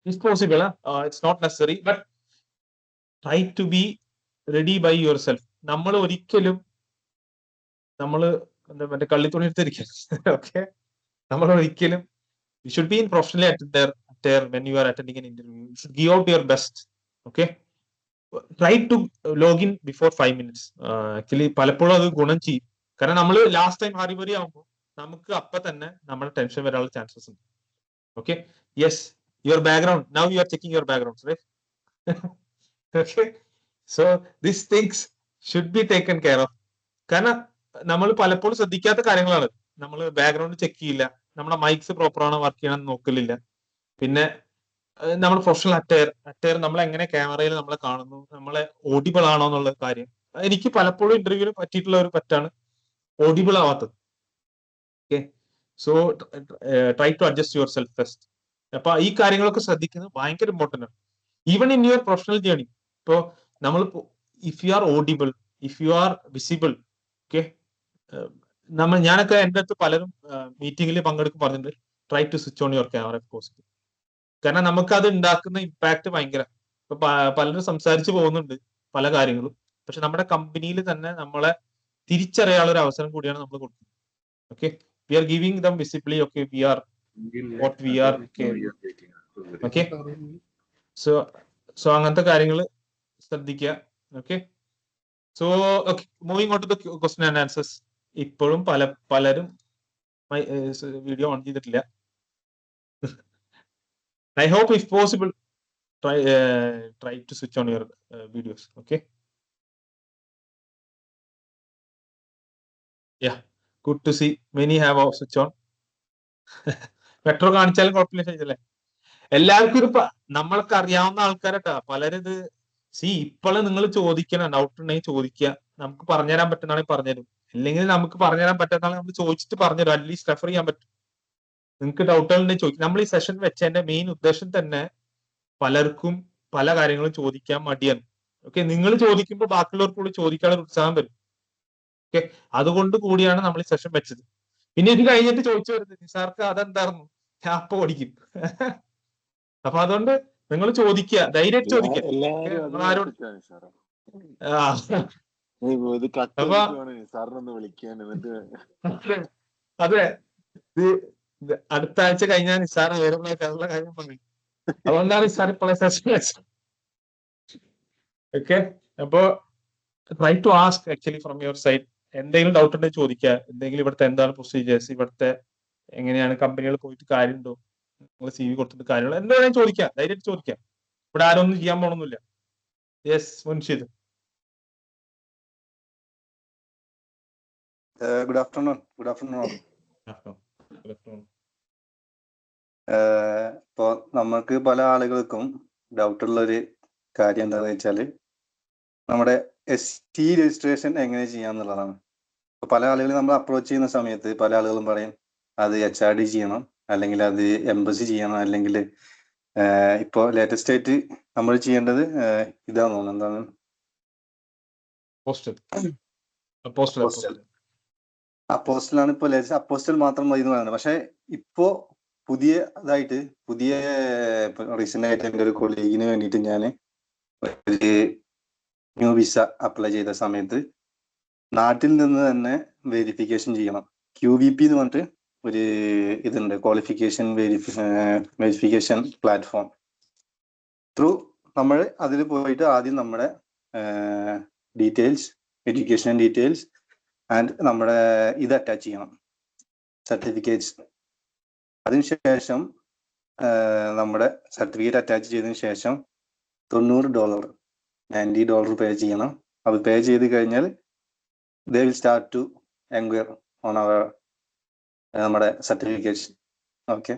It's possible, it's not necessary, but try to be ready by yourself. നമ്മൾ ഒരിക്കലും മറ്റേ കള്ളിത്തുണി എടുത്തിരിക്കുക. Okay, നമ്മൾ ഒരിക്കലും you should be in professionally attire when you are attending an interview. You should give out your best. Okay, try to log in before 5 minutes. Actually പലപ്പോഴും അത് ഗുണം ചെയ്യും. കാരണം നമ്മൾ ലാസ്റ്റ് ടൈം ഹറിബറി ആകുമ്പോൾ നമുക്ക് അപ്പൊ തന്നെ നമ്മുടെ ടെൻഷൻ വരാനുള്ള ചാൻസസ് ഉണ്ട്. Okay, yes, your background, now you are checking your background, right? Okay, so this things should be taken care of. കാരണം നമ്മൾ പലപ്പോഴും ശ്രദ്ധിക്കാത്ത കാര്യങ്ങളാണ്. നമ്മൾ ബാക്ക്ഗ്രൗണ്ട് ചെക്ക് ചെയ്യില്ല, നമ്മുടെ മൈക്സ് പ്രോപ്പർ ആണോ വർക്ക് ചെയ്യണമെന്ന് നോക്കലില്ല. പിന്നെ നമ്മൾ പ്രൊഫഷണൽ അറ്റയർ നമ്മൾ എങ്ങനെ ക്യാമറയിൽ നമ്മളെ കാണുന്നു, നമ്മളെ ഓഡിബിൾ ആണോ എന്നുള്ള കാര്യം. എനിക്ക് പലപ്പോഴും ഇന്റർവ്യൂവിൽ പറ്റിയിട്ടുള്ള ഒരു പറ്റാണ് ഓഡിബിൾ ആവാത്തത്. Okay, so try to adjust yourself first. അപ്പൊ ഈ കാര്യങ്ങളൊക്കെ ശ്രദ്ധിക്കുന്നത് ഭയങ്കര ഇമ്പോർട്ടന്റ് ആണ്. Even in your professional journey. ഇപ്പോ നമ്മൾ if you are audible, if you are visible, okay, ഞാനൊക്കെ എൻ്റെ അടുത്ത് പലരും മീറ്റിംഗിൽ പങ്കെടുക്കും പറഞ്ഞിട്ടുണ്ട്, try to switch on your camera if possible. കാരണം നമുക്ക് അത് ഉണ്ടാക്കുന്ന ഇമ്പാക്ട് ഭയങ്കര. ഇപ്പൊ പലരും സംസാരിച്ചു പോകുന്നുണ്ട് പല കാര്യങ്ങളും, പക്ഷെ നമ്മുടെ കമ്പനിയിൽ തന്നെ നമ്മളെ തിരിച്ചറിയാനുള്ള ഒരു അവസരം കൂടിയാണ് നമ്മൾ കൊടുക്കുന്നത്. Okay, we are giving them visibly, okay, we are what we are. Okay, so അങ്ങനത്തെ കാര്യങ്ങൾ ശ്രദ്ധിക്കുക. Okay, so okay, moving on to the question and answers. ഇപ്പോഴും പലരും വീഡിയോ ഓൺ ചെയ്തിട്ടില്ല. I hope if possible try to switch on your videos. Okay, yeah, good to see many have a switch on. Metro കാണിച്ചാലും കുഴപ്പമില്ല. എല്ലാവർക്കും ഒരു നമ്മൾക്ക് അറിയാവുന്ന ആൾക്കാരട്ടാ പലരും ഇത് ഇപ്പോഴും നിങ്ങൾ ചോദിക്കണം, ഡൗട്ട് ഉണ്ടെങ്കിൽ ചോദിക്കുക. നമുക്ക് പറഞ്ഞുതരാൻ പറ്റുന്നതാണെങ്കിൽ പറഞ്ഞുതരും, അല്ലെങ്കിൽ നമുക്ക് പറഞ്ഞുതരാൻ പറ്റുന്നതാണെങ്കിൽ നമ്മൾ ചോദിച്ചിട്ട് പറഞ്ഞുതരും, അറ്റ്ലീസ്റ്റ് റെഫർ ചെയ്യാൻ പറ്റും. നിങ്ങൾക്ക് ഡൗട്ടുകൾ ഉണ്ടെങ്കിൽ ചോദിക്കും. നമ്മൾ ഈ സെഷൻ വെച്ചതിന്റെ മെയിൻ ഉദ്ദേശം തന്നെ പലർക്കും പല കാര്യങ്ങളും ചോദിക്കാൻ മടിയാണ്. ഓക്കെ, നിങ്ങൾ ചോദിക്കുമ്പോൾ ബാക്കിയുള്ളവർക്ക് കൂടി ചോദിക്കാനുള്ള ഉത്സാഹം വരും. ഓക്കെ, അതുകൊണ്ട് കൂടിയാണ് നമ്മൾ ഈ സെഷൻ വെച്ചത്. പിന്നെ ഇത് കഴിഞ്ഞിട്ട് ചോദിച്ചു വരുന്നത് നിസാർക്ക് അതെന്തായിരുന്നു, അപ്പൊ ഓടിക്കും. അപ്പൊ അതുകൊണ്ട് നിങ്ങൾ ചോദിക്കുക, ധൈര്യമായിട്ട് ചോദിക്കുക. അതെ, അടുത്ത ആഴ്ച കഴിഞ്ഞാൽ നിസാർ വേറെ കാര്യം പറഞ്ഞു. അതുകൊണ്ടാണ് സാർ ഇപ്പോൾ സെഷൻ വെച്ചത്. ഓക്കെ, അപ്പോ try to ask actually from your side. എന്തെങ്കിലും ഡൗട്ട് ഉണ്ടെങ്കിൽ ചോദിക്കുക. എന്തെങ്കിലും ഇവിടുത്തെ എന്താണ് പ്രൊസീജിയേഴ്സ്, ഇവിടുത്തെ എങ്ങനെയാണ് കമ്പനികൾ പോയിട്ട് കാര്യമുണ്ടോ, നിങ്ങൾ CV കൊടുത്തിട്ട് കാര്യമുണ്ടോ, എന്താ വേണമെങ്കിൽ ചോദിക്കാം, ധൈര്യമായിട്ട് ചോദിക്കാം. ഇവിടെ ആരും ഒന്നും ചെയ്യാൻ പോണൊന്നുമില്ല. യെസ് മുൻഷിദ്. Good afternoon. ഇപ്പോൾ നമുക്ക് പല ആളുകൾക്കും ഡൗട്ടുള്ള ഒരു കാര്യം എന്താണെന്ന് വെച്ചാൽ നമ്മുടെ ST രജിസ്ട്രേഷൻ എങ്ങനെ ചെയ്യാന്നുള്ളതാണ്. അപ്പോൾ പല ആളുകളും നമ്മൾ അപ്രോച്ച് ചെയ്യുന്ന സമയത്ത് പല ആളുകളും പറയും അത് HRD ചെയ്യണം, അല്ലെങ്കിൽ അത് എംബസി ചെയ്യണം, അല്ലെങ്കിൽ ഇപ്പോൾ ലേറ്റസ്റ്റ് ആയിട്ട് നമ്മൾ ചെയ്യേണ്ടത് ഇതാന്ന് തോന്നുന്നു, എന്താണ് അപ്പോസ്റ്റലാണ്. ഇപ്പോൾ ലേറ്റസ്റ്റ് അപ്പോസ്റ്റൽ മാത്രം മതി എന്ന് പറയുന്നത്. പക്ഷെ ഇപ്പോൾ പുതിയതായിട്ട് റീസെന്റ് ആയിട്ട് എൻ്റെ ഒരു കൊളീഗിന് വേണ്ടിയിട്ട് ഞാൻ ഒരു ന്യൂ വിസ അപ്ലൈ ചെയ്ത സമയത്ത് നാട്ടിൽ നിന്ന് തന്നെ വെരിഫിക്കേഷൻ ചെയ്യണം. QVP എന്ന് പറഞ്ഞിട്ട് ഒരു ഇതുണ്ട്, ക്വാളിഫിക്കേഷൻ വെരിഫിക്കേഷൻ പ്ലാറ്റ്ഫോം ത്രൂ. നമ്മൾ അതിൽ പോയിട്ട് ആദ്യം നമ്മുടെ ഡീറ്റെയിൽസ്, എഡ്യൂക്കേഷൻ ഡീറ്റെയിൽസ് ആൻഡ് നമ്മുടെ ഇത് അറ്റാച്ച് ചെയ്യണം, സർട്ടിഫിക്കറ്റ്സ്. അതിനുശേഷം നമ്മുടെ സർട്ടിഫിക്കറ്റ് അറ്റാച്ച് ചെയ്തതിനു ശേഷം $90 $90 പേ ചെയ്യണം. അത് പേ ചെയ്ത് കഴിഞ്ഞാൽ they will start to enquire on our നമ്മുടെ സർട്ടിഫിക്കറ്റ്സ്. ഓക്കെ,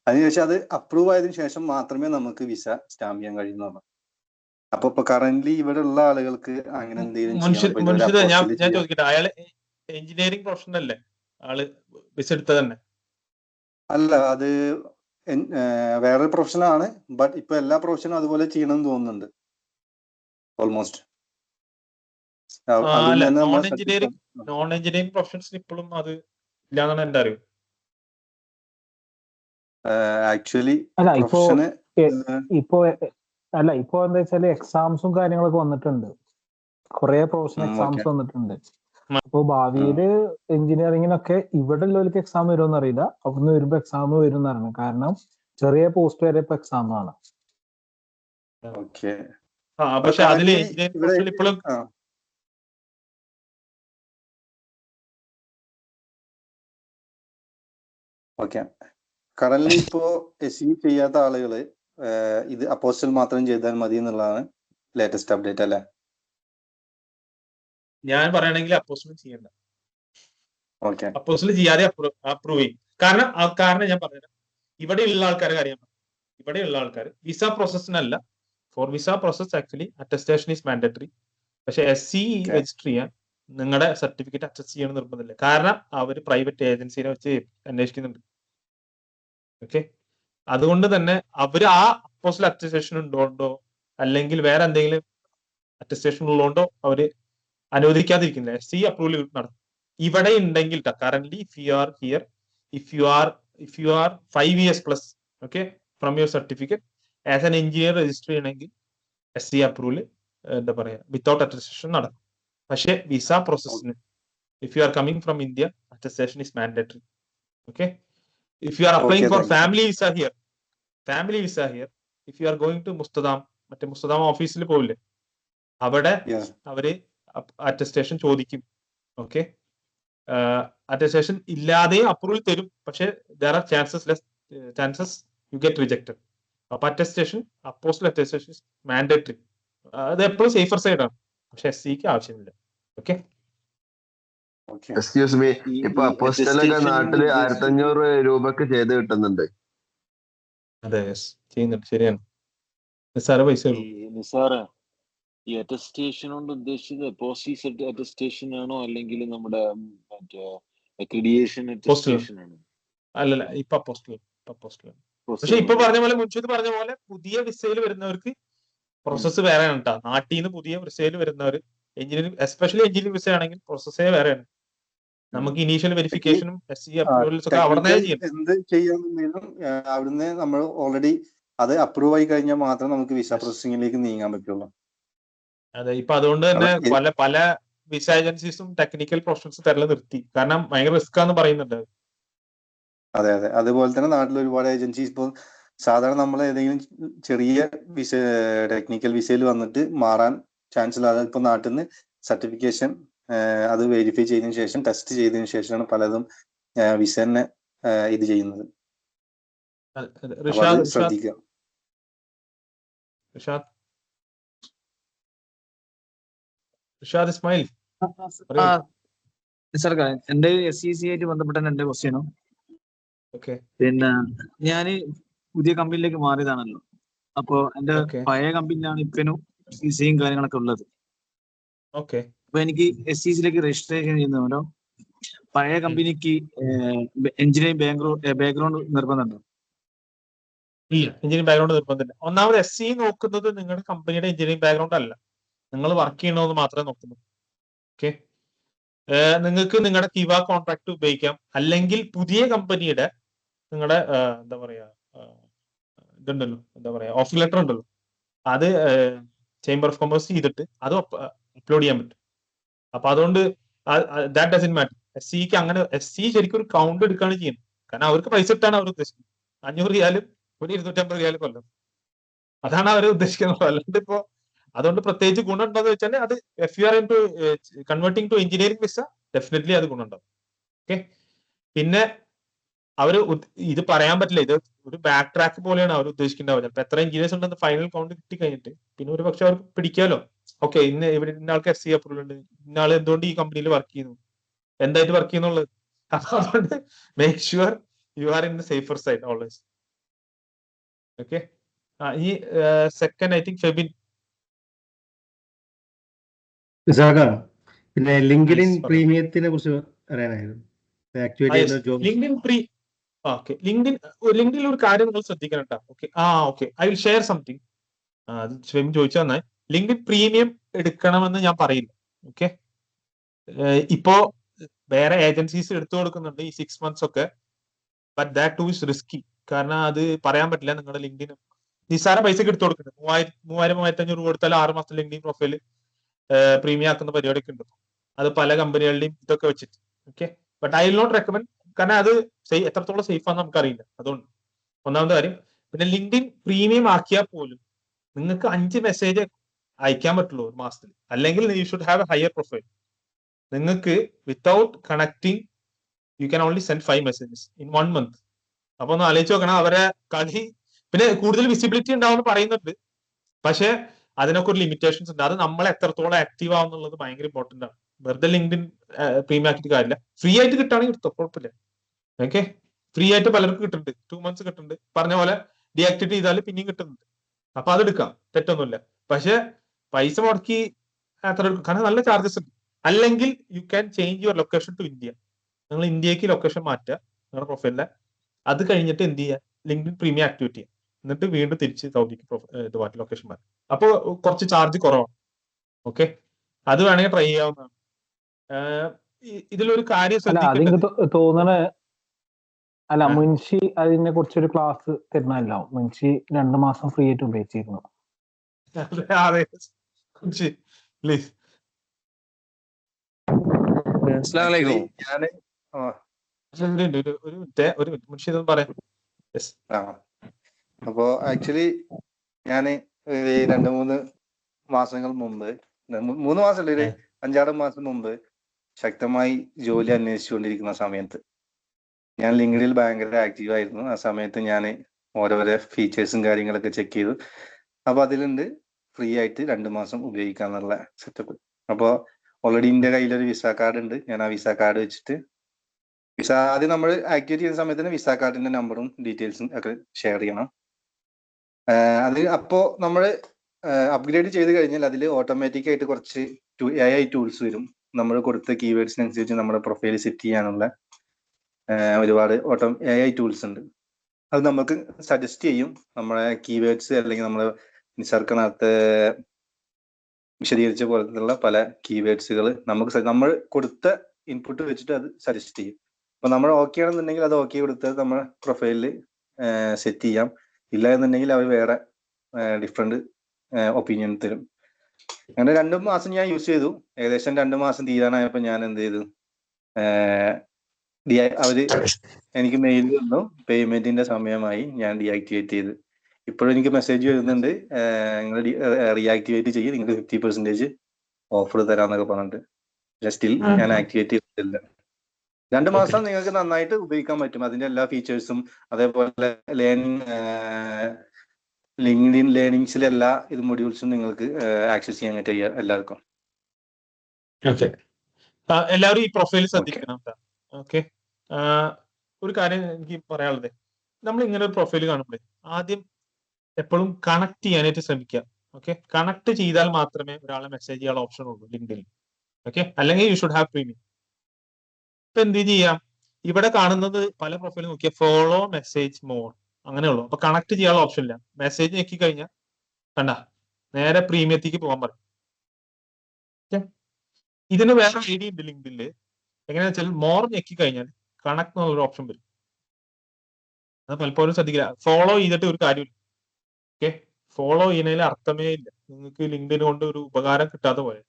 അതിനുശേഷം അത് അപ്രൂവ് ആയതിനു ശേഷം മാത്രമേ നമുക്ക് വിസ സ്റ്റാമ്പ് ചെയ്യാൻ കഴിയുന്നുള്ളൂ. അപ്പൊ ഇപ്പൊ കറന്റ് ഇവിടെ ഉള്ള ആളുകൾക്ക് അങ്ങനെ എന്തെങ്കിലും ഞാൻ ചോദിക്കട്ടെ, അയാള് എഞ്ചിനീയറിംഗ് പ്രൊഫഷണൽ അല്ലേ, ആള് വിസ എടുത്തത് തന്നെ? അല്ല, അത് വേറെ പ്രൊഫഷനാണ്. ബട്ട് ഇപ്പൊ എല്ലാ പ്രൊഫഷനും അതുപോലെ ചെയ്യണമെന്ന് തോന്നുന്നുണ്ട് ഓൾമോസ്റ്റ്. നോൺ എഞ്ചിനീയറിംഗ് പ്രൊഫഷൻസിന് ഇപ്പോഴും അത് ഇല്ലാന്നാണ് എന്റെ അറിവ്. ആക്ച്വലി ഇപ്പോ എന്താ വെച്ചാല് എക്സാംസും കാര്യങ്ങളൊക്കെ വന്നിട്ടുണ്ട്, കുറെ പ്രൊഫഷണൽ എക്സാംസ് വന്നിട്ടുണ്ട്. അപ്പൊ ഭാവിയില് എഞ്ചിനീയറിംഗിനൊക്കെ ഇവിടെ ഉള്ളവർക്ക് എക്സാം വരുമെന്ന് അറിയില്ല, അവിടുന്ന് വരുമ്പോ എക്സാം വരും എന്നറിയണം. കാരണം ചെറിയ പോസ്റ്റ് വരെ ഇപ്പൊ എക്സാം ആണ്. പക്ഷെ അതില് എഞ്ചിനീയറിംഗ് പ്രൊഫഷണൽ ഇപ്പോഴും കറന്റ് ഇപ്പോ SE ചെയ്യാത്ത ആളുകള് ഇത് അപ്പോസ്റ്റൽ മാത്രം ചെയ്താൽ മതി എന്നുള്ളതാണ് ലേറ്റസ്റ്റ് അപ്ഡേറ്റ് അല്ലേ? ഞാൻ പറയണെങ്കിൽ അപ്പോസ്റ്റൽ ചെയ്യണ്ട. ഓക്കെ അപ്പോസിൽ ചെയ്യാതെ അപ്രൂവ് ചെയ്യും. കാരണം ഞാൻ പറഞ്ഞുതരാം. ഇവിടെയുള്ള ആൾക്കാരെ കാര്യം ഇവിടെയുള്ള ആൾക്കാർ വിസ പ്രോസസ്സിനല്ല. For visa process actually attestation is mandatory. പക്ഷെ SC രജിസ്റ്റർ ചെയ്യാൻ നിങ്ങളുടെ സർട്ടിഫിക്കറ്റ് അറ്റസ്റ്റ് ചെയ്യണം നിർബന്ധമില്ല. കാരണം അവർ പ്രൈവറ്റ് ഏജൻസിനെ വെച്ച് അന്വേഷിക്കുന്നുണ്ട്. ഓക്കെ, അതുകൊണ്ട് തന്നെ അവർ ആ അപ്പോസിൽ അറ്റസ്റ്റേഷൻ ഉണ്ടോ അല്ലെങ്കിൽ വേറെ എന്തെങ്കിലും അറ്റസ്റ്റേഷൻ ഉള്ളതുകൊണ്ടോ അവര് അനുവദിക്കാതിരിക്കുന്നില്ല. SC അപ്രൂവൽ നടത്തും. ഇവിടെ ഉണ്ടെങ്കിൽ current if you are 5 years plus okay from your certificate as an engineer register ചെയ്യണമെങ്കിൽ SC അപ്രൂവൽ എന്താ പറയാ വിത്തൗട്ട് അറ്റസ്റ്റേഷൻ നടക്കും. പക്ഷെ വിസ പ്രോസസ്സിന് if you are coming from India attestation is mandatory. Okay, if you are applying for family visa here if you are going to മുസ്തദാം, മറ്റേ മുസ്തദാം ഓഫീസിൽ പോവില്ലേ, അവിടെ അവര് അറ്റസ്റ്റേഷൻ ചോദിക്കും. ഓക്കെ, അറ്റസ്റ്റേഷൻ ഇല്ലാതെയും അപ്രൂവൽ തരും. പക്ഷെ there are chances you get rejected. അപ്പൊ അറ്റസ്റ്റേഷൻ അപ്പോസിൽ അറ്റസ്റ്റേഷൻ മാൻഡറ്ററി. അത് എപ്പോഴും സേഫർ സൈഡ് ആണ്. പക്ഷെ SCക്ക് ആവശ്യമില്ല. ഓക്കെ, എക്സ്ക്യൂസ് മീ, ഇപ്പൊ അപ്പോസ്റ്റലൊക്കെ നാട്ടില് 1500 രൂപക്ക് ചെയ്ത് കിട്ടുന്നുണ്ട്. അതെ ചെയ്യുന്നുണ്ട്. ശരിയാണ് നിസ്സാര പൈസ ഉള്ളൂ. നിസാറെ, ഈ അറ്റസ്റ്റേഷൻ കൊണ്ട് ഉദ്ദേശിച്ചത് പോസ്റ്റ് അറ്റസ്റ്റേഷൻ ആണോ അല്ലെങ്കിൽ നമ്മുടെ മറ്റേ അക്രിഡിയേഷൻ അറ്റസ്റ്റേഷൻ ആണോ? അല്ലല്ല, ഇപ്പൊ അപ്പോസ്റ്റൽ. പക്ഷെ ഇപ്പൊ പറഞ്ഞ പോലെ മുൻഷീദ് പറഞ്ഞ പോലെ പുതിയ വിസയിൽ വരുന്നവർക്ക് പ്രോസസ്സ് വേറെയാണ് കേട്ടോ. നാട്ടിൽ നിന്ന് പുതിയ വിസയിൽ വരുന്നവർ എഞ്ചിനീയറിംഗ്, എസ്പെഷ്യലി എഞ്ചിനീയറിംഗ് വിസ ആണെങ്കിൽ പ്രോസസ്സേ വേറെയാണ്. നമുക്ക് ഇനീഷ്യൽ വെരിഫിക്കേഷനും SC അപ്രൂവൽസ് ഒക്കെ അവിടെ എന്ത് ചെയ്യാമെങ്കിലും അവിടുന്ന് നമ്മൾ ഓൾറെഡി അത് അപ്രൂവ് ആയി കഴിഞ്ഞാൽ മാത്രം നമുക്ക് വിസ പ്രോസസിംഗിലേക്ക് നീങ്ങാൻ പറ്റുള്ളൂ. അതെ, ഇപ്പൊ അതുകൊണ്ട് തന്നെ പല വിസ ഏജൻസീസും ടെക്നിക്കൽ പ്രൊഫഷണൽസ് തരല് നിർത്തി. കാരണം ഭയങ്കര റിസ്ക് ആന്ന് പറയുന്നുണ്ട്. അതെ, അതുപോലെ തന്നെ നാട്ടിൽ ഒരുപാട് ഏജൻസീസ് ഇപ്പോൾ സാധാരണ നമ്മൾ ഏതെങ്കിലും ചെറിയ വിസ ടെക്നിക്കൽ വിസയിൽ വന്നിട്ട് മാറാൻ ചാൻസ് ഇല്ലാതെ ഇപ്പൊ നാട്ടിൽ നിന്ന് സർട്ടിഫിക്കേഷൻ അത് വെരിഫൈ ചെയ്തതിനു ശേഷം ടെസ്റ്റ് ചെയ്തതിനു ശേഷമാണ് പലതും വിസ തന്നെ ഇത് ചെയ്യുന്നത്. ശ്രദ്ധിക്കുക. ഇസ്മായിൽ എന്റെ SCC ആയിട്ട് ബന്ധപ്പെട്ട എന്റെ ക്വസ്റ്റ്യനും ഓക്കെ. പിന്നെ ഞാന് പുതിയ കമ്പനിയിലേക്ക് മാറിയതാണല്ലോ. അപ്പൊ എന്റെ പഴയ കമ്പനിയിലാണ് ഇപ്പനും വിസയും കാര്യങ്ങളൊക്കെ ഉള്ളത്. ഓക്കെ, അപ്പൊ എനിക്ക് SCCയിലേക്ക് രജിസ്ട്രേഷൻ ചെയ്യുന്നവരോ പഴയ കമ്പനിക്ക് എഞ്ചിനീയറിംഗ് ബാക്ക്ഗ്രൗണ്ട് നിർബന്ധമുണ്ടോ? ഇല്ല, എഞ്ചിനീയറിംഗ് ബാക്ക്ഗ്രൗണ്ട് നിർബന്ധമില്ല. ഒന്നാമത് SC നോക്കുന്നത് നിങ്ങളുടെ കമ്പനിയുടെ എഞ്ചിനീയറിംഗ് ബാക്ക്ഗ്രൗണ്ട് അല്ല, നിങ്ങൾ വർക്ക് ചെയ്യണമെന്ന് മാത്രമേ നോക്കുന്നു. ഓക്കെ, നിങ്ങൾക്ക് നിങ്ങളുടെ കിവ കോൺട്രാക്ട് ഉപയോഗിക്കാം. അല്ലെങ്കിൽ പുതിയ കമ്പനിയുടെ നിങ്ങളുടെ എന്താ പറയാ ഇതുണ്ടല്ലോ, എന്താ പറയാ ഓഫർ ലെറ്റർ ഉണ്ടല്ലോ, അത് ചേംബർ ഓഫ് കൊമേഴ്സ് ചെയ്തിട്ട് അത് അപ്ലോഡ് ചെയ്യാൻ പറ്റും. അപ്പൊ അതുകൊണ്ട് ദാറ്റ് ഡസന്റ് മാറ്റർ. SCക്ക് അങ്ങനെ SC ശരിക്കും ഒരു കൗണ്ട് എടുക്കുകയാണ് ചെയ്യുന്നത്. കാരണം അവർക്ക് പൈസ ഇട്ടാണ് അവർ ഉദ്ദേശിക്കുന്നത്. 500 റിയാലും ഒരു 250 റിയാലും കൊല്ലം, അതാണ് അവർ ഉദ്ദേശിക്കുന്നത്. അല്ലാണ്ട് ഇപ്പോ അതുകൊണ്ട് പ്രത്യേകിച്ച് ഗുണം ഉണ്ടോന്ന് വെച്ചാൽ അത് if you are into converting to engineering visa definitely അത് ഗുണമുണ്ടാവും. ഓക്കെ, പിന്നെ അവര് ഇത് പറയാൻ പറ്റില്ല, ഇത് ഒരു ബാക്ക് ട്രാക്ക് പോലെയാണ് അവർ ഉദ്ദേശിക്കേണ്ടാവുക. ചിലപ്പോൾ എത്ര എഞ്ചിനീയേഴ്സ് ഉണ്ടെന്ന് ഫൈനൽ കൗണ്ട് കിട്ടി കഴിഞ്ഞിട്ട് പിന്നെ ഒരു പക്ഷെ അവർക്ക് പിടിക്കാലോ. ഓക്കെ, ഇവിടെ ഇന്ന ആൾക്ക് SC അപ്രൂവൽ ഉണ്ട്, ഇന്ന ആൾ എന്തുകൊണ്ട് ഈ കമ്പനിയിൽ വർക്ക് ചെയ്യുന്നു, എന്തായിട്ട് വർക്ക് ചെയ്യുന്നുള്ളത്. അപ്പൊ അതുകൊണ്ട് make sure U are in the safer side always. Okay, ഈ സെക്കൻഡ് ഐ തിങ്ക് ഫെബിൻ. പിന്നെ ലിങ്ക്ഡിൻ പ്രീമിയത്തിനെ കുറിച്ച് അറിയാനായിരുന്നു. ലിങ്ക്ഡിനിൽ ഒരു കാര്യം നിങ്ങൾ ശ്രദ്ധിക്കണം കേട്ടോ. Okay, I will share something. അത് ഫെബിൻ ചോദിച്ചു തന്നാൽ ലിങ്ക്ഡിൻ പ്രീമിയം എടുക്കണമെന്ന് ഞാൻ പറയില്ല. ഓക്കെ, ഇപ്പോ വേറെ ഏജൻസീസ് എടുത്തു കൊടുക്കുന്നുണ്ട് ഈ 6 months ഒക്കെ. But that two is risky. കാരണം അത് പറയാൻ പറ്റില്ല. നിങ്ങളുടെ ലിങ്ക്ഡിൻ നിസ്സാര പൈസക്ക് എടുത്തു കൊടുക്കുന്നുണ്ട്. 3000-3500 കൊടുത്താൽ 6 മാസത്തെ ലിങ്ക്ഡിൻ പ്രൊഫൈല് പ്രീമിയം ആക്കുന്ന പരിപാടിയൊക്കെ ഉണ്ട്. അത് പല കമ്പനികളുടെയും ഇതൊക്കെ വെച്ചിട്ട്. Okay, but I will not recommend. കാരണം അത് എത്രത്തോളം സേഫ് ആണെന്ന് നമുക്കറിയില്ല. അതുകൊണ്ട് ഒന്നാമത്തെ കാര്യം. പിന്നെ ലിങ്ക്ഡിൻ പ്രീമിയം ആക്കിയാൽ പോലും നിങ്ങൾക്ക് 5 മെസ്സേജ് അയക്കാൻ പറ്റുള്ളൂ ഒരു മാസത്തിൽ. അല്ലെങ്കിൽ you should have a higher profile. നിങ്ങൾക്ക് without connecting you can only send 5 messages in 1 month. അപ്പൊ ഒന്ന് ആലോചിച്ച് നോക്കണം അവരെ കളി. പിന്നെ കൂടുതൽ വിസിബിലിറ്റി ഉണ്ടാവും പറയുന്നുണ്ട്, പക്ഷെ അതിനൊക്കെ ഒരു ലിമിറ്റേഷൻസ് ഉണ്ട്. അത് നമ്മൾ എത്രത്തോളം ആക്റ്റീവ് ആവുന്നുള്ളത് ഭയങ്കര ഇമ്പോർട്ടന്റ് ആണ്. വെറുതെ ലിങ്ക്ഡിൻ പ്രീമിയം ആക്കിയിട്ട് കാര്യമില്ല. ഫ്രീ ആയിട്ട് കിട്ടുകയാണെങ്കിൽ എടുത്തോ, കുഴപ്പമില്ല. ഓക്കെ, ഫ്രീ ആയിട്ട് പലർക്കും കിട്ടുന്നുണ്ട്, 2 months കിട്ടുന്നുണ്ട്. പറഞ്ഞ പോലെ ഡീആക്ടിവേറ്റ് ചെയ്താൽ പിന്നെയും കിട്ടുന്നുണ്ട്. അപ്പൊ അതെടുക്കാം, തെറ്റൊന്നുമില്ല. പക്ഷെ പൈസ മുടക്കി അത്ര കാരണം നല്ല ചാർജസ് ഉണ്ട്. അല്ലെങ്കിൽ you can change your location to India. നിങ്ങൾ ഇന്ത്യക്ക് ലൊക്കേഷൻ മാറ്റുക നിങ്ങളുടെ പ്രൊഫൈലിലെ. അത് കഴിഞ്ഞിട്ട് എന്ത് ചെയ്യുക, ലിങ്ക്ഡിൻ പ്രീമിയം ആക്ടിവേറ്റ് ചെയ്യുക. എന്നിട്ട് വീണ്ടും തിരിച്ച് സൗദിക്ക് ഇത് മാറ്റി ലൊക്കേഷൻ മാറ്റും. അപ്പോൾ കുറച്ച് ചാർജ് കുറവാണ്. ഓക്കെ, അത് വേണമെങ്കിൽ ട്രൈ ചെയ്യാവുന്നതാണ്. ഇതിലൊരു കാര്യം ശ്രദ്ധിക്കേണ്ടത്, തോന്നണ അല്ല, മുൻഷി അതിനെ കുറിച്ചൊരു ക്ലാസ് തരുന്നല്ലോ. മുൻഷി 2 മാസം ഫ്രീ ആയിട്ട് ഉപയോഗിച്ചിരുന്നു. അപ്പോ ആക്ച്വലി ഞാന് 2-3 മാസങ്ങൾ മുമ്പ്, 3 മാസമല്ല, ഒരു 5-6 മാസം മുമ്പ് ശക്തമായി ജോലി അന്വേഷിച്ചുകൊണ്ടിരിക്കുന്ന സമയത്ത് ഞാൻ ലിങ്ക്ഡിനിൽ ഭയങ്കര ആക്റ്റീവ് ആയിരുന്നു. ആ സമയത്ത് ഞാൻ ഓരോരോ ഫീച്ചേഴ്സും കാര്യങ്ങളൊക്കെ ചെക്ക് ചെയ്തു. അപ്പൊ അതിലുണ്ട് ഫ്രീ ആയിട്ട് 2 മാസം ഉപയോഗിക്കാന്നുള്ള സെറ്റപ്പ്. അപ്പോൾ ഓൾറെഡി എൻ്റെ കയ്യിലൊരു വിസ കാർഡ് ഉണ്ട്. ഞാൻ ആ വിസ കാർഡ് വെച്ചിട്ട് വിസ ആദ്യം നമ്മൾ ആക്ടിവേറ്റ് ചെയ്യുന്ന സമയത്ത് വിസ കാർഡിന്റെ നമ്പറും ഡീറ്റെയിൽസും ഒക്കെ ഷെയർ ചെയ്യണം. അത് അപ്പോൾ നമ്മൾ അപ്ഗ്രേഡ് ചെയ്ത് കഴിഞ്ഞാൽ അതിൽ ഓട്ടോമാറ്റിക് ആയിട്ട് കുറച്ച് AI ടൂൾസ് വരും. നമ്മൾ കൊടുത്ത കീവേഡ്സിനനുസരിച്ച് നമ്മുടെ പ്രൊഫൈൽ സെറ്റ് ചെയ്യാനുള്ള ഒരുപാട് AI ടൂൾസ് ഉണ്ട്. അത് നമുക്ക് സജസ്റ്റ് ചെയ്യും നമ്മളെ കീവേഡ്സ്, അല്ലെങ്കിൽ നമ്മൾ നിസർക്കനകത്ത് വിശദീകരിച്ച പോലത്തുള്ള പല കീവേഡ്സുകൾ നമുക്ക് നമ്മൾ കൊടുത്ത ഇൻപുട്ട് വെച്ചിട്ട് അത് സജസ്റ്റ് ചെയ്യും. അപ്പൊ നമ്മൾ ഓക്കെ ആണെന്നുണ്ടെങ്കിൽ അത് ഓക്കെ കൊടുത്ത് നമ്മുടെ പ്രൊഫൈലിൽ സെറ്റ് ചെയ്യാം. ഇല്ല എന്നുണ്ടെങ്കിൽ അവർ വേറെ ഡിഫറെന്റ് ഒപ്പീനിയൻ തരും. അങ്ങനെ 2 മാസം ഞാൻ യൂസ് ചെയ്തു. ഏകദേശം 2 മാസം തീരാനായപ്പോൾ ഞാൻ എന്ത് ചെയ്തു, അവര് എനിക്ക് മെയിൽ തന്നു, പേയ്മെന്റിന്റെ സമയമായി, ഞാൻ ഡീആക്ടിവേറ്റ് ചെയ്ത്. ഇപ്പോഴും എനിക്ക് മെസ്സേജ് വരുന്നുണ്ട്, നിങ്ങൾ റീആക്ടിവേറ്റ് ചെയ്യും, നിങ്ങൾക്ക് 50% ഓഫർ തരാന്നൊക്കെ പറഞ്ഞിട്ട്. സ്റ്റിൽ ഞാൻ ആക്ടിവേറ്റ് ചെയ്തിട്ടില്ല. 2 മാസം നിങ്ങൾക്ക് നന്നായിട്ട് ഉപയോഗിക്കാൻ പറ്റും. അതിന്റെ എല്ലാ ഫീച്ചേഴ്സും, അതേപോലെ ലിങ്ക്ഡിൻ ലേണിംഗ്സിലെ എല്ലാ ഇത് മൊഡ്യൂൾസും നിങ്ങൾക്ക് ആക്സസ് ചെയ്യാൻ പറ്റുക എല്ലാവർക്കും. എല്ലാവരും ഈ പ്രൊഫൈൽ ശ്രദ്ധിക്കണം. ഓക്കെ, ഒരു കാര്യം എനിക്ക് പറയാനുള്ളത്, നമ്മൾ ഇങ്ങനെ ഒരു പ്രൊഫൈൽ കാണുമ്പോൾ ആദ്യം എപ്പോഴും കണക്ട് ചെയ്യാനായിട്ട് ശ്രമിക്കുക. ഓക്കെ, കണക്ട് ചെയ്താൽ മാത്രമേ ഒരാളെ മെസ്സേജ് ചെയ്യാനുള്ള ഓപ്ഷൻ ഉള്ളൂ ലിങ്ക്ഡിനിൽ. ഓക്കെ, അല്ലെങ്കിൽ യു ഷുഡ് ഹാവ് പ്രീമിയം. ഇപ്പൊ എന്ത് ചെയ്യാം, ഇവിടെ കാണുന്നത് പല പ്രൊഫൈലും നോക്കിയാൽ ഫോളോ, മെസ്സേജ്, മോർ അങ്ങനെയുള്ളൂ. അപ്പൊ കണക്ട് ചെയ്യാനുള്ള ഓപ്ഷൻ ഇല്ല. മെസ്സേജ് ഞെക്കി കഴിഞ്ഞാൽ കണ്ട നേരെ പ്രീമിയത്തേക്ക് പോകാൻ പറയും. ഇതിന് വേറെ ഐഡിയ ഉണ്ട് ലിങ്ക്ഡിനിൽ. എങ്ങനെയാ വെച്ചാൽ മോർ ഞെക്കി കഴിഞ്ഞാൽ കണക്ട് എന്നുള്ളൊരു ഓപ്ഷൻ വരും. അത് പലപ്പോഴും ശ്രദ്ധിക്കില്ല. ഫോളോ ചെയ്തിട്ട് ഒരു കാര്യമില്ല. ഓക്കെ, ഫോളോ ചെയ്യുന്നതിൽ അർത്ഥമേ ഇല്ല. നിങ്ങൾക്ക് ലിങ്ക്ഡിൻ കൊണ്ട് ഒരു ഉപകാരം കിട്ടാതെ പോലെ.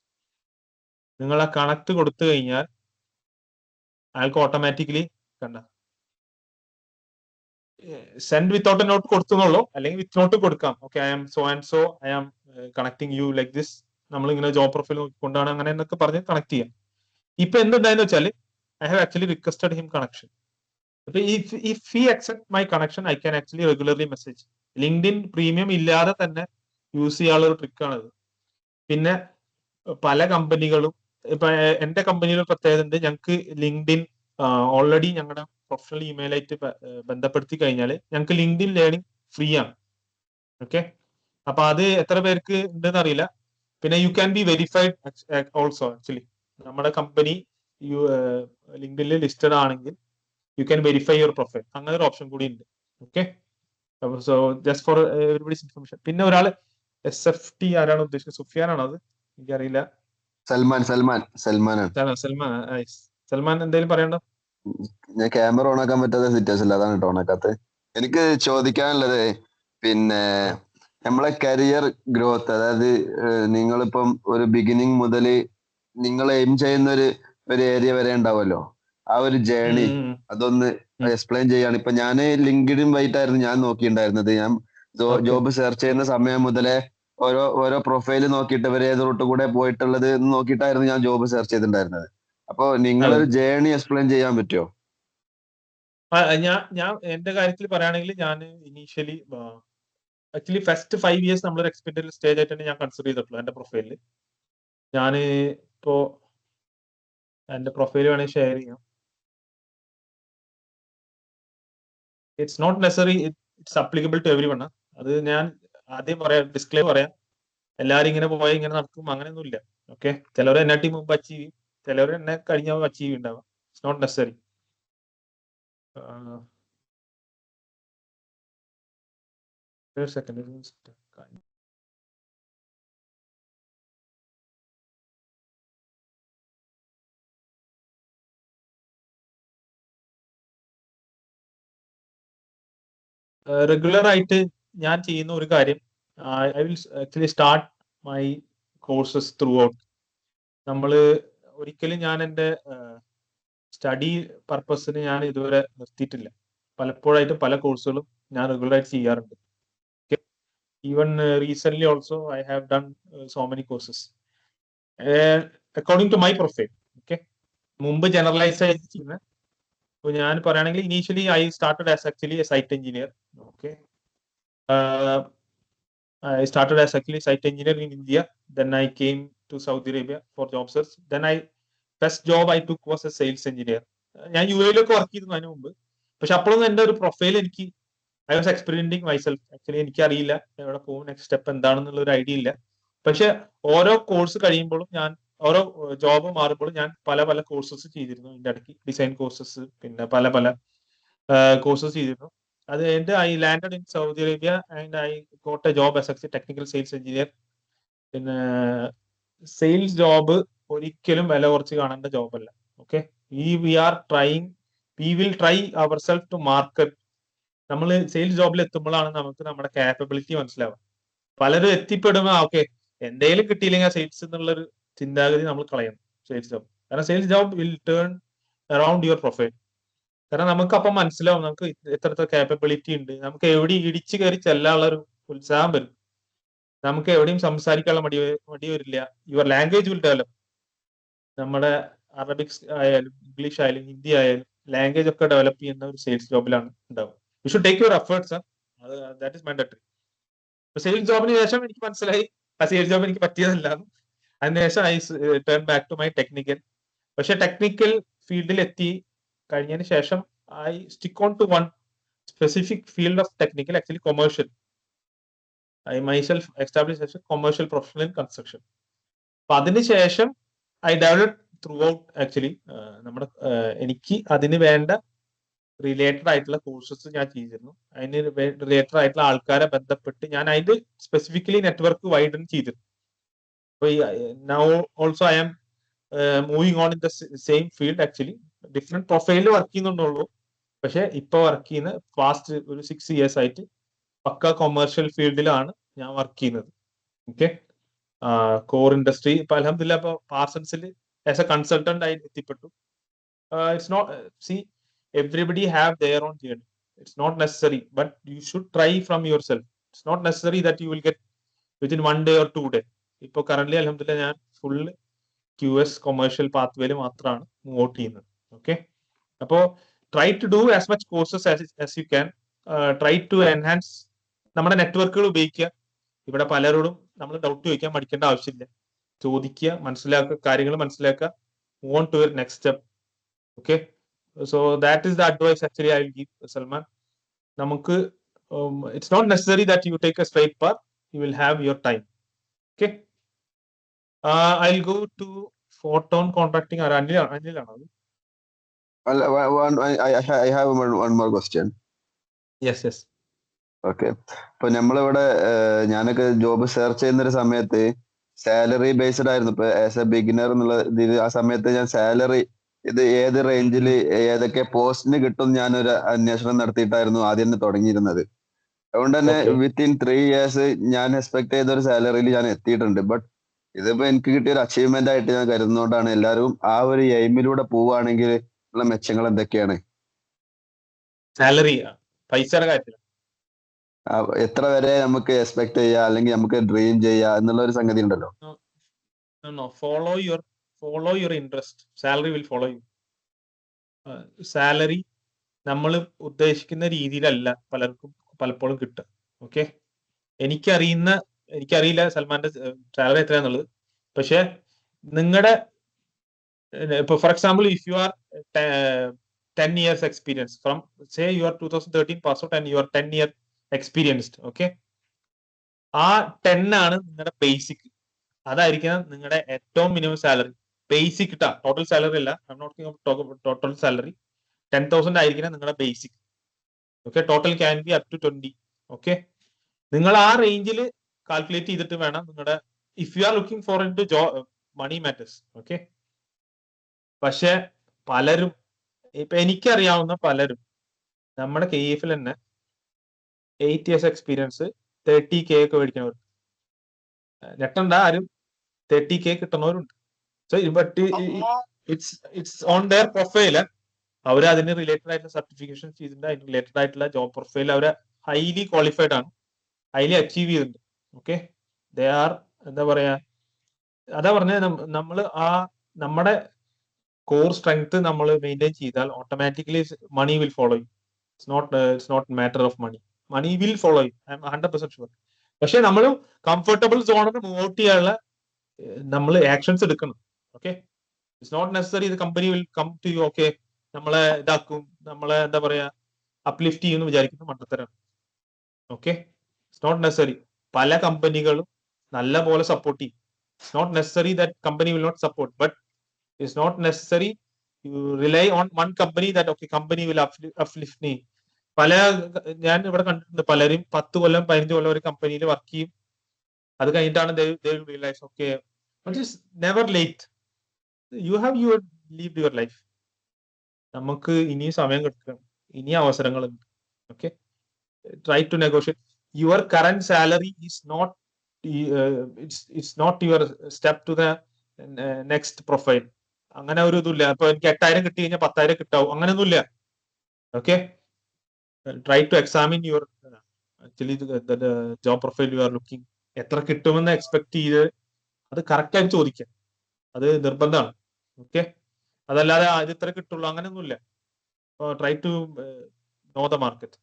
നിങ്ങൾ ആ കണക്ട് കൊടുത്തു കഴിഞ്ഞാൽ അയാൾക്ക് ഓട്ടോമാറ്റിക്കലി കണ്ട സെൻഡ് വിത്തൗട്ട് എ നോട്ട് കൊടുത്തുന്നുള്ളൂ, അല്ലെങ്കിൽ വിത്ത് നോട്ട് കൊടുക്കാം. Okay, I am so and so, I am connecting you like this. നമ്മൾ ഇങ്ങനെ ജോബ് പ്രൊഫൈൽ നോക്കിക്കൊണ്ടാണ് അങ്ങനെ എന്നൊക്കെ പറഞ്ഞ് കണക്ട് ചെയ്യാം. ഇപ്പൊ എന്തുണ്ടായെന്ന് വെച്ചാൽ I have actually requested him connection. അപ്പൊ if he accept my connection I can actually regularly message. LinkedIn premium ഇല്ലാതെ തന്നെ യൂസ് ചെയ്യാനുള്ള ഒരു ട്രിക്കാണത്. പിന്നെ പല കമ്പനികളും, ഇപ്പൊ എന്റെ കമ്പനിയുടെ പ്രത്യേകത ഉണ്ട്, ഞങ്ങൾക്ക് ലിങ്ക്ഡിൻ ഓൾറെഡി ഞങ്ങളുടെ പ്രൊഫഷണൽ ഇമെയിൽ ആയിട്ട് ബന്ധപ്പെടുത്തി കഴിഞ്ഞാൽ ഞങ്ങൾക്ക് ലിങ്ക്ഡിൻ ലേണിംഗ് ഫ്രീ ആണ്. ഓക്കെ, അപ്പൊ അത് എത്ര പേർക്ക് ഉണ്ടെന്ന് അറിയില്ല. പിന്നെ you can be verified also. Actually നമ്മുടെ കമ്പനി ലിങ്ക്ഡിനിൽ ലിസ്റ്റഡ് ആണെങ്കിൽ you can verify your profile. അങ്ങനെ ഒരു ഓപ്ഷൻ കൂടി ഉണ്ട്. Okay, so just for everybody's information. പിന്നെ ഒരാൾ SFT ആരാണ് ഉദ്ദേശിക്കുന്നത്? സുഫിയാനാണോ? അത് എനിക്കറിയില്ല. സൽമാൻ എന്തെങ്കിലും പറയണ്ടോ? ഞാൻ ക്യാമറ ഓൺ ആക്കാൻ പറ്റാത്ത സിറ്റുവേഷൻ, അതാണ് കേട്ടോ ഓൺ ആക്കാത്തത്. എനിക്ക് ചോദിക്കാനുള്ളത്, പിന്നെ നമ്മളെ കരിയർ ഗ്രോത്ത്, അതായത് നിങ്ങളിപ്പം ഒരു ബിഗിനിങ് മുതൽ നിങ്ങൾ എയിം ചെയ്യുന്ന ഒരു ഏരിയ വരെ ഉണ്ടാവുമല്ലോ, ആ ഒരു ജേണി അതൊന്ന് എക്സ്പ്ലെയിൻ ചെയ്യാണ്. ഇപ്പൊ ഞാൻ ലിങ്ക്ഡിൻ വൈറ്റായിരുന്നു ഞാൻ നോക്കിയിട്ടുണ്ടായിരുന്നത്. ഞാൻ ജോബ് സെർച്ച് ചെയ്യുന്ന സമയം മുതലേ ഓരോ പ്രൊഫൈൽ നോക്കിയിട്ട് ഇവർ ഏത് റൂട്ട് കൂടെ പോയിട്ടുള്ളത് നോക്കിയിട്ടായിരുന്നു ഞാൻ ജോബ് സെർച്ച് ചെയ്തിട്ടുണ്ടായിരുന്നത്. അപ്പൊ നിങ്ങളൊരു ജേണി എക്സ്പ്ലെയിൻ ചെയ്യാൻ പറ്റുമോ? ഞാൻ എന്റെ കാര്യത്തിൽ പറയുകയാണെങ്കിൽ, ഞാൻ ഇനീഷ്യലി ആക്ച്വലി ഫസ്റ്റ് 5 years നമ്മളൊരു എക്സ്പെരിമെന്റൽ സ്റ്റേജ് ആയിട്ടാണ് ഞാൻ കൺസിഡർ ചെയ്തിട്ടുള്ളൂ എന്റെ പ്രൊഫൈലിൽ. ഞാൻ ഇപ്പോ എൻ്റെ പ്രൊഫൈൽ വേണമെങ്കിൽ ഷെയർ ചെയ്യാം. It's not necessary it's applicable to every one. അത് ഞാൻ ആദ്യം പറയാം, ഡിസ്ക്ലെയിം പറയാം. എല്ലാവരും ഇങ്ങനെ പോയി ഇങ്ങനെ നടക്കും അങ്ങനെയൊന്നുമില്ല. ഓക്കെ, ചിലവർ എന്നെ ടീം മുമ്പ് അച്ചീവ് ചെയ്യും, ചിലവർ എന്നെ കഴിഞ്ഞ അച്ചീവ് ഉണ്ടാവാം. It's not necessary. Second regular ആയിട്ട് ഞാൻ ചെയ്യുന്ന ഒരു കാര്യം, I will actually start my courses throughout. നമ്മൾ ഒരിക്കലും ഞാൻ എൻ്റെ സ്റ്റഡി പർപ്പസിന് ഞാൻ ഇതുവരെ നിർത്തിയിട്ടില്ല. പലപ്പോഴായിട്ട് പല കോഴ്സുകളും ഞാൻ റെഗുലറായിട്ട് ചെയ്യാറുണ്ട്. Even recent also I have done so many courses according to my profile. Okay, മുമ്പ് ജനറലൈസ് ആയിട്ട് ചെയ്യുന്നത്. അപ്പോൾ ഞാൻ പറയുകയാണെങ്കിൽ initially I started as actually a site engineer. Okay, I started as actually site engineer in India. Then I came to Saudi Arabia for job search. Then first job I took was a sales engineer. ഞാൻ U എയിലൊക്കെ work ചെയ്തിരുന്നു അതിന് മുമ്പ്. പക്ഷെ അപ്പോഴൊന്നും എൻ്റെ ഒരു profile എനിക്ക് I was experimenting myself. Actually എനിക്കറിയില്ല എവിടെ പോകും, നെക്സ്റ്റ് സ്റ്റെപ്പ് എന്താണെന്നുള്ള ഒരു ഐഡിയ ഇല്ല. പക്ഷെ ഓരോ കോഴ്സ് കഴിയുമ്പോഴും ഞാൻ ഓരോ ജോബ് മാറുമ്പോഴും ഞാൻ പല പല കോഴ്സസ് ചെയ്തിരുന്നു. ഇതിൻ്റെ ഇടയ്ക്ക് ഡിസൈൻ കോഴ്സസ്, പിന്നെ പല പല കോഴ്സസ് ചെയ്തിരുന്നു. അത് കഴിഞ്ഞിട്ട് I landed in Saudi Arabia and I got a job as a technical sales engineer. പിന്നെ സെയിൽസ് ജോബ് ഒരിക്കലും വില കുറച്ച് കാണേണ്ട ജോബല്ല. Okay, we will try our self to market. നമ്മൾ സെയിൽസ് ജോബിൽ എത്തുമ്പോഴാണ് നമുക്ക് നമ്മുടെ കാപ്പബിലിറ്റി മനസ്സിലാവുക. പലരും എത്തിപ്പെടുമ്പോൾ ഓക്കെ എന്തെങ്കിലും കിട്ടിയില്ലെങ്കിൽ സെയിൽസ് എന്നുള്ളൊരു ചിന്താഗതി നമ്മൾ കളയണം സെയിൽസ് ജോബ്. കാരണം sales job will turn around your profile. കാരണം നമുക്ക് അപ്പം മനസ്സിലാവും നമുക്ക് എത്ര കാപ്പബിലിറ്റി ഉണ്ട്, നമുക്ക് എവിടെ ഇടിച്ചു കയറി ചെല്ലാനുള്ള ഒരു ഉത്സാഹം വരും, നമുക്ക് എവിടെയും സംസാരിക്കാനുള്ള മടി വരില്ല. Your language will develop. നമ്മുടെ അറബിക്സ് ആയാലും ഇംഗ്ലീഷ് ആയാലും ഹിന്ദി ആയാലും ലാംഗ്വേജ് ഒക്കെ ഡെവലപ്പ് ചെയ്യുന്ന ഒരു സെയിൽസ് ജോബിലാണ് ഉണ്ടാവും. You should take your efforts. That is mandatory. Sales ജോബിന് ശേഷം എനിക്ക് മനസ്സിലായി ആ സെയിൽസ് ജോബ് എനിക്ക് പറ്റിയതല്ല. അതിനുശേഷം I turn back to my technical. പക്ഷെ ടെക്നിക്കൽ ഫീൽഡിൽ എത്തി കഴിഞ്ഞതിന് ശേഷം I stick on to one specific field of technical, actually commercial. I myself establish as a commercial professional in construction. അപ്പൊ അതിനുശേഷം I develop throughout actually നമ്മുടെ എനിക്ക് അതിന് വേണ്ട റിലേറ്റഡ് ആയിട്ടുള്ള കോഴ്സസ് ഞാൻ ചെയ്തിരുന്നു. അതിന് റിലേറ്റഡ് ആയിട്ടുള്ള ആൾക്കാരെ ബന്ധപ്പെട്ട് ഞാൻ അതിന്റെ സ്പെസിഫിക്കലി നെറ്റ്വർക്ക് വൈഡൻ ചെയ്തിരുന്നു. അപ്പൊ now also I am moving on in the same field. Actually different പ്രൊഫൈലിൽ വർക്ക് ചെയ്യുന്നുണ്ടുള്ളൂ. പക്ഷെ ഇപ്പൊ വർക്ക് ചെയ്യുന്ന ഫാസ്റ്റ് ഒരു 6 years ആയിട്ട് പക്ക കൊമേഴ്ഷ്യൽ ഫീൽഡിലാണ് ഞാൻ വർക്ക് ചെയ്യുന്നത്. ഓക്കെ, കോർ ഇൻഡസ്ട്രി ഇപ്പൊ അൽഹംദുലില്ലാ ഇപ്പൊ പാർസൺസിൽ ആസ് എ കൺസൾട്ടന്റ് ആയി എത്തിപ്പെട്ടു. It's not see everybody have their own journey. It's not necessary, but you should try from yourself. It's not necessary that you will get within 1 day or 2 day. ഇപ്പൊ current അൽഹംദുലില്ലാ ഞാൻ full QS commercial പാത്വേയിൽ മാത്രമാണ് move out ചെയ്യുന്നത്. Okay, അപ്പോൾ try to do as much courses as you can. Try to enhance നമ്മുടെ നെറ്റ്വർക്കുകൾ ഉപയോഗിക്കുക. ഇവിടെ പലരോടും നമ്മൾ ഡൗട്ട് ചോദിക്കാൻ മടിക്കേണ്ട ആവശ്യമില്ല. ചോദിക്കുക, മനസ്സിലാക്കുക, കാര്യങ്ങൾ മനസ്സിലാക്കുക, move on to your next step. Okay, so that is the advice actually I will give, Salman. Namukku it's not necessary that you take a straight path. You will have your time. Okay, I'll go to photon contracting. Anil aanu. I have one more question. Yes. Okay, ഇപ്പൊ നമ്മളിവിടെ ഞാനൊക്കെ job search ചെയ്യുന്നൊരു സമയത്ത് salary based ആയിരുന്നു. ഇപ്പൊ as A beginner എന്നുള്ള ഇതിൽ ആ സമയത്ത് ഞാൻ സാലറി ഇത് ഏത് റേഞ്ചിൽ ഏതൊക്കെ പോസ്റ്റിന് കിട്ടും ഞാനൊരു അന്വേഷണം നടത്തിയിട്ടായിരുന്നു ആദ്യം തന്നെ തുടങ്ങിയിരുന്നത്. അതുകൊണ്ട് തന്നെ വിത്തിൻ 3 years ഞാൻ എക്സ്പെക്ട് ചെയ്ത ഒരു സാലറിയിൽ ഞാൻ എത്തിയിട്ടുണ്ട്. ബട്ട് ഇതിപ്പോ എനിക്ക് കിട്ടിയ ഒരു അച്ചീവ്മെന്റ് ആയിട്ട് ഞാൻ കരുതുന്നതുകൊണ്ടാണ് എല്ലാവരും ആ ഒരു എയിമിലൂടെ പോവുകയാണെങ്കിൽ ഉള്ള മെച്ചങ്ങൾ എന്തൊക്കെയാണ്? സാലറി പൈസയുടെ കാര്യത്തിൽ എത്ര വരെ നമുക്ക് എക്സ്പെക്ട് ചെയ്യാം അല്ലെങ്കിൽ നമുക്ക് ഡ്രീം ചെയ്യാം എന്നുള്ള ഒരു സംഗതി ഉണ്ടല്ലോ. follow your interest. Salary will follow you. Salary നമ്മൾ ഉദ്ദേശിക്കുന്ന രീതിയിലല്ല പലപ്പോഴും കിട്ടുക. ഓക്കെ, എനിക്കറിയില്ല സൽമാന്റെ സാലറി എത്രയാന്നുള്ളത്. പക്ഷെ നിങ്ങളുടെ For example, if you are 10 years experience from, say you are 2013 pass out and you are 10 year experienced, okay, ആ 10 ആണ് നിങ്ങളുടെ ബേസിക്. അതായിരിക്കണം നിങ്ങളുടെ ഏറ്റവും മിനിമം സാലറി. ബേസിക് ഇട്ടാ, ടോട്ടൽ സാലറി അല്ല, ടോട്ടൽ സാലറി 10,000 ആയിരിക്കണം നിങ്ങളുടെ basic. Okay, total can be up to 20. ഓക്കെ, നിങ്ങൾ ആ റേഞ്ചിൽ കാൽക്കുലേറ്റ് ചെയ്തിട്ട് വേണം നിങ്ങളുടെ, if you are looking for in to money matters. Okay, പക്ഷെ പലരും, ഇപ്പൊ എനിക്കറിയാവുന്ന പലരും നമ്മുടെ KEF തന്നെ 8 years എക്സ്പീരിയൻസ് 30K ഒക്കെ മേടിക്കുന്നവർ, ഞെട്ടണ്ട, ആരും 30K കിട്ടുന്നവരുണ്ട്. So but it's on their profile. അവർ അതിന് റിലേറ്റഡ് ആയിട്ടുള്ള സർട്ടിഫിക്കേഷൻ ചെയ്തിട്ടുണ്ട്, അതിന് റിലേറ്റഡ് ആയിട്ടുള്ള ജോബ് പ്രൊഫൈൽ അവർ ഹൈലി ക്വാളിഫൈഡ് ആണ്, ഹൈലി അച്ചീവ് ചെയ്തിട്ടുണ്ട്. ഓക്കെ, ദേ ആർ, എന്താ പറയാ, അതാ പറഞ്ഞ നമ്മൾ ആ നമ്മുടെ കോർ സ്ട്രെങ്ത് നമ്മൾ മെയിൻറ്റെയിൻ ചെയ്താൽ automatically money will follow you. It's not matter of money, money will follow you. I am 100% sure. പക്ഷെ നമ്മൾ കംഫർട്ടബിൾ സോണിന് മൂവ് ഔട്ട് ചെയ്യാനുള്ള നമ്മൾ ആക്ഷൻസ് എടുക്കണം. Okay, it's not necessary the company will come to you. Okay, നമ്മളെ ഇതാക്കും, നമ്മളെ എന്താ പറയാ അപ്ലിഫ്റ്റ് ചെയ്യുമെന്ന് വിചാരിക്കുന്ന മണ്ടത്തരാണ്. Okay, it's not necessary. പല കമ്പനികളും നല്ല പോലെ സപ്പോർട്ട് ചെയ്യും. It's not necessary that company will not support, but it's not necessary you rely on one company that okay company will uplift me. ഞാൻ ഇവിടെ കണ്ടിട്ടുണ്ട് പലരും 10 കൊല്ലം 15 കൊല്ലം ഒരു കമ്പനിയിൽ വർക്ക് ചെയ്യും, അത് കഴിഞ്ഞിട്ടാണ് realise okay but it's never late. You have lived your life. നമുക്ക് ഇനിയും സമയം കിടക്കണം, ഇനി അവസരങ്ങളുണ്ട്. Okay, try to negotiate. Your current salary is not, it's not your step to the next profile. അങ്ങനെ ഒരു ഇതില്ല. ഇപ്പൊ എനിക്ക് 8,000 കിട്ടി കഴിഞ്ഞാൽ 10,000 കിട്ടാവും, അങ്ങനെയൊന്നുമില്ല. Okay, try to examine your actually job profile you are looking. എത്ര കിട്ടുമെന്ന് എക്സ്പെക്ട് ചെയ്ത് അത് കറക്റ്റ് ആയിട്ട് ചോദിക്കാം, അത് നിർബന്ധമാണ്. ഓക്കെ, അതല്ലാതെ ഇത് ഇത്ര കിട്ടുള്ളൂ അങ്ങനെയൊന്നുമില്ല. Try to know the market.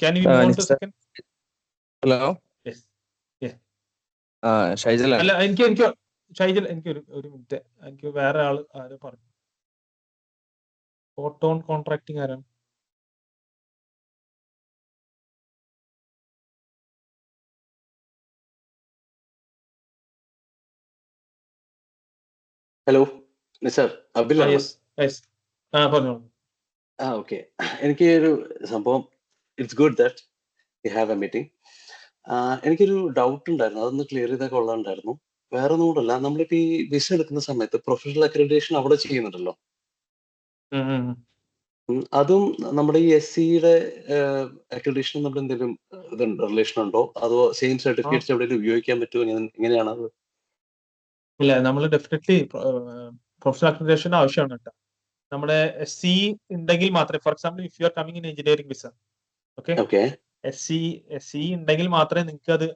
Can we move on to second? Hello, Yes. Yeah. Shaijal അല്ല, എനിക്ക് ഷൈജൽ, എനിക്ക് ഒരു മിനിറ്റ്, എനിക്ക് വേറെ ആര് പറഞ്ഞു. ഫോട്ടോൺ കോൺട്രാക്ടിങ് ആരാണ്? ഹലോ മിസ്റ്റർ അബിൽ ആണ്. പറഞ്ഞോളൂ. ഓക്കെ, എനിക്ക് ഒരു സംഭവം, it's good that you have A meeting. എനിക്കൊരു ഡൗട്ട് ഉണ്ടായിരുന്നു, അതൊന്ന് ക്ലിയർ ചെയ്താൽ കൊള്ളാണ്ടായിരുന്നു. വേറെ ഒന്നും കൊണ്ടല്ല, നമ്മളിപ്പോ ഈ വിസ എടുക്കുന്ന സമയത്ത് പ്രൊഫഷണൽ അക്രഡിറ്റേഷൻ അവിടെ ചെയ്യുന്നുണ്ടല്ലോ, അതും നമ്മുടെ ഈ SCയുടെ അക്രഡിറ്റേഷൻ നമ്മൾ എന്തെങ്കിലും ഇതുണ്ട്, റിലേഷൻ ഉണ്ടോ? അതോ സെയിം സർട്ടിഫിക്കറ്റ്സ് എവിടെയെങ്കിലും ഉപയോഗിക്കാൻ പറ്റുമോ? എങ്ങനെയാണ് അത്? ഇല്ല, നമ്മൾ ഡെഫിനറ്റ്ലി പ്രൊഫഷണൽ അക്രഡിറ്റേഷൻ ആവശ്യമാണ് കേട്ടോ. നമ്മുടെ SC ഉണ്ടെങ്കിൽ മാത്രമേ, for example if you are coming in engineering visa, okay, SC ഉണ്ടെങ്കിൽ മാത്രമേ നിങ്ങൾക്ക് അത്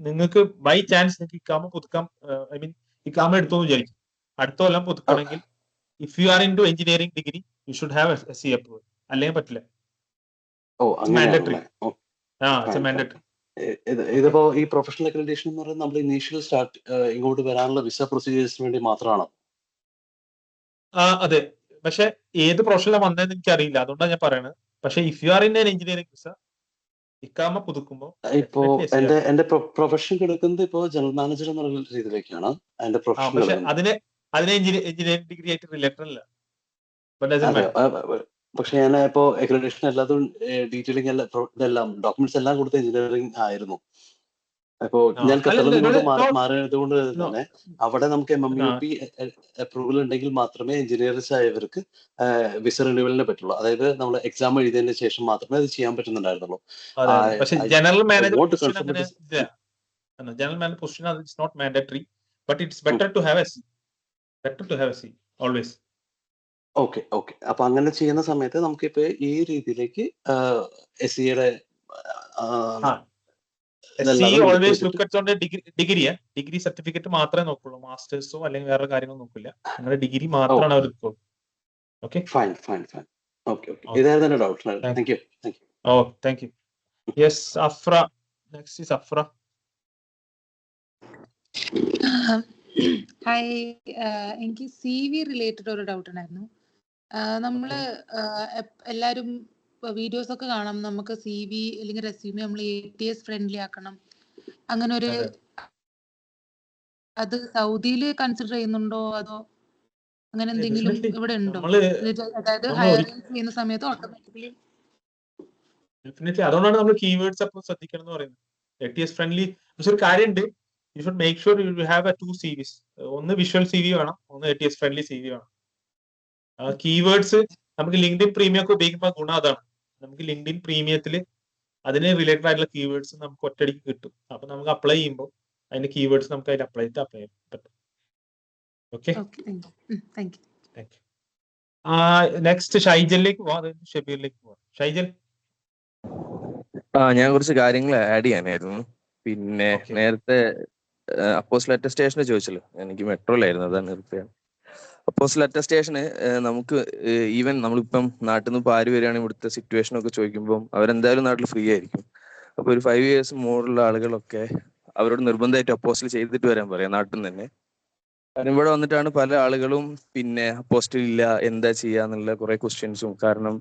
നിങ്ങൾക്ക് ബൈ ചാൻസ് നിങ്ങൾക്ക് ഇക്കാമ പുതുക്കാം. ഐ മീൻ ഇക്കാമ എടുത്തോന്ന് വിചാരിക്കും, അടുത്ത കൊല്ലം പുതുക്കണമെങ്കിൽ if you are in to engineering degree you should have SC approval, അല്ലെങ്കിൽ പറ്റില്ല. മാൻഡേറ്ററി. മാൻഡേറ്ററി. ഇതിപ്പോ ഈ പ്രൊഫഷണൽ അക്രഡിറ്റേഷൻ എന്ന് പറയുന്നത് നമ്മൾ ഇനീഷ്യൽ സ്റ്റാർട്ട് ഇങ്ങോട്ട് വരാനുള്ള വിസ പ്രൊസീജിയേഴ്സിന് വേണ്ടി മാത്രമാണോ? അതെ, പക്ഷെ ഏത് പ്രൊഫഷനിലാണ് വന്നതെന്ന് എനിക്ക് അറിയില്ല, അതുകൊണ്ടാണ് ഞാൻ പറയുന്നത്. പക്ഷെ if you are in engineering visa ഇക്കാമ പുതുക്കുമ്പോൾ ഇപ്പോ എന്റെ പ്രൊഫഷൻ എടുക്കുന്നത് ഇപ്പോ ജനറൽ മാനേജർ എന്നുള്ള രീതിയിലേക്കാണ് എന്റെ പ്രൊഫഷൻ. അതിനെ എഞ്ചിനീയറിംഗ് ഡിഗ്രി ആയിട്ട് റിലേറ്റഡ് അല്ല. പക്ഷെ ഞാൻ ഇപ്പോ അക്രഡിറ്റേഷൻ എല്ലാതും ഡീറ്റെയിലിംഗ് ഇതെല്ലാം ഡോക്യുമെന്റ്സ് എല്ലാം കൊടുത്ത എഞ്ചിനീയറിംഗ് ആയിരുന്നു. അപ്പോ ഞാൻ ഖത്തറിൽ മാറിയത് കൊണ്ട് തന്നെ അവിടെ നമുക്ക് MMUP അപ്രൂവൽ ഉണ്ടെങ്കിൽ മാത്രമേ എഞ്ചിനീയേഴ്സ് ആയവർക്ക് വിസ റിന്യൂവലിനെ പറ്റുള്ളൂ. അതായത് നമ്മൾ എക്സാം എഴുതിയതിന് ശേഷം മാത്രമേ അത് ചെയ്യാൻ പറ്റുന്നുണ്ടായിരുന്നുള്ളൂ. General manager position it's not mandatory, but it's better to have SC always. Okay, അപ്പൊ അങ്ങനെ ചെയ്യുന്ന സമയത്ത് നമുക്കിപ്പോ ഈ രീതിയിലേക്ക് SCയുടെ ഡിഗ്രി സർട്ടിഫിക്കറ്റ് മാത്രമേ നോക്കുള്ളൂ, മാസ്റ്റേഴ്സോ അല്ലെങ്കിൽ വേറെ കാര്യങ്ങൾ നോക്കില്ല. നിങ്ങളുടെ ഡിഗ്രി മാത്രമാണ് അവർ എടുക്കുള്ളൂ. Okay, fine. ഓക്കെ, ഇതായിരുന്നു എന്റെ doubt. Thank you. Thank you. Yes, AHPRA. Next is AHPRA. Hi, എനിക്ക് CV റിലേറ്റഡ് ഒരു ഡൗട്ട് ഉണ്ടായിരുന്നു. നമ്മള് എല്ലാരും വീഡിയോസ് ഒക്കെ കാണാം, നമുക്ക് CV അല്ലെങ്കിൽ റെസ്യൂമെ നമ്മൾ ATS ഫ്രണ്ട്ലി ആക്കണം, അങ്ങനെ ഒരു അതെ അത് സൗദിയിൽ കൺസിഡർ ചെയ്യുന്നുണ്ടോ അതോ അങ്ങനെ എന്തെങ്കിലും ഡെഫിനറ്റ്ലി ഇവിടെ ഉണ്ടോ? നമ്മള് അതായത് നമ്മൾ ഹയറിംഗ് ചെയ്യുന്ന സമയത്ത് ഓട്ടോമാറ്റിക്കലി ഡെഫിനറ്റ്ലി അതുകൊണ്ടാണ് നമ്മൾ കീവേഡ്സ് അപ്പോൾ ശ്രദ്ധിക്കണം എന്ന് പറയുന്നത്. ATS ഫ്രണ്ട്ലി പക്ഷെ ഒരു കാര്യമുണ്ട്, U should make sure you have A 2 CVs. ഒന്ന് വിഷ്വൽ CV വേണം, ഒന്ന് ATS ഫ്രണ്ട്ലി CV വേണം. കീവേഡ്സ് നമുക്ക് ലിങ്ക്ഡിൻ പ്രീമിയം ഒക്കെ ഉപയോഗിക്കുമ്പോൾ ഗുണം അതാണ്, നമുക്ക് ലിങ്ക്ഡിൻ പ്രീമിയത്തിൽ അതിന് റിലേറ്റഡ് ആയിട്ടുള്ള കീവേഡ്സ് നമുക്ക് ഒറ്റയടിക്ക് കിട്ടും. അപ്പൊ നമുക്ക് അപ്ലൈ ചെയ്യുമ്പോൾ അതിന്റെ കീവേഡ്സ് നമുക്ക് അതിൽ അപ്ലൈ ചെയ്യാൻ പറ്റും. Okay, thank U. നെക്സ്റ്റ് ഷൈജലിലേക്ക് പോവാം, ഷബീറിലേക്ക് പോവാം. ഷൈജൽ. ഞാൻ കുറച്ച് കാര്യങ്ങൾ ആഡ് ചെയ്യാനായിരുന്നു. പിന്നെ നേരത്തെ അപ്പോസ്റ്റൽ അറ്റസ്റ്റേഷന് ചോദിച്ചല്ലോ, എനിക്ക് മെട്രോയിലായിരുന്നു, അതാണ് നിർത്തിയത്. അപ്പോസ്റ്റൽ അറ്റസ്റ്റേഷന് നമുക്ക് ഈവൻ നമ്മളിപ്പം നാട്ടിൽ നിന്ന് ഇപ്പോൾ ആര് വരികയാണെങ്കിൽ ഇവിടുത്തെ സിറ്റുവേഷൻ ഒക്കെ ചോദിക്കുമ്പോൾ അവരെന്തായാലും നാട്ടിൽ ഫ്രീ ആയിരിക്കും. അപ്പൊ ഒരു 5 years മോറുള്ള ആളുകളൊക്കെ അവരോട് നിർബന്ധമായിട്ട് അപ്പോസ്റ്റൽ ചെയ്തിട്ട് വരാൻ പറയാം നാട്ടിൽ നിന്ന് തന്നെ. കാരണം ഇവിടെ വന്നിട്ടാണ് പല ആളുകളും പിന്നെ അപ്പോസ്റ്റൽ ഇല്ല എന്താ ചെയ്യാന്നുള്ള കുറെ ക്വസ്റ്റ്യൻസും കാരണം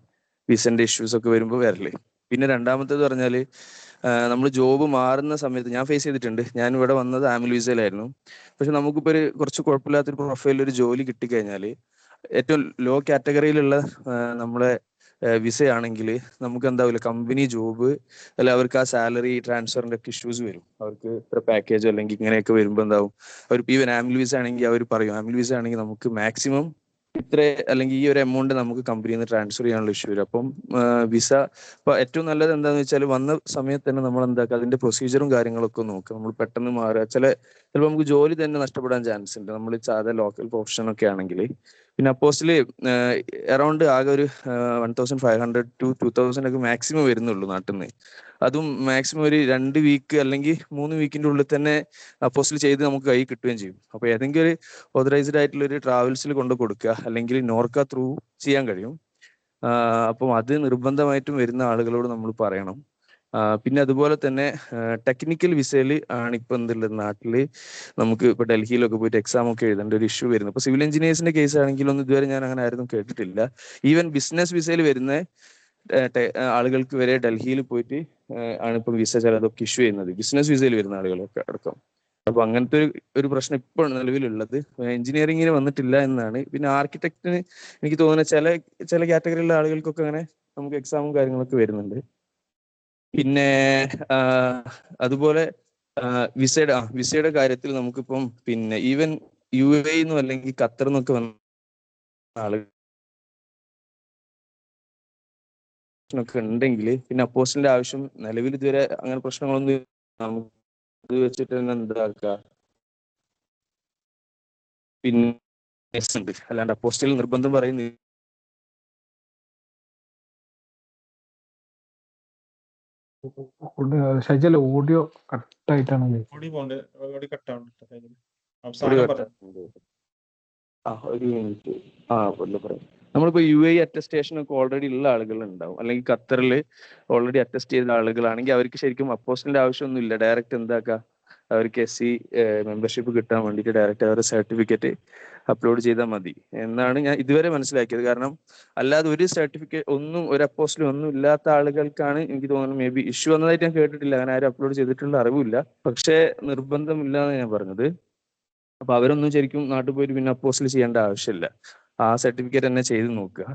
വിസന്റെ ഇഷ്യൂസ് ഒക്കെ വരുമ്പോൾ വരല്ലേ. പിന്നെ രണ്ടാമത്തേത് പറഞ്ഞാല് നമ്മൾ ജോബ് മാറുന്ന സമയത്ത് ഞാൻ ഫേസ് ചെയ്തിട്ടുണ്ട്. ഞാൻ ഇവിടെ വന്നത് ആമിൽ വിസയിലായിരുന്നു. പക്ഷെ നമുക്കിപ്പോൾ ഒരു കുറച്ച് കുഴപ്പമില്ലാത്തൊരു പ്രൊഫൈലിൽ ഒരു ജോലി കിട്ടിക്കഴിഞ്ഞാൽ ഏറ്റവും ലോ കാറ്റഗറിയിലുള്ള നമ്മളെ വിസയാണെങ്കിൽ നമുക്ക് എന്താവില്ല കമ്പനി ജോബ് അല്ല, അവർക്ക് ആ സാലറി ട്രാൻസ്ഫറിന്റെ ഒക്കെ ഇഷ്യൂസ് വരും. അവർക്ക് ഇത്ര പാക്കേജോ അല്ലെങ്കിൽ ഇങ്ങനെയൊക്കെ വരുമ്പോൾ എന്താവും, അവർ ഈവൻ ആമിൽ വിസ ആണെങ്കിൽ അവർ പറയും ആമിൽ വിസ ആണെങ്കിൽ നമുക്ക് മാക്സിമം ഇത്ര അല്ലെങ്കിൽ ഈ ഒരു എമൗണ്ട് നമുക്ക് കമ്പനിയിൽ നിന്ന് ട്രാൻസ്ഫർ ചെയ്യാനുള്ള ഇഷ്യൂ വരും. അപ്പം വിസ ഇപ്പൊ ഏറ്റവും നല്ലത് എന്താന്ന് വെച്ചാൽ വന്ന സമയത്ത് തന്നെ നമ്മൾ എന്താക്കുക അതിന്റെ പ്രൊസീജിയറും കാര്യങ്ങളൊക്കെ നോക്കുക. നമ്മൾ പെട്ടെന്ന് മാറുക, ചിലപ്പോൾ നമുക്ക് ജോലി തന്നെ നഷ്ടപ്പെടാൻ ചാൻസ് ഉണ്ട് നമ്മൾ സാധാ ലോക്കൽ പ്രൊഫഷൻ ഒക്കെ ആണെങ്കിൽ. പിന്നെ അപ്പോസ്റ്റല് അറൗണ്ട് ആകെ ഒരു 1500 to 2000 ഒക്കെ മാക്സിമം വരുന്നുള്ളൂ നാട്ടിൽ നിന്ന്. അതും മാക്സിമം ഒരു 2 വീക്ക് അല്ലെങ്കിൽ 3 വീക്കിന്റെ ഉള്ളിൽ തന്നെ അപ്പോസ്റ്റൽ ചെയ്ത് നമുക്ക് കൈ കിട്ടുകയും ചെയ്യും. അപ്പൊ ഏതെങ്കിലും ഒരു ഓതറൈസ്ഡ് ആയിട്ടുള്ള ഒരു ട്രാവൽസിൽ കൊണ്ട് കൊടുക്കുക, അല്ലെങ്കിൽ നോർക്ക ത്രൂ ചെയ്യാൻ കഴിയും. അപ്പം അത് നിർബന്ധമായിട്ടും വരുന്ന ആളുകളോട് നമ്മൾ പറയണം. പിന്നെ അതുപോലെ തന്നെ ടെക്നിക്കൽ വിസയിൽ ആണ് ഇപ്പൊ എന്തുള്ളത് നാട്ടില് നമുക്ക് ഇപ്പൊ ഡൽഹിയിലൊക്കെ പോയിട്ട് എക്സാം ഒക്കെ എഴുതേണ്ട ഒരു ഇഷ്യൂ വരുന്നത്. ഇപ്പൊ സിവിൽ എഞ്ചിനീയേഴ്സിന്റെ കേസ് ആണെങ്കിലൊന്നും ഇതുവരെ ഞാൻ അങ്ങനെ ആരും കേട്ടിട്ടില്ല. ഈവൻ ബിസിനസ് വിസയിൽ വരുന്ന ആളുകൾക്ക് വരെ ഡൽഹിയിൽ പോയിട്ട് ആണ് ഇപ്പൊ വിസ ചിലതൊക്കെ ഇഷ്യൂ ചെയ്യുന്നത്, ബിസിനസ് വിസയിൽ വരുന്ന ആളുകളൊക്കെ അടക്കം. അപ്പൊ അങ്ങനത്തെ ഒരു പ്രശ്നം ഇപ്പോൾ നിലവിലുള്ളത്. എഞ്ചിനീയറിംഗിന് വന്നിട്ടില്ല എന്നാണ്. പിന്നെ ആർക്കിടെക്റ്റിന് എനിക്ക് തോന്നുന്ന ചില കാറ്റഗറിയിലുള്ള ആളുകൾക്കൊക്കെ അങ്ങനെ നമുക്ക് എക്സാമും കാര്യങ്ങളൊക്കെ വരുന്നുണ്ട്. പിന്നെ അതുപോലെ വിസയുടെ കാര്യത്തിൽ നമുക്കിപ്പം പിന്നെ ഈവൻ UAE നിന്നും അല്ലെങ്കിൽ ഖത്തർ നിന്നൊക്കെ വന്ന ആളുകളൊക്കെ ഉണ്ടെങ്കിൽ പിന്നെ അപ്പോസ്റ്റലിന്റെ ആവശ്യം നിലവിൽ ഇതുവരെ അങ്ങനെ പ്രശ്നങ്ങളൊന്നും നമുക്ക് ഇത് വെച്ചിട്ട് തന്നെ എന്താക്കുക പിന്നെ ഉണ്ട്, അല്ലാണ്ട് അപ്പോസ്റ്റൽ നിർബന്ധം പറയുന്നില്ല. ഷൈജൽ ഓഡിയോ കട്ടായിട്ടാണ് ഒരു മിനിറ്റ്. പറയാം. നമ്മളിപ്പോ UAE അറ്റസ്റ്റേഷൻ ഒക്കെ ഓൾറെഡി ഉള്ള ആളുകൾ ഉണ്ടാവും, അല്ലെങ്കിൽ ഖത്തറിൽ ഓൾറെഡി അറ്റസ്റ്റ് ചെയ്ത ആളുകളാണെങ്കിൽ അവർക്ക് ശരിക്കും അപ്പോസ്റ്റലിന്റെ ആവശ്യമൊന്നും ഇല്ല. ഡയറക്റ്റ് എന്താക്കുക, അവർക്ക് SC മെമ്പർഷിപ്പ് കിട്ടാൻ വേണ്ടിയിട്ട് ഡയറക്റ്റ് അവരുടെ സർട്ടിഫിക്കറ്റ് അപ്ലോഡ് ചെയ്താൽ മതി എന്നാണ് ഞാൻ ഇതുവരെ മനസ്സിലാക്കിയത്. കാരണം അല്ലാതെ ഒരു സർട്ടിഫിക്കറ്റ് ഒന്നും ഒരു അപ്പോസ്റ്റലും ഒന്നും ഇല്ലാത്ത ആളുകൾക്കാണ് എനിക്ക് തോന്നുന്നത് മേ ബി ഇഷ്യൂ വന്നതായിട്ട് ഞാൻ കേട്ടിട്ടില്ല. അങ്ങനെ ആരും അപ്ലോഡ് ചെയ്തിട്ടുള്ള അറിവില്ല. പക്ഷേ നിർബന്ധമില്ല എന്ന് ഞാൻ പറഞ്ഞത്. അപ്പൊ അവരൊന്നും ശരിക്കും നാട്ടിൽ പോയിട്ട് പിന്നെ അപ്പോസ്റ്റൽ ചെയ്യേണ്ട ആവശ്യമില്ല, ആ സർട്ടിഫിക്കറ്റ് തന്നെ ചെയ്ത് നോക്കുക.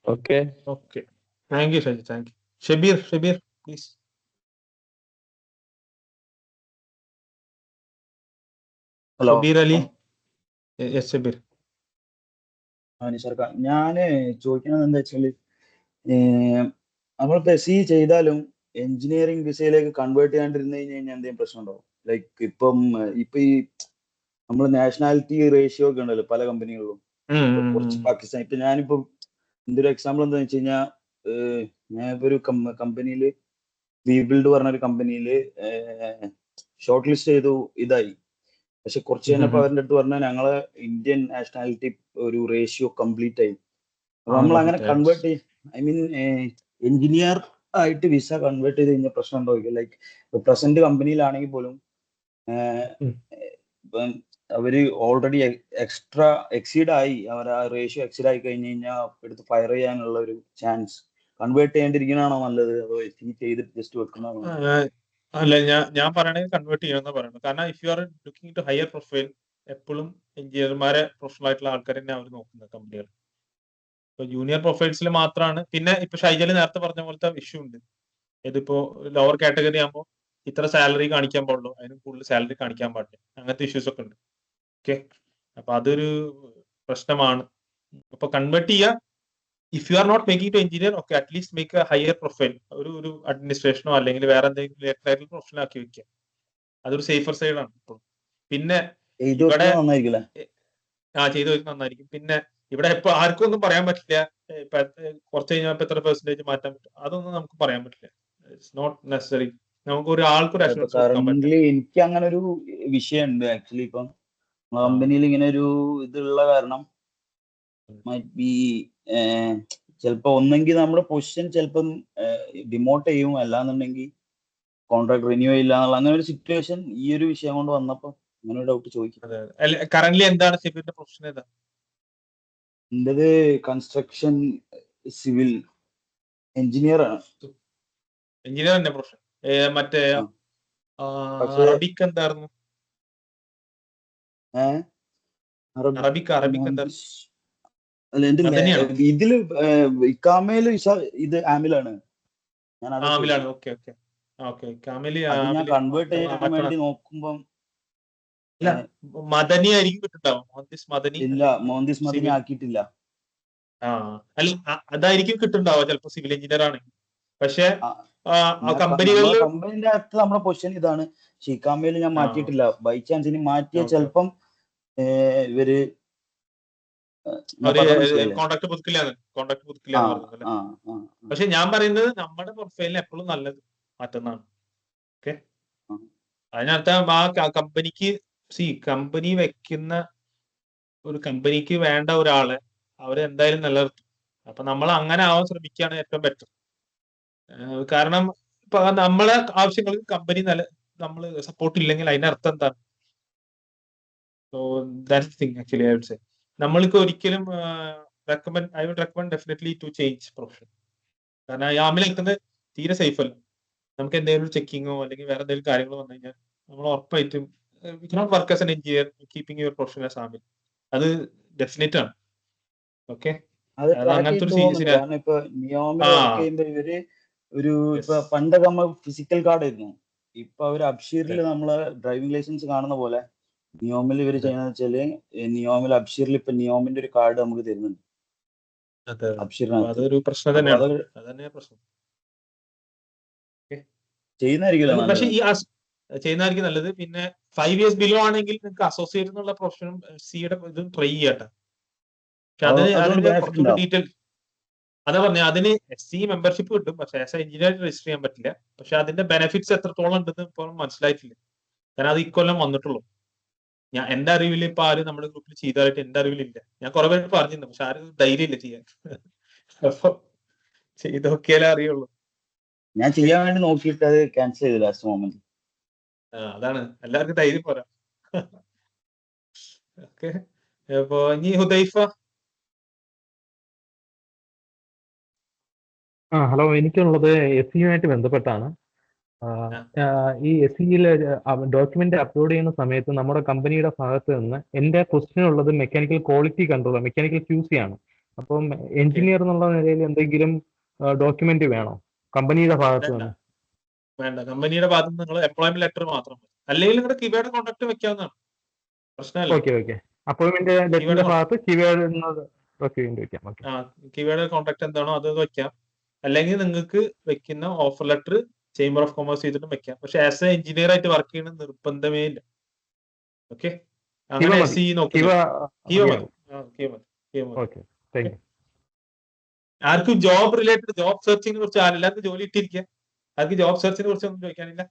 Okay, thank you Shyjal, thank you. Shabeer please. Hello Shabeer Ali. Yes Shabeer. നിഷാർക്ക, ഞാന് ചോദിക്കുന്നത് എന്താ വെച്ചാല് നമ്മളിപ്പോ SE ചെയ്താലും എഞ്ചിനീയറിംഗ് വിസയിലേക്ക് കൺവേർട്ട് ചെയ്യാണ്ടിരുന്നു കഴിഞ്ഞാൽ എന്തെങ്കിലും പ്രശ്നം ഉണ്ടാവും? ലൈക്ക് ഇപ്പൊ ഈ നമ്മൾ നാഷണാലിറ്റി റേഷ്യോ ഒക്കെ ഉണ്ടല്ലോ പല കമ്പനികളിലും. കുറച്ച് പാകിസ്ഥാൻ, ഇപ്പൊ ഞാനിപ്പോ എന്തൊരു എക്സാമ്പിൾ എന്താന്ന് വെച്ച് കഴിഞ്ഞാൽ ഞാനിപ്പോ ഒരു കമ്പനിയില് വിബിൽഡ് പറഞ്ഞൊരു കമ്പനിയില് ഷോർട്ട് ലിസ്റ്റ് ചെയ്തു, ഇതായി. പക്ഷെ കുറച്ച് കഴിഞ്ഞപ്പോ അവരുടെ അടുത്ത് പറഞ്ഞാൽ ഞങ്ങളെ ഇന്ത്യൻ നാഷണാലിറ്റി ഒരു റേഷ്യോ കംപ്ലീറ്റ് ആയി. അപ്പൊ നമ്മൾ അങ്ങനെ കൺവേർട്ട് ചെയ്യും, ഐ മീൻ എഞ്ചിനീയർ ആയിട്ട് വിസ കൺവേർട്ട് ചെയ്ത് കഴിഞ്ഞാൽ പ്രശ്നം ഉണ്ടാവില്ല? ലൈക്ക് പ്രസന്റ് കമ്പനിയിലാണെങ്കിൽ പോലും ഇപ്പം അവര് ഓൾറെഡി എക്സീഡ് ആയി, അവർ ആ റേഷ്യോ എക്സീഡ് ആയി കഴിഞ്ഞ് കഴിഞ്ഞാൽ എടുത്ത് ഫയർ ചെയ്യാനുള്ള ഒരു ചാൻസ്. കൺവേർട്ട് ചെയ്യേണ്ടിരിക്കണാണോ നല്ലത്, അതോ ചെയ്തിട്ട് ജസ്റ്റ് വെക്കണോ? അല്ല, ഞാൻ പറയണെങ്കിൽ കൺവേർട്ട് ചെയ്യണമെന്ന് പറയുന്നത്. കാരണം if you are looking to higher profile, എപ്പോഴും എഞ്ചിനീയർമാരെ പ്രൊഫഷണൽ ആയിട്ടുള്ള ആൾക്കാർ തന്നെ അവർ നോക്കുന്നത് കമ്പനികൾ. ഇപ്പൊ ജൂനിയർ പ്രൊഫൈൽസിൽ മാത്രമാണ്. പിന്നെ ഇപ്പൊ ഷൈജല് നേരത്തെ പറഞ്ഞ പോലത്തെ ഇഷ്യൂ ഉണ്ട്. ഇതിപ്പോ ലോവർ കാറ്റഗറി ആകുമ്പോൾ ഇത്ര സാലറി കാണിക്കാൻ പാടുള്ളൂ, അതിന് കൂടുതൽ സാലറി കാണിക്കാൻ പാടില്ല. അങ്ങനത്തെ ഇഷ്യൂസ് ഒക്കെ ഉണ്ട്. ഓക്കെ, അപ്പൊ അതൊരു പ്രശ്നമാണ്. അപ്പൊ കൺവേർട്ട് ചെയ്യുക. If you are not making to engineer, okay, at least make a higher profile, ഒരു അഡ്മിനിസ്ട്രേഷനോ അല്ലെങ്കിൽ വേറെ എന്തെങ്കിലും പ്രൊഫഷനൽ ആക്കി വെക്കുക. അതൊരു സേഫർ സൈഡാണ് ഇപ്പോൾ. പിന്നെ ഇവിടെ ചെയ്തു വെക്കുന്നത് നന്നായിരിക്കും. പിന്നെ ഇവിടെ ഇപ്പൊ ആർക്കും ഒന്നും പറയാൻ പറ്റില്ല. ഇപ്പൊ കുറച്ച് കഴിഞ്ഞാൽ ഇപ്പൊ എത്ര പെർസെന്റേജ് മാറ്റാൻ പറ്റും, അതൊന്നും നമുക്ക് പറയാൻ പറ്റില്ല. It's not necessary. നമുക്ക് ഒരാൾക്കൊരു അഷുറൻസ് കൊടുക്കാൻ പറ്റില്ല. എനിക്ക് അങ്ങനെ ഒരു വിഷയമുണ്ട് ആക്ച്വലി. ഇപ്പം കമ്പനിയിൽ ഇങ്ങനെ ഒരു ഇതുള്ള കാരണം മൈറ്റ് ബി ചിലപ്പോ ഒന്നെങ്കിൽ നമ്മുടെ പൊസിഷൻ ചിലപ്പം ഡിമോട്ട് ചെയ്യും, അല്ലാന്നുണ്ടെങ്കിൽ കോൺട്രാക്ട് റിന്യൂ ചെയ്യില്ല എന്നുള്ള അങ്ങനെ ഒരു സിറ്റുവേഷൻ ഈ ഒരു വിഷയം കൊണ്ട് വന്നപ്പോ അങ്ങനെ ഒരു ഡൗട്ട് ചോദിക്കും. കറന്റ്ലി എന്താണ് സിവിലിന്റെ പ്രൊഫഷൻ? ഏതാ എന്റേത്? കൺസ്ട്രക്ഷൻ സിവിൽ എഞ്ചിനീയർ ആണ്. എഞ്ചിനീയർ തന്നെ പ്രൊഫഷൻ. മറ്റേ അറബിക് എന്തായിരുന്നു? അറബിക് എന്തായിരുന്നു? ഇതില് ഇക്കാമയില് ഇത് ആമിലാണ്. ആമിലാണ്. Okay okay okay. ഞാൻ കൺവേർട്ട് ചെയ്യാൻ വേണ്ടി നോക്കുമ്പോ ഇല്ല, മദനി ആയിരിക്കും കിട്ടുണ്ടാവും. മദനി ഇല്ല, മോന്തിസ് മദനി ആക്കിയിട്ടില്ല. അല്ല, അതായിരിക്കും കിട്ടുണ്ടാവുക ചിലപ്പോ സിവിൽ എഞ്ചിനീയർ ആണെങ്കിൽ. പക്ഷെ കമ്പനികളിൽ കമ്പനിന്റെ അകത്ത് നമ്മുടെ പൊസിഷൻ ഇതാണ്. ഷിക്കാമയിൽ ഞാൻ മാറ്റിയിട്ടില്ല. ബൈ ചാൻസ് ഇനി മാറ്റിയ ചിലപ്പം ഇവര് കോൺട്രാക്ട് പുതുക്കില്ല. പക്ഷെ ഞാൻ പറയുന്നത് നമ്മുടെ പ്രൊഫൈലിന് എപ്പോഴും നല്ലത് മാറ്റുന്നതാണ്. ഓക്കെ, അതിനർത്ഥം ആ കമ്പനിക്ക് കമ്പനി വെക്കുന്ന ഒരു കമ്പനിക്ക് വേണ്ട ഒരാളെ അവര് എന്തായാലും നിലനിർത്തും. അപ്പൊ നമ്മൾ അങ്ങനെ ആവാൻ ശ്രമിക്കുകയാണ് ഏറ്റവും ബെറ്റർ. കാരണം ഇപ്പൊ നമ്മളെ ആവശ്യങ്ങൾക്ക് കമ്പനി നമ്മൾ സപ്പോർട്ട് ഇല്ലെങ്കിൽ അതിന്റെ അർത്ഥം എന്താണ്? So that's thing actually I would say. നമ്മൾക്ക് ഒരിക്കലും I would recommend definitely to change profession. കാരണം യാമിൽ നിൽക്കുന്നത് തീരെ സേഫ് അല്ല. നമുക്ക് എന്തെങ്കിലും ചെക്കിങ്ങോ അല്ലെങ്കിൽ വേറെ എന്തെങ്കിലും കാര്യങ്ങൾ വന്നു കഴിഞ്ഞാൽ നമ്മൾ ഉറപ്പായിട്ടും we cannot work as an engineer keeping your profession as ആമിൽ. അത് ഡെഫിനറ്റ് ആണ്. ഓക്കെ, അങ്ങനത്തെ ഒരു ഇവര് ഒരു ഇപ്പൊ പണ്ടൊക്കെ നമ്മൾ ഫിസിക്കൽ കാർഡ് ആയിരുന്നു. ഇപ്പൊ അവര് അബ്ഷീറിൽ നമ്മളെ ഡ്രൈവിംഗ് ലൈസൻസ് കാണുന്ന പോലെ നിയോമിൽ ഇവര് ചെയ്യുന്നത് വെച്ചാല് നിയോമിൽ അബ്ഷീറിൽ ഇപ്പൊ നിയോമിന്റെ ഒരു കാർഡ് നമുക്ക് തരുന്നുണ്ട്. അതൊരു പ്രശ്നം തന്നെയാണ്. ചെയ്യുന്നതായിരിക്കും നല്ലത്. പിന്നെ 5 years ബിലോ ആണെങ്കിൽ നിങ്ങൾക്ക് അസോസിയേറ്റ് എന്നുള്ള പ്രൊഫഷനും സിയുടെ ഇതും ട്രൈ ചെയ്യട്ടെ. പക്ഷെ അതിന് കുറച്ചുകൂടി ഡീറ്റെയിൽ അതാ പറഞ്ഞ, അതിന് SC മെമ്പർഷിപ്പ് കിട്ടും, പക്ഷെ ആസ് എ എഞ്ചിനീയർ രജിസ്റ്റർ ചെയ്യാൻ പറ്റില്ല. പക്ഷെ അതിന്റെ ബെനിഫിറ്റ്സ് എത്രത്തോളം ഉണ്ടെന്ന് ഇപ്പോൾ മനസ്സിലായിട്ടില്ല. കാരണം അത് ഇക്കൊല്ലം വന്നിട്ടുള്ളൂ. എന്റെ അറിവിൽ ഇപ്പൊ ആരും നമ്മുടെ ഗ്രൂപ്പിൽ ചെയ്തതായിട്ട് എന്റെ അറിവിലില്ല. ഞാൻ കുറെ പേര് പറഞ്ഞിരുന്നു, പക്ഷെ ആരും ധൈര്യമില്ല ചെയ്യാൻ. അപ്പൊ ചെയ്ത് നോക്കിയാലേ അറിയുള്ളൂ. ഞാൻ ചെയ്യാൻ വേണ്ടി നോക്കിയിട്ട് അത് ക്യാൻസൽ ചെയ്തു ലാസ്റ്റ് മൊമെന്റ്. അതാണ്, എല്ലാവർക്കും ധൈര്യം പോരാ. ഓക്കെ, അപ്പൊ ഇനി ഹുദൈഫ. ഹലോ, എനിക്കുള്ളത് SEയുമായിട്ട് ബന്ധപ്പെട്ടാണ്. ഈ SEയില് ഡോക്യുമെന്റ് അപ്ലോഡ് ചെയ്യുന്ന സമയത്ത് നമ്മുടെ കമ്പനിയുടെ ഭാഗത്ത് നിന്ന് എന്റെ ക്വസ്റ്റ്യൻ ഉള്ളത് mechanical quality control, mechanical QC ആണ്. അപ്പം എഞ്ചിനീയർ എന്നുള്ള നിലയിൽ എന്തെങ്കിലും ഡോക്യുമെന്റ് വേണോ കമ്പനിയുടെ ഭാഗത്ത് നിന്ന്? വേണ്ട, കമ്പനിയുടെ ഭാഗത്ത് നിന്ന് നിങ്ങൾ എംപ്ലോയ്മെന്റ് ലെറ്റർ മാത്രം മതി. അല്ലെങ്കിൽ നിങ്ങളുടെ കീവേഡ് കോൺടാക്ട് വെക്കാവുന്നതാണ്, പ്രശ്നമല്ല. ഓക്കെ, അപ്പോയിന്റ്മെന്റ് ലെറ്ററിന്റെ ഭാഗത്ത് കീവേഡ് വെക്കാം. കീവേഡ് കോൺടാക്ട് എന്താണോ അത് വെക്കാം. അല്ലെങ്കിൽ നിങ്ങൾക്ക് വെക്കുന്ന offer letter chamber of commerce ചെയ്തിട്ടും വെക്കാം. പക്ഷെ ആസ് എ എഞ്ചിനീയർ ആയിട്ട് വർക്ക് ചെയ്യുന്ന നിർബന്ധമേ ഇല്ല. ഓക്കെ, അങ്ങനെ SE ആർക്കും ജോബ് റിലേറ്റഡ് ജോബ് സെർച്ചിങ്ങിനെ കുറിച്ച് എല്ലാവർക്കും ജോലി ഇട്ടിരിക്കുക. ആർക്കും ജോബ് സെർച്ചിനെ കുറിച്ച് ഒന്നും ചോദിക്കാനില്ല.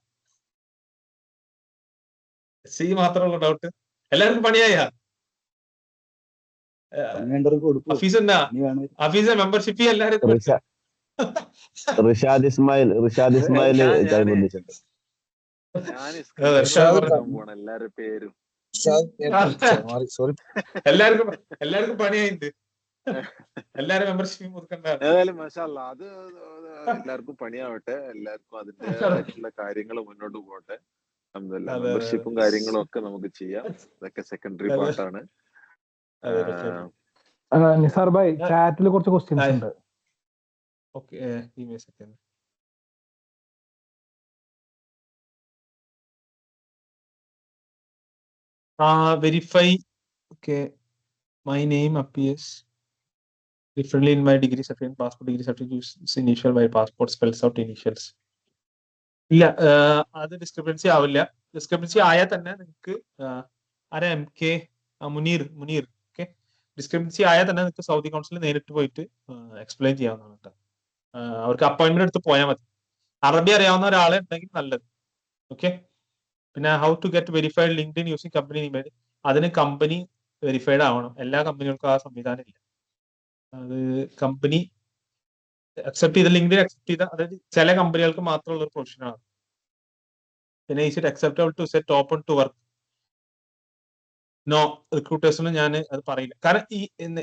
SE മാത്രമുള്ള ഡൗട്ട്. എല്ലാവർക്കും പണിയായ ഹഫീസ് മെമ്പർഷിപ്പ് എല്ലാവരും റിഷാദ് ഇസ്മായിൽ ഞാൻ അതെ, സ്ക്രീൻഷോട്ട് ഇർഷാദ് എടുക്കാൻ പറഞ്ഞു. പോണ എല്ലാരുടെ പേരും. എല്ലാവർക്കും പണിയായിട്ടുണ്ട്. എല്ലാരും മെമ്പർഷിപ്പ് പുതുക്കണ്ടാണ്. ഏതായാലും മാഷാഅല്ലാ അത് എല്ലാവർക്കും പണിയാവട്ടെ. എല്ലാവർക്കും അതിൻ്റെതായിട്ടുള്ള കാര്യങ്ങൾ മുന്നോട്ട് പോകട്ടെ. അൽഹംദുലില്ലാ അതെ അതെ മെമ്പർഷിപ്പും കാര്യങ്ങളും ഒക്കെ നമുക്ക് ചെയ്യാം. ഇതൊക്കെ സെക്കൻഡറി അതെ പാർട്ടാണ്. അതെ തീർച്ചയായിട്ടും. നിസാർ ഭായ് ചാറ്റിൽ കുറച്ച് ക്വസ്റ്റ്യൻസ് ഉണ്ട്. Okay, give me a second. Verify. Okay, my name appears differently in my degree certificate. Passport degree certificate use initial. My passport spells out initials. ഇല്ല, അത് ഡിസ്ക്രിപ്പൻസി ആവില്ല. ഡിസ്ക്രിപ്പൻസി ആയാൽ തന്നെ നിങ്ങൾക്ക് ആരാ MK മുനീർ ഓക്കെ, ഡിസ്ക്രിപ്പൻസി ആയാൽ തന്നെ നിങ്ങൾക്ക് സൗദി കൗൺസിലിൽ നേരിട്ട് പോയിട്ട് എക്സ്പ്ലെയിൻ ചെയ്യാവുന്നതാണ് കേട്ടോ. അവർക്ക് അപ്പോയിന്റ്മെന്റ് എടുത്ത് പോയാൽ മതി. അറബി അറിയാവുന്ന ഒരാളെ ഉണ്ടെങ്കിൽ നല്ലത്. ഓക്കെ, പിന്നെ how to get verified LinkedIn using company email. അതിന് കമ്പനി വെരിഫൈഡ് ആവണം. എല്ലാ കമ്പനികൾക്കും ആ സംവിധാനം ഇല്ല. അത് കമ്പനി അക്സെപ്റ്റ് ചെയ്ത ലിങ്ക്ഡിൻ അക്സെപ്റ്റ് ചെയ്ത, അതായത് ചില കമ്പനികൾക്ക് മാത്രമുള്ള ഒരു പ്രൊവിഷനാണ്. പിന്നെ is it acceptable to set open to work? No, റിക്രൂട്ടേഴ്സിന് ഞാൻ അത് പറയില്ല. കാരണം ഈ എൻ്റെ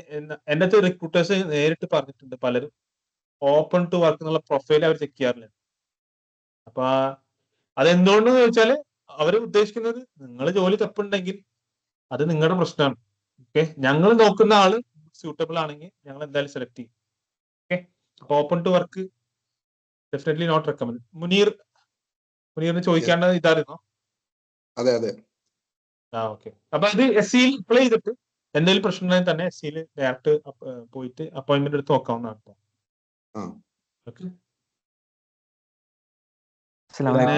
അടുത്ത് റിക്രൂട്ടേഴ്സ് നേരിട്ട് പറഞ്ഞിട്ടുണ്ട് പലരും ഓപ്പൺ ടു വർക്ക് എന്നുള്ള പ്രൊഫൈൽ അവർ ചെക്ക് ചെയ്യാറില്ല. അപ്പൊ അതെന്തുകൊണ്ടെന്ന് ചോദിച്ചാൽ അവർ ഉദ്ദേശിക്കുന്നത് നിങ്ങൾ ജോലി തപ്പുണ്ടെങ്കിൽ അത് നിങ്ങളുടെ പ്രശ്നമാണ്. ഓക്കെ, ഞങ്ങൾ നോക്കുന്ന ആള് സ്യൂട്ടബിൾ ആണെങ്കിൽ ഞങ്ങൾ എന്തായാലും സെലക്ട് ചെയ്യും. ഓക്കെ, അപ്പൊ open to work definitely not recommend. മുനീറിന് ചോദിക്കേണ്ടത് ഇതായിരുന്നോ? അതെ അതെ. ഓക്കെ, അപ്പൊ ഇത് SC അപ്ലൈ ചെയ്തിട്ട് എന്തെങ്കിലും പ്രശ്നം ഉണ്ടെങ്കിൽ തന്നെ SC ഡയറക്റ്റ് പോയിട്ട് അപ്പോയിന്റ്മെന്റ് എടുത്ത് നോക്കാവുന്നതാണ്. ഓക്കെ, പിന്നെ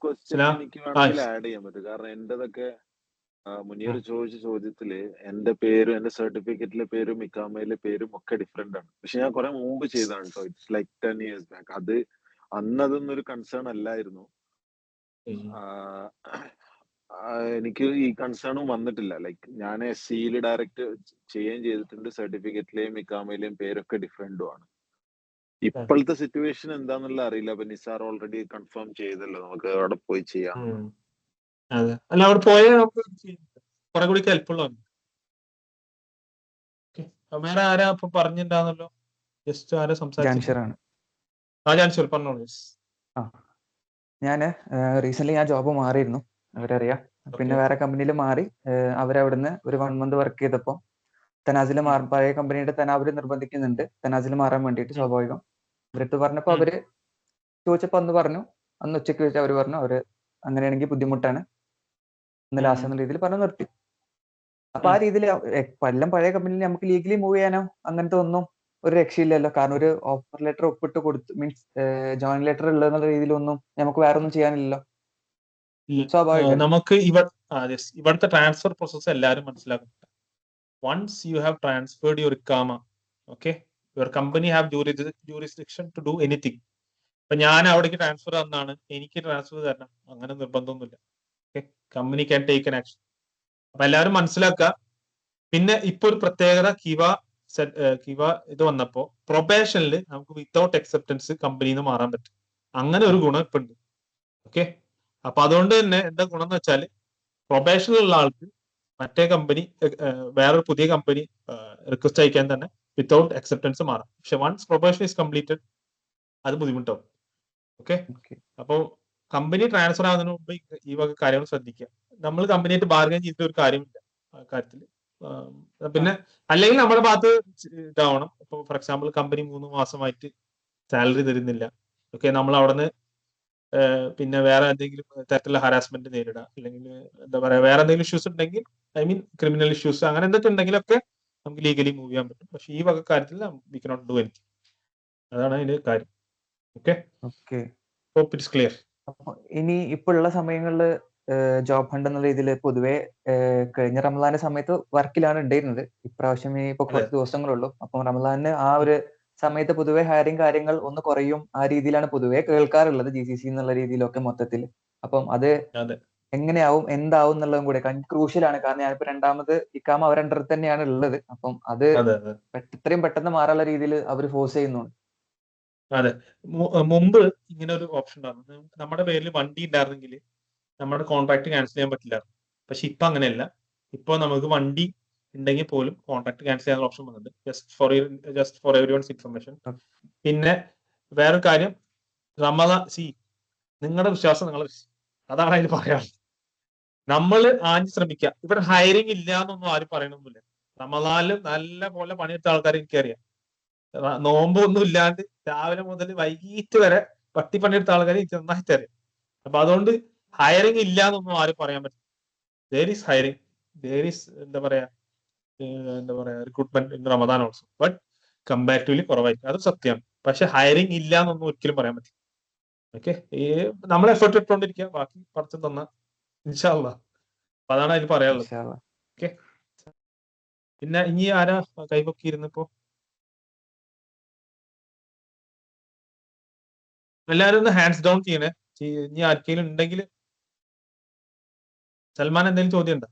ക്വസ്റ്റ്യൻ എനിക്ക് വേണമെങ്കിൽ ആഡ് ചെയ്യാൻ പറ്റും. കാരണം എന്റേതൊക്കെ മുനീർ ചോദിച്ച ചോദ്യത്തില് എന്റെ പേരും എന്റെ സർട്ടിഫിക്കറ്റിലെ പേരും ഇക്കാമയിലെ പേരും ഒക്കെ ഡിഫറെന്റ് ആണ്. പക്ഷെ ഞാൻ കുറെ മുമ്പ് ചെയ്തതാണ് കേട്ടോ. It's like 10 years back. അതൊന്നും ഒരു കൺസേൺ അല്ലായിരുന്നു. എനിക്ക് ഈ കൺസേണും വന്നിട്ടില്ല. ലൈക്ക് ഞാൻ SCയിൽ ഡയറക്റ്റ് ചെയ്യുകയും ചെയ്തിട്ടുണ്ട്. സർട്ടിഫിക്കറ്റിലെയും ഇക്കാമയിലെയും പേരൊക്കെ ഡിഫറെന്റും ആണ്. ഇപ്പോഴത്തെ സിറ്റുവേഷൻ എന്താന്നുള്ള അറിയില്ല. അപ്പൊ നിസാർ ഓൾറെഡി കൺഫേം ചെയ്തല്ലോ, നമുക്ക് അവിടെ പോയി ചെയ്യാം. അതെ, അല്ല അവിടെ പോയാൽ നമുക്ക് കുറെ കൂടി ഹെൽപ്ഫുൾ ആണ്. വേറെ ആരാ ഇപ്പൊ പറഞ്ഞിട്ടുണ്ടാന്നല്ലോ? ജസ്റ്റ് ആരാ സംസാരിച്ചത്? ജാൻഷർ പറഞ്ഞോളൂ. ഞാന് റീസെന്റ് ഞാൻ ജോബ് മാറിയിരുന്നു, അവരറിയാം. പിന്നെ വേറെ കമ്പനിയിൽ മാറി. അവരവിടുന്ന് ഒരു 1 month വർക്ക് ചെയ്തപ്പോ തനാസിൽ പഴയ കമ്പനിയുടെ അവര് നിർബന്ധിക്കുന്നുണ്ട് തനാസിൽ മാറാൻ വേണ്ടിയിട്ട്. സ്വാഭാവികം ഇവരടുത്ത് പറഞ്ഞപ്പോ അവര് ചോദിച്ചപ്പോ അന്ന് പറഞ്ഞു, അന്ന് ഉച്ചയ്ക്ക് വെച്ച് അവര് പറഞ്ഞു അവര് അങ്ങനെയാണെങ്കിൽ ബുദ്ധിമുട്ടാണ് എന്ന് ലാസ്റ്റ് എന്ന രീതിയിൽ പറഞ്ഞു നിർത്തി. അപ്പൊ ആ രീതിയിൽ എല്ലാം പഴയ കമ്പനിയിൽ നമുക്ക് ലീഗലി മൂവ് ചെയ്യാനോ അങ്ങനത്തെ ഒന്നും ഒരു രക്ഷയില്ലല്ലോ. കാരണം ഒരു ഓഫർ ലെറ്റർ ഒപ്പിട്ട് കൊടുത്ത് മീൻസ് ജോയിൻ ലെറ്റർ ഉള്ളതെന്നുള്ള രീതിയിലൊന്നും നമുക്ക് വേറെ ഒന്നും ചെയ്യാനില്ലല്ലോ. നമുക്ക് ഇവിടുത്തെ ട്രാൻസ്ഫർ പ്രോസസ് എല്ലാവരും മനസ്സിലാക്കുന്നുണ്ട്. Once you have transferred your ഇക്കാമ, okay, your company have jurisdiction to do anything. ഇപ്പൊ ഞാൻ അവിടേക്ക് ട്രാൻസ്ഫർ തന്നാണ്, എനിക്ക് ട്രാൻസ്ഫർ തരണം അങ്ങനെ നിർബന്ധമൊന്നുമില്ല. Okay, company can take N action. അപ്പൊ എല്ലാവരും മനസ്സിലാക്കുക. പിന്നെ ഇപ്പൊ ഒരു പ്രത്യേകത കിവ ഇത് വന്നപ്പോ പ്രൊബേഷനിൽ നമുക്ക് വിത്തൗട്ട് അക്സെപ്റ്റൻസ് കമ്പനിയിൽ നിന്ന് മാറാൻ പറ്റും. അങ്ങനെ ഒരു ഗുണം ഇപ്പൊ ഉണ്ട്. ഓക്കെ, അപ്പൊ അതുകൊണ്ട് തന്നെ എന്താ ഗുണം എന്ന് വെച്ചാൽ പ്രൊബേഷനിലുള്ള ആൾക്ക് മറ്റേ കമ്പനി വേറൊരു പുതിയ കമ്പനി റിക്വസ്റ്റ് അയക്കാൻ തന്നെ വിത്തൗട്ട് അക്സെപ്റ്റൻസ് മാറാം. പക്ഷെ വൺസ് പ്രൊബേഷൻ ഈസ് കംപ്ലീറ്റഡ് അത് ബുദ്ധിമുട്ടാവും. ഓക്കെ, അപ്പോൾ കമ്പനി ട്രാൻസ്ഫർ ആവുന്നതിന് മുമ്പ് ഈ വക കാര്യങ്ങൾ ശ്രദ്ധിക്കുക. നമ്മൾ കമ്പനിയായിട്ട് ബാർഗൈൻ ചെയ്തിട്ട് ഒരു കാര്യമില്ല ആ കാര്യത്തിൽ. പിന്നെ അല്ലെങ്കിൽ നമ്മുടെ ഭാഗത്ത് ഇതാവണം. ഇപ്പൊ ഫോർ എക്സാമ്പിൾ കമ്പനി 3 മാസമായിട്ട് സാലറി തരുന്നില്ല. ഓക്കെ, നമ്മൾ അവിടെ നിന്ന് പിന്നെ വേറെ എന്തെങ്കിലും തരത്തിലുള്ള ഹരാസ്മെന്റ് നേരിടാം, അല്ലെങ്കിൽ എന്താ പറയാ വേറെ എന്തെങ്കിലും ഇഷ്യൂസ് ഉണ്ടെങ്കിൽ, ഐ മീൻ ക്രിമിനൽ ഇഷ്യൂസ് അങ്ങനെ എന്തൊക്കെ ഉണ്ടെങ്കിലൊക്കെ നമുക്ക് ലീഗലി മൂവ് ചെയ്യാൻ പറ്റും. പക്ഷെ ഈ വക കാര്യത്തിൽ വി കനോട്ട് ഡു എനിത്തിങ്. അതാണ് അതിന്റെ കാര്യം. Okay, hope it's clear. ഇനി ഇപ്പൊ ഉള്ള സമയങ്ങളിൽ ജോബ് ഹണ്ട് എന്നുള്ള രീതിയിൽ പൊതുവെ കഴിഞ്ഞ റമദാന്റെ സമയത്ത് വർക്കിലാണ് ഉണ്ടായിരുന്നത്. ഇപ്രാവശ്യം ഇപ്പൊ കുറച്ച് ദിവസങ്ങളുള്ളൂ. അപ്പം റമദാന് ആ ഒരു സമയത്ത് പൊതുവെ ഹയറിങ് കാര്യങ്ങൾ ഒന്ന് കുറയും ആ രീതിയിലാണ് പൊതുവെ കേൾക്കാറുള്ളത്, GCC എന്നുള്ള രീതിയിലൊക്കെ മൊത്തത്തിൽ. അപ്പം അത് എങ്ങനെയാവും എന്താവും എന്നുള്ളതും കൂടെ ക്രൂഷ്യലാണ്. കാരണം ഞാനിപ്പോ രണ്ടാമത് ഇക്കാമ അവരുടെ അടുത്ത് തന്നെയാണ് ഉള്ളത്. അപ്പം അത് ഇത്രയും പെട്ടെന്ന് മാറാനുള്ള രീതിയിൽ അവർ ഫോഴ്സ് ചെയ്യുന്നുണ്ട്. അതെ. മുമ്പ് ഇങ്ങനെ ഒരു ഓപ്ഷൻ ഉണ്ടായിരുന്നു. നമ്മുടെ പേരിൽ വണ്ടി ഉണ്ടായിരുന്നെങ്കിൽ നമ്മുടെ കോൺട്രാക്ട് ക്യാൻസൽ ചെയ്യാൻ പറ്റില്ല. പക്ഷെ ഇപ്പൊ അങ്ങനെയല്ല. ഇപ്പൊ നമുക്ക് വണ്ടി ഉണ്ടെങ്കിൽ പോലും കോൺട്രാക്ട് ക്യാൻസൽ ചെയ്യാനുള്ള ഓപ്ഷൻ വന്നിട്ടുണ്ട്. Just for everyone's information. പിന്നെ വേറൊരു കാര്യം, നിങ്ങളുടെ വിശ്വാസം നിങ്ങളെ അതാണ് അതിൽ പറയാനുള്ളത്. നമ്മൾ ആഞ്ഞ് ശ്രമിക്കുക. ഇവിടെ ഹയറിംഗ് ഇല്ല എന്നൊന്നും ആരും പറയണമെന്നില്ല. റമദാനിൽ നല്ല പോലെ പണിയെടുത്ത ആൾക്കാരെ എനിക്കറിയാം. നോമ്പൊന്നും ഇല്ലാണ്ട് രാവിലെ മുതൽ വൈകിട്ട് വരെ പണിയെടുത്ത ആൾക്കാരെ എനിക്ക് നന്നായിട്ട് അറിയാം. അപ്പൊ അതുകൊണ്ട് ഹയറിംഗ് ഇല്ല എന്നൊന്നും ആരും പറയാൻ പറ്റില്ല. there is hiring, there is എന്താ പറയാ recruitment in Ramadan also, but comparatively കുറവായിരിക്കും. അത് സത്യമാണ്. പക്ഷെ ഹയറിംഗ് ഇല്ല എന്നൊന്നും ഒരിക്കലും പറയാൻ പറ്റില്ല. ഓക്കെ, നമ്മൾ എഫേർട്ട് ഇട്ടുകൊണ്ടിരിക്കുക, ബാക്കി പറിച്ചു തന്ന ഇൻഷാ അല്ലാഹ്. അപ്പൊ അതാണ് അതിൽ പറയാനുള്ളത്. ഓക്കെ, പിന്നെ ഇനി ആരാ കൈപൊക്കിയിരുന്നപ്പോ? എല്ലാരും ഒന്ന് ഹാൻഡ്സ് ഡൗൺ ചെയ്യണേ. ഇനി ആർക്കെങ്കിലും ഉണ്ടെങ്കിൽ. സൽമാൻ എന്തെങ്കിലും ചോദ്യം ഉണ്ടോ?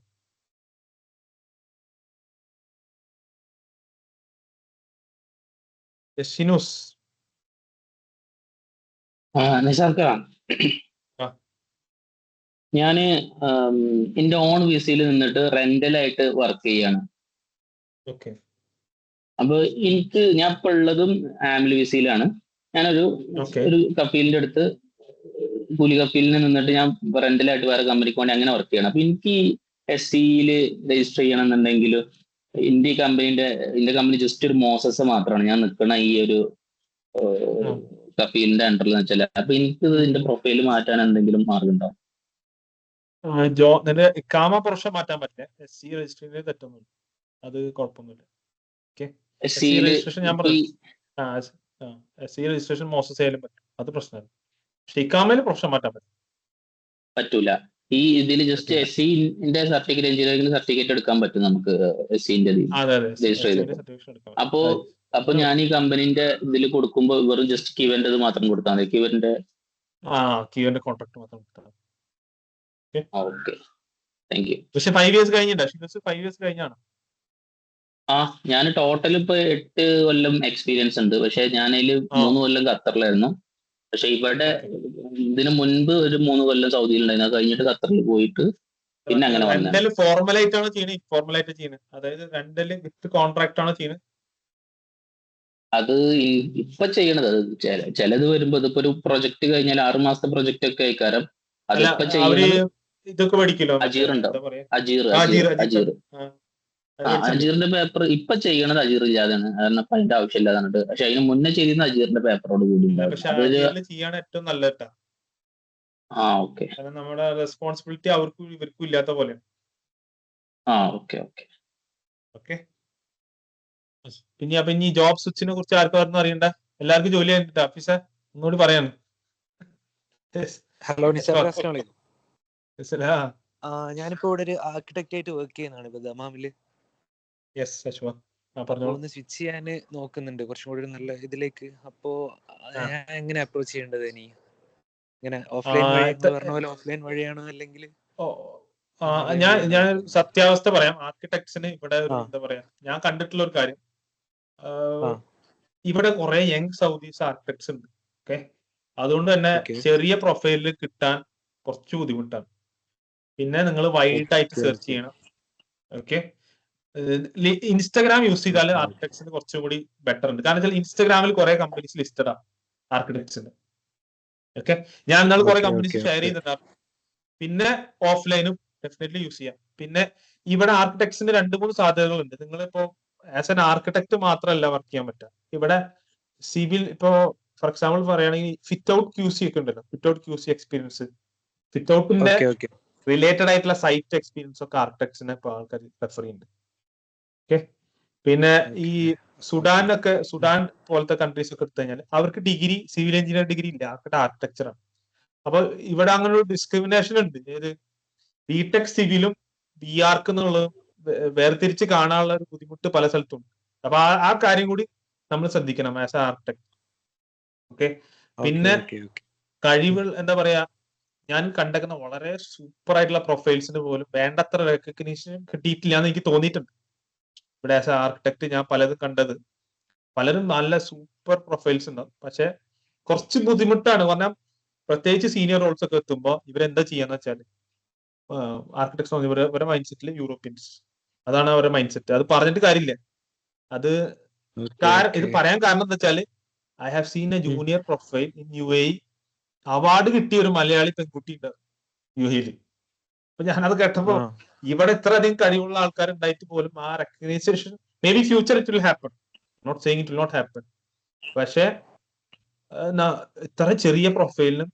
ഷിനൂസ്. നിശാർക്ക, ആ. ഞാന് എന്റെ ഓൺ വിസയിൽ നിന്നിട്ട് റെന്റലായിട്ട് വർക്ക് ചെയ്യാണ്. ഓക്കെ. അപ്പൊ ഞാൻ ഇപ്പൊ ഉള്ളതും ആംലി വിസയിലാണ്. ഞാനൊരു കഫീലിന്റെ അടുത്ത് കൂലി കഫീലിന് നിന്നിട്ട് ഞാൻ റെന്റലായിട്ട് വേറെ കമ്പനിക്ക് വേണ്ടി അങ്ങനെ വർക്ക് ചെയ്യണം. അപ്പൊ എനിക്ക് SCയില് രജിസ്റ്റർ ചെയ്യണമെന്നുണ്ടെങ്കിൽ എന്റെ കമ്പനി ജസ്റ്റ് ഒരു മോസസ് മാത്രമാണ്. ഞാൻ നിൽക്കണ ഈ ഒരു കഫീലിന്റെ അണ്ടറിൽ വെച്ചാൽ. അപ്പൊ എനിക്ക് ഇതിന്റെ പ്രൊഫൈൽ മാറ്റാൻ എന്തെങ്കിലും മാർഗം ഉണ്ടോ? നിന്റെ ഇഖാമ പ്രൊഫഷൻ മാറ്റാൻ പറ്റില്ല. SC രജിസ്റ്റർ ചെയ്യുന്നത് തെറ്റൊന്നുമില്ല, അത് കുഴപ്പമൊന്നുമില്ല. ഓക്കെ, SC രജിസ്ട്രേഷൻ ഞാൻ പറഞ്ഞു. SC രജിസ്ട്രേഷൻ മോസസ് ചെയ്യാനും പറ്റും, അത് പ്രശ്നമല്ല. പക്ഷെ ഇഖാമയിൽ പ്രൊഫഷൻ മാറ്റാൻ പറ്റൂല. ഈ ഇതിൽ ജസ്റ്റ് SCന്റെ സർട്ടിഫിക്കറ്റ്, എഞ്ചിനീയറിംഗിന്റെ സർട്ടിഫിക്കറ്റ് എടുക്കാൻ പറ്റും നമുക്ക് SCന്റെ രജിസ്റ്റർ ചെയ്തിട്ട്. അപ്പൊ ഞാൻ ഈ കമ്പനിന്റെ ഇതിൽ കൊടുക്കുമ്പോൾ വെറും ജസ്റ്റ് ക്യൂവിന്റെ മാത്രം കൊടുത്താൽ മതി. ക്യൂവിന്റെ കോൺട്രാക്ട് മാത്രം കൊടുത്താൽ മതി. Okay, thank U. പക്ഷെ 5 years കഴിഞ്ഞിട്ടുണ്ടോ? 5 years കഴിഞ്ഞാണ്. ഞാൻ ടോട്ടൽ ഇപ്പൊ 8 കൊല്ലം എക്സ്പീരിയൻസ് ഉണ്ട്. പക്ഷെ ഞാൻ അതിൽ 3 കൊല്ലം ഖത്തറിലായിരുന്നു. പക്ഷെ ഇവിടെ ഇതിനു മുൻപ് ഒരു 3 കൊല്ലം സൗദിയിലുണ്ടായിരുന്നു. അത് കഴിഞ്ഞിട്ട് ഖത്തറിൽ പോയിട്ട് പിന്നെ അങ്ങനെ റെന്റൽ ഫോർമലായിട്ട് ആണോ ചെയ്യുന്നത്, ഇൻഫോർമലായിട്ട് ചെയ്യുന്നത്? അതായത് റെന്റൽ വിത്ത് കോൺട്രാക്ട് ആണോ ചെയ്യുന്നത്? അത് ഇപ്പൊ ചെയ്യണത് ചിലത് വരുമ്പോ ഇതിപ്പോ ഒരു പ്രൊജക്ട് കഴിഞ്ഞാൽ 6 മാസത്തെ പ്രൊജക്ട് ഒക്കെ ആയിക്കാരം. അതിപ്പോ ചെയ്യുന്നത് ഇതൊക്കെ പഠിക്കല്ലോ, അജീർ ഉണ്ടോ? അജീറിന്റെ പേപ്പർ ഇപ്പൊ ചെയ്യണത് അജീർ ഇല്ലാതാണ്. കാരണം ഇപ്പൊ അതിന്റെ ആവശ്യമില്ലാതാണ്. പക്ഷെ അതിന് മുന്നേ ചെയ്യുന്ന അജീറിന്റെ പേപ്പറോട് കൂടി ചെയ്യാൻ ഏറ്റവും നല്ലതാ. ഓക്കെ, നമ്മുടെ റെസ്പോൺസിബിലിറ്റി ഇവർക്കും ഇല്ലാത്ത പോലെ. ഓക്കെ. പിന്നെ അപ്പൊ ഇനി ജോബ് സ്വിച്ചിനെ കുറിച്ച് ആർക്കും അറിയണ്ട? എല്ലാവർക്കും ജോലി ആയിട്ട് ഓഫീസർ ഒന്നുകൂടി പറയാണ്. ഹലോ നിസാർ, ഞാനിപ്പോ ഇവിടെ ഒരു ആർക്കിടെക്ട് ആയിട്ട് വർക്ക് ചെയ്യുന്നതാണ് ഇപ്പൊ ദമാമില്. ഒന്ന് സ്വിച്ച് ചെയ്യാൻ നോക്കുന്നുണ്ട് കുറച്ചും കൂടി നല്ല ഇതിലേക്ക്. അപ്പോ ഞാൻ എങ്ങനെ അപ്രോച്ച് ചെയ്യേണ്ടത്? ഇനി ഇങ്ങനെ ഓഫ്ലൈൻ വഴി പറഞ്ഞ പോലെ ഓഫ്ലൈൻ വഴിയാണോ അല്ലെങ്കിൽ? ഞാൻ സത്യാവസ്ഥ പറയാം. ആർക്കിടെക്ട്സിന് ഇവിടെ എന്താ പറയാ, ഞാൻ കണ്ടിട്ടുള്ള ഒരു കാര്യം, ഇവിടെ കുറെ യങ് സൗദീസ് ആർക്കിടെക്ട്സ് ഉണ്ട്. ഓക്കെ, അതുകൊണ്ട് തന്നെ ചെറിയ പ്രൊഫൈലിൽ കിട്ടാൻ കുറച്ച് ബുദ്ധിമുട്ടാണ്. പിന്നെ നിങ്ങൾ വൈഡ് ആയിട്ട് സെർച്ച് ചെയ്യണം. ഓക്കെ, ഇൻസ്റ്റാഗ്രാം യൂസ് ചെയ്താൽ ആർക്കിടെക്ട്സിന് കുറച്ചും കൂടി ബെറ്റർ ഉണ്ട്. കാരണം വെച്ചാൽ ഇൻസ്റ്റാഗ്രാമിൽ കുറെ കമ്പനീസ് ലിസ്റ്റഡ് ആണ് ആർക്കിടെക്ട്സിന്. ഓക്കെ, ഞാൻ ഇന്നാൾ കുറെ കമ്പനീസ് ഷെയർ ചെയ്തിട്ടുണ്ടായിരുന്നു. പിന്നെ ഓഫ്ലൈനും ഡെഫിനറ്റ്ലി യൂസ് ചെയ്യാം. പിന്നെ ഇവിടെ ആർക്കിടെക്ട്സിന് 2-3 സാധ്യതകളുണ്ട്. നിങ്ങളിപ്പോ ആസ് എൻ ആർക്കിടെക്ട് മാത്രമല്ല വർക്ക് ചെയ്യാൻ പറ്റുക. ഇവിടെ സിവിൽ, ഇപ്പോ ഫോർ എക്സാമ്പിൾ പറയുകയാണെങ്കിൽ ഫിറ്റ് ഔട്ട് QC ഒക്കെ ഉണ്ടല്ലോ, fit out QC experience, fit ഔട്ടിന്റെ റിലേറ്റഡ് ആയിട്ടുള്ള സൈറ്റ് എക്സ്പീരിയൻസ് ഒക്കെ ആർക്കിടെക്ട്സിനെ ഇപ്പോൾ ആൾക്കാർ റെഫർ ചെയ്യുന്നുണ്ട്. ഓക്കെ, പിന്നെ ഈ സുഡാൻ പോലത്തെ കൺട്രീസ് ഒക്കെ എടുത്തു കഴിഞ്ഞാൽ അവർക്ക് ഡിഗ്രി, സിവിൽ എഞ്ചിനീയർ ഡിഗ്രി ഇല്ല, അവർക്ക് ആർക്കിടെക്ചറാണ്. അപ്പൊ ഇവിടെ അങ്ങനെ ഒരു ഡിസ്ക്രിമിനേഷൻ ഉണ്ട്. ഏത് BTech സിവിലും BArch എന്നുള്ളതും വേർതിരിച്ച് കാണാനുള്ള ഒരു ബുദ്ധിമുട്ട് പല സ്ഥലത്തും ഉണ്ട്. അപ്പൊ ആ കാര്യം കൂടി നമ്മൾ ശ്രദ്ധിക്കണം ആസ് എ ആർക്കിടെക്ട്. ഓക്കെ, പിന്നെ കഴിവുകൾ എന്താ പറയാ, ഞാൻ കണ്ടെക്കുന്ന വളരെ സൂപ്പർ ആയിട്ടുള്ള പ്രൊഫൈൽസിന് പോലും വേണ്ടത്ര റെക്കഗ്നീഷൻ കിട്ടിയിട്ടില്ല എന്ന് എനിക്ക് തോന്നിയിട്ടുണ്ട്. ഇവിടെ ആസ് എ ആർക്കിടെക്ട് ഞാൻ പലതും കണ്ടത്, പലരും നല്ല സൂപ്പർ പ്രൊഫൈൽസ് ഉണ്ടാവും, പക്ഷെ കുറച്ച് ബുദ്ധിമുട്ടാണ്. കാരണം പ്രത്യേകിച്ച് സീനിയർ റോൾസ് ഒക്കെ എത്തുമ്പോൾ ഇവരെന്താ ചെയ്യാന്ന് വെച്ചാൽ ആർക്കിടെക്ട്സ് ഇവരുടെ മൈൻഡ് സെറ്റിൽ യൂറോപ്യൻസ്, അതാണ് അവരുടെ മൈൻഡ് സെറ്റ്. അത് പറഞ്ഞിട്ട് കാര്യമില്ല. അത് ഇത് പറയാൻ കാരണം എന്താ വെച്ചാല് I have seen a junior profile in UAE, award കിട്ടിയ ഒരു മലയാളി പെൺകുട്ടി ഉണ്ട് UAE. അപ്പൊ ഞാനത് കേട്ടപ്പോ ഇവിടെ ഇത്രയധികം കഴിവുള്ള ആൾക്കാർ ഉണ്ടായിട്ട് പോലും ആ recognition, may be future it will happen, not saying it will not happen, പക്ഷെ ഇത്ര ചെറിയ പ്രൊഫൈലിനും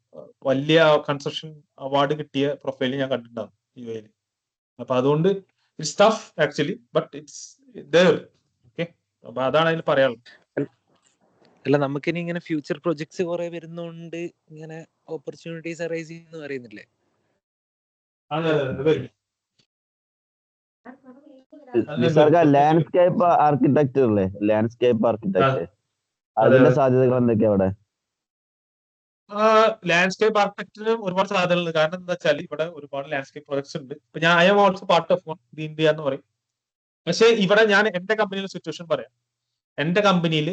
വലിയ കൺസ്ട്രക്ഷൻ അവാർഡ് കിട്ടിയ പ്രൊഫൈലിൽ ഞാൻ കണ്ടിട്ടുണ്ടാവും UAE. അപ്പൊ അതുകൊണ്ട് it's tough actually, but it's there. Okay, അപ്പൊ അതാണ് അതിൽ പറയാനുള്ളത്. അല്ല, നമുക്കിനി ഇങ്ങനെ ഫ്യൂച്ചർ പ്രൊജക്ട്സ് കുറെ വരുന്നോണ്ട് ഇങ്ങനെ ഓപ്പർച്യൂണിറ്റീസ് അറൈസ് ചെയ്യുന്നു പറയുന്നില്ലേ? ലാൻഡ്സ്കേപ്പ് ആർക്കിടെക്ചർ അല്ലേ? ലാൻഡ്സ്കേപ്പ് ആർക്കിടെക്ചർ, അതിന്റെ സാധ്യതകൾ എന്തൊക്കെയാ അവിടെ? ലാൻഡ്സ്കേപ്പ് ആർക്കിടെക്ചറിന് ഒരുപാട് സാധ്യതകളുണ്ട്. കാരണം എന്താ വെച്ചാൽ ഇവിടെ ഒരുപാട് ലാൻഡ്സ്കേപ്പ് പ്രൊജക്ട്സ് ഉണ്ട്. ഇപ്പൊ ഞാൻ I am also part of the India എന്ന് പറയും. പക്ഷെ ഇവിടെ ഞാൻ എന്റെ കമ്പനിയിലെ സിറ്റുവേഷൻ പറയാം. എന്റെ കമ്പനിയിൽ